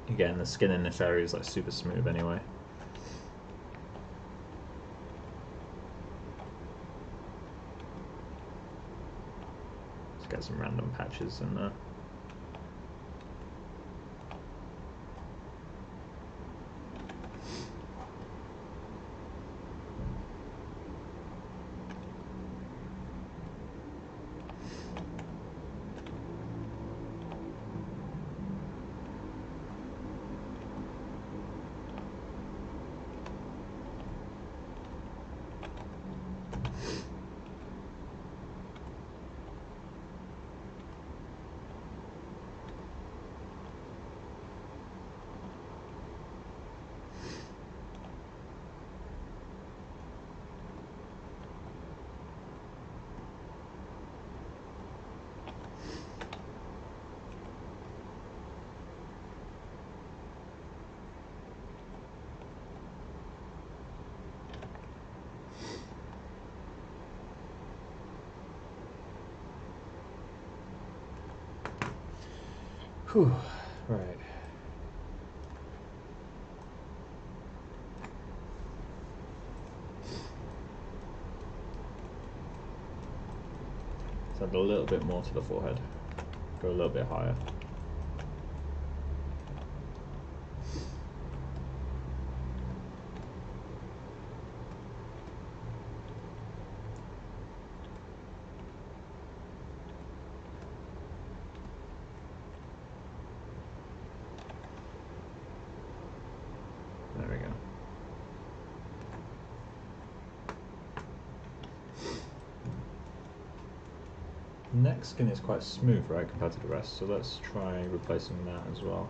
Again, the skin in this area is like super smooth anyway. Let's get some random patches in there. Whew. Right. Let's add a little bit more to the forehead. Go a little bit higher. There we go. Neck skin is quite smooth, right, compared to the rest, so let's try replacing that as well.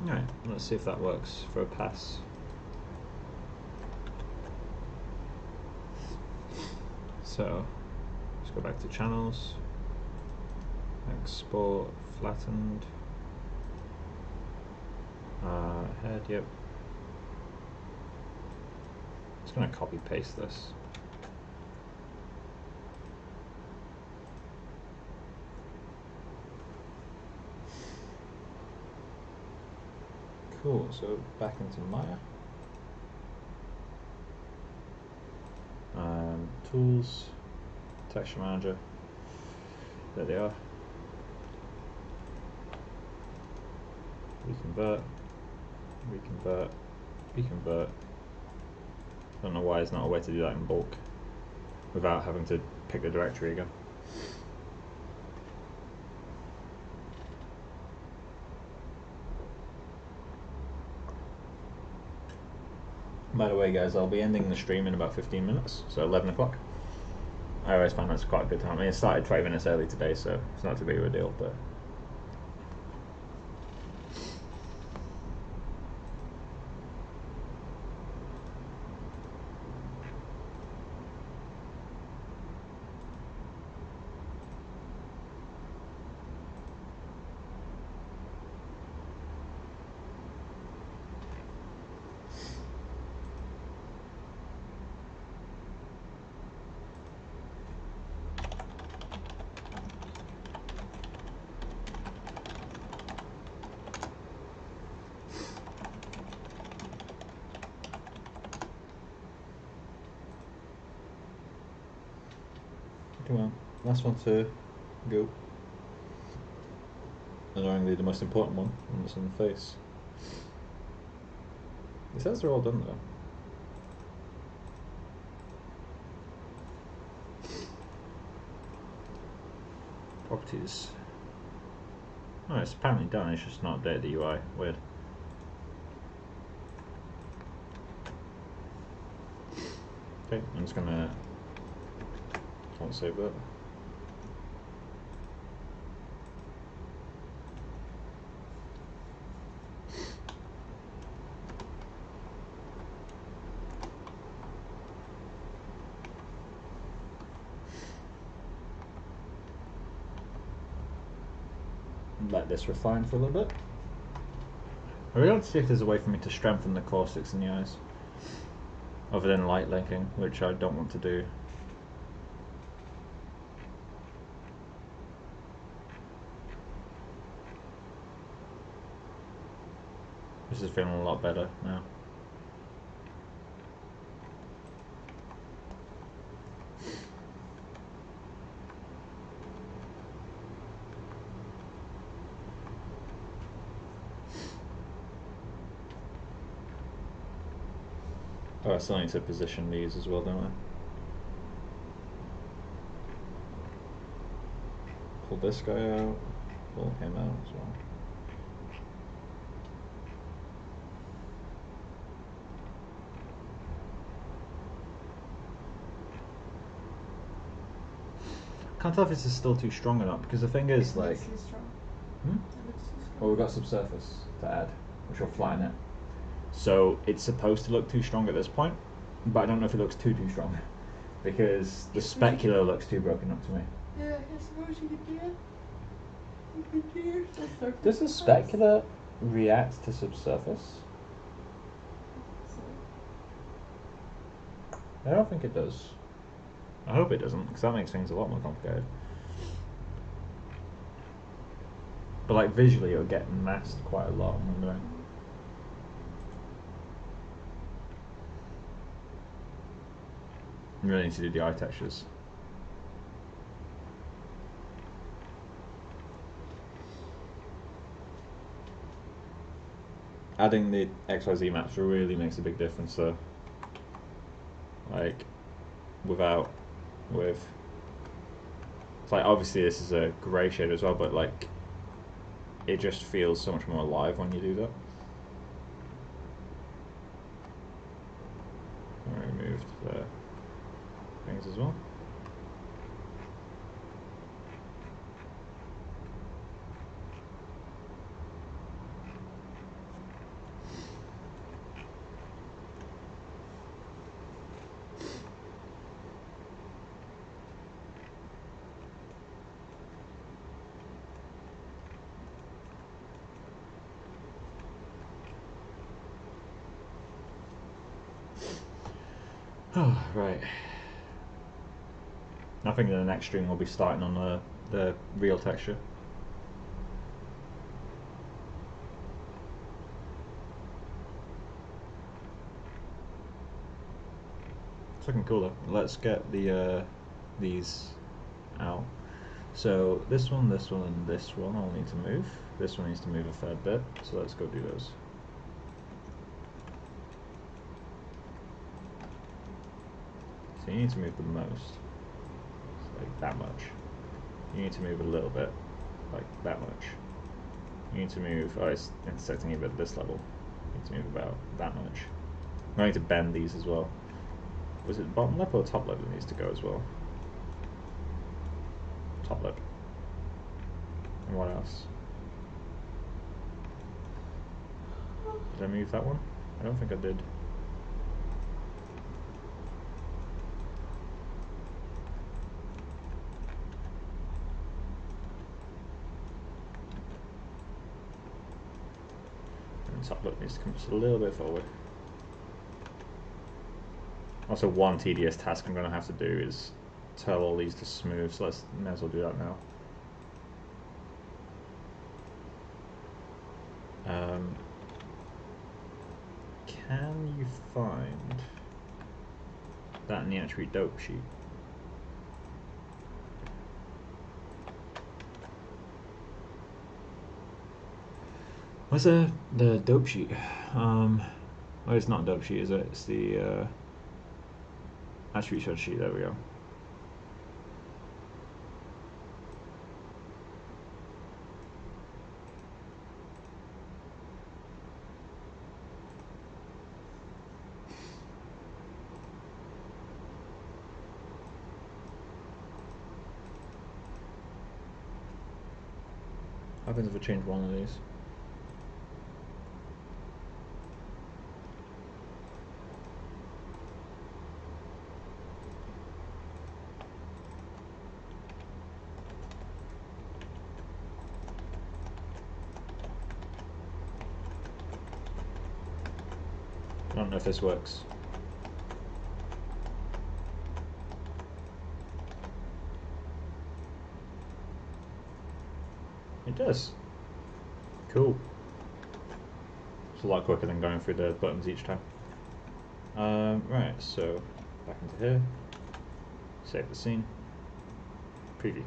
Alright, let's see if that works for a pass. So, let's go back to channels, export, flattened, head, yep. Just gonna copy paste this. Cool, so back into Maya. Tools, texture manager, there they are. Reconvert, reconvert, reconvert. I don't know why there's not a way to do that in bulk without having to pick the directory again. By the way guys, I'll be ending the stream in about 15 minutes, so 11 o'clock. I always find that's quite a good time. I mean, it started 20 minutes early today, so it's not too big of a deal, but... Come on, last one to go. Annoyingly, the most important one, and it's on the face. It says they're all done though. Properties. Oh, it's apparently done, it's just not updated the UI. Weird. Okay, I'm just gonna... Can't save that. Let this refine for a little bit. I really want to see if there's a way for me to strengthen the caustics in the eyes. other than light linking, which I don't want to do. This is feeling a lot better now. Oh, I still need to position these as well, don't I? Pull this guy out, pull him out as well. Can't tell if this is still too strong or not, because the thing is, like, Too strong. hmm? It looks too strong. Well, we've got subsurface to add, which will flatten it. So it's supposed to look too strong at this point, but I don't know if it looks too strong, because the specular looks too broken up to me. Yeah, I suppose you could do it. You could do your subsurface. Does the specular react to subsurface? I don't think it does. I hope it doesn't, because that makes things a lot more complicated. But like visually, it'll get masked quite a lot, I'm wondering. You really need to do the eye textures. Adding the XYZ maps really makes a big difference though. Like, with. It's like, obviously this is a grey shade as well, but like, it just feels so much more alive when you do that. I removed the things as well. Oh, right. I think the next stream will be starting on the real texture. It's looking cool though. Let's get the these out. So this one, and this one all need to move. This one needs to move a fair bit, so let's go do those. So you need to move the most, like that much. You need to move a little bit, like that much. You need to move, oh, it's intersecting you at this level. You need to move about that much. I'm going to bend these as well. Was it bottom lip or top lip that needs to go as well? Top lip. And what else? Did I move that one? I don't think I did. And top lip needs to come just a little bit forward. Also, one tedious task I'm going to have to do is tell all these to smooth, so let's may as well do that now. Can you find that in the attribute dope sheet? What's the dope sheet? Well, it's not dope sheet, is it? It's the attribute shot sheet. There we go. What happens if I change one of these? I don't know if this works. It does. Cool. It's a lot quicker than going through the buttons each time. Right, so back into here. Save the scene. Preview.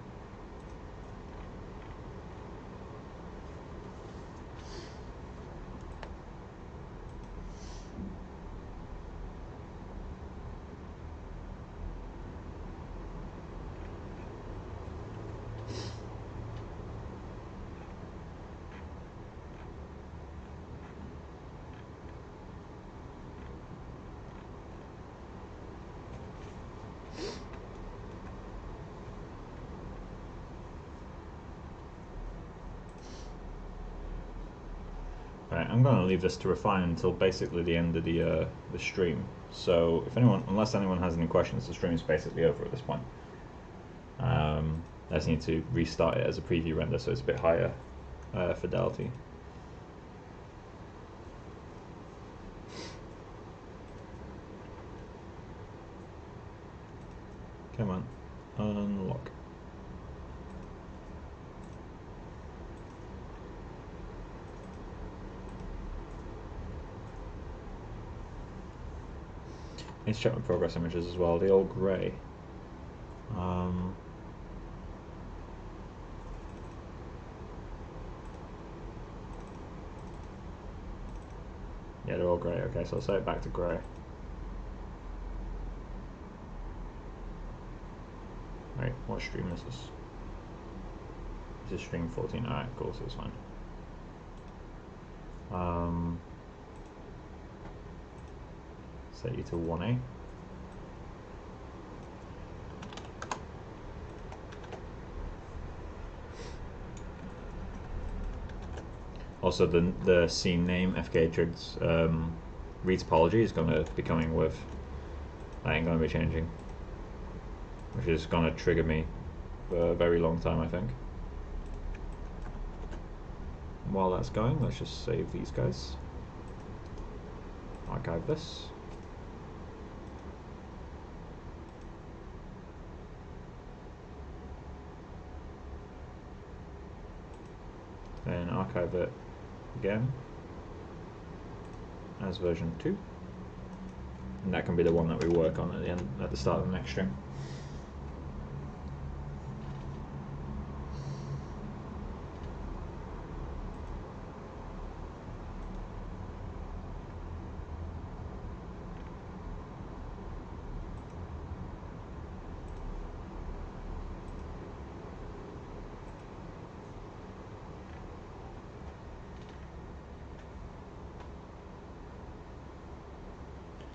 Right, I'm going to leave this to refine until basically the end of the stream. So if anyone, unless anyone has any questions, the stream is basically over at this point. I just need to restart it as a preview render, so it's a bit higher fidelity. Come on, unlock. I need to check my progress images as well. They're all grey. Yeah, they're all grey. Okay, so I'll set it back to grey. Right, what stream is this? This is stream 14. Alright, cool, so it's fine. Set you to 1A. Also, the scene name FKA triggers read topology is going to be coming with. That ain't going to be changing, which is going to trigger me for a very long time, I think. While that's going, let's just save these guys. Archive this. Then archive it again as version 2, and that can be the one that we work on at the start of the next stream.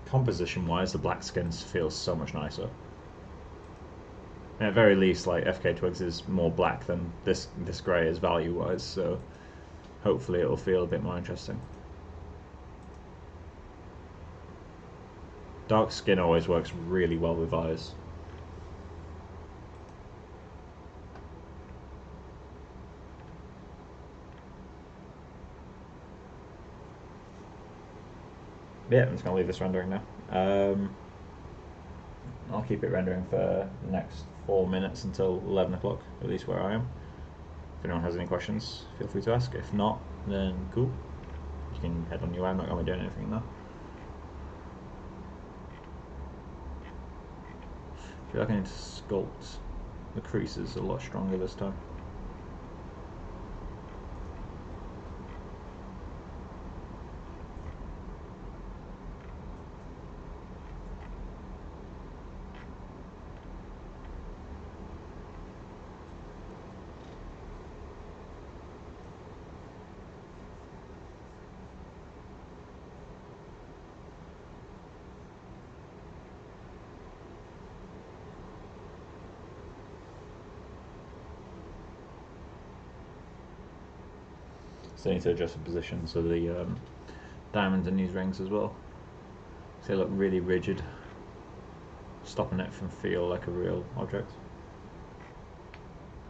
Composition wise, the black skins feels so much nicer. And at very least, like FK Twigs is more black than this grey is value wise, so hopefully it'll feel a bit more interesting. Dark skin always works really well with eyes. Yeah, I'm just going to leave this rendering now. I'll keep it rendering for the next 4 minutes until 11 o'clock, at least where I am. If anyone has any questions, feel free to ask. If not, then cool. You can head on your way, I'm not going to be doing anything now. I feel like I need to sculpt the creases a lot stronger this time. So I need to adjust the position so the diamonds in these rings as well. So they look really rigid, stopping it from feel like a real object.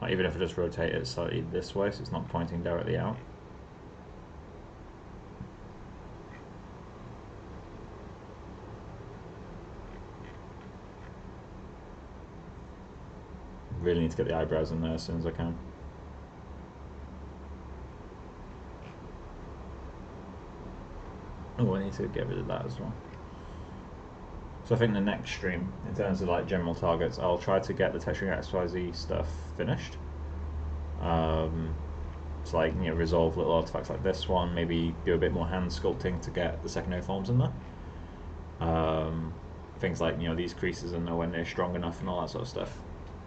Like even if I just rotate it slightly this way so it's not pointing directly out. Really need to get the eyebrows in there as soon as I can. Oh, I need to get rid of that as well. So I think the next stream, in terms of like general targets, I'll try to get the texturing XYZ stuff finished. So like, you know, resolve little artifacts like this one, maybe do a bit more hand sculpting to get the secondary forms in there. Things like, you know, these creases are nowhere near strong enough and all that sort of stuff.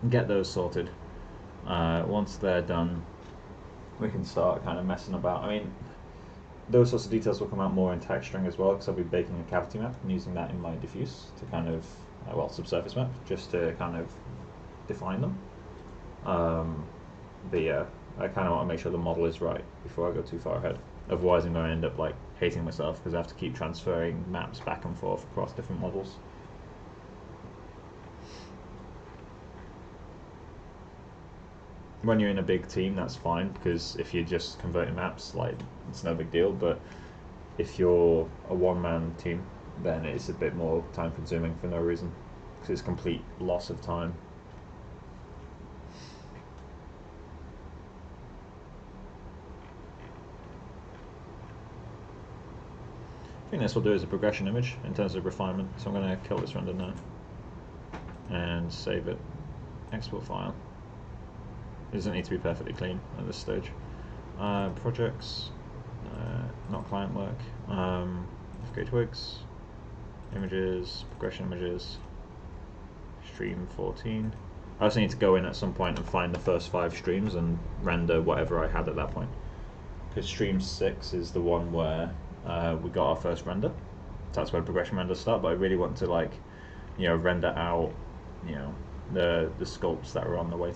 Get those sorted. Once they're done, we can start kind of messing about. I mean, those sorts of details will come out more in texturing as well, because I'll be baking a cavity map and using that in my diffuse to kind of, well, subsurface map, just to kind of define them. But yeah, I kind of want to make sure the model is right before I go too far ahead. Otherwise, I'm going to end up like hating myself because I have to keep transferring maps back and forth across different models. When you're in a big team, that's fine, because if you're just converting maps, like, it's no big deal. But if you're a one-man team, then it's a bit more time-consuming for no reason, because it's complete loss of time. I think this will do as a progression image in terms of refinement, so I'm going to kill this render now and save it. Export file. It doesn't need to be perfectly clean at this stage. Projects, not client work. FKA twigs, images, progression images, stream 14. I also need to go in at some point and find the first 5 streams and render whatever I had at that point. Because stream 6 is the one where we got our first render. That's where progression renders start, but I really want to, like, you know, render out, you know, the sculpts that are on the way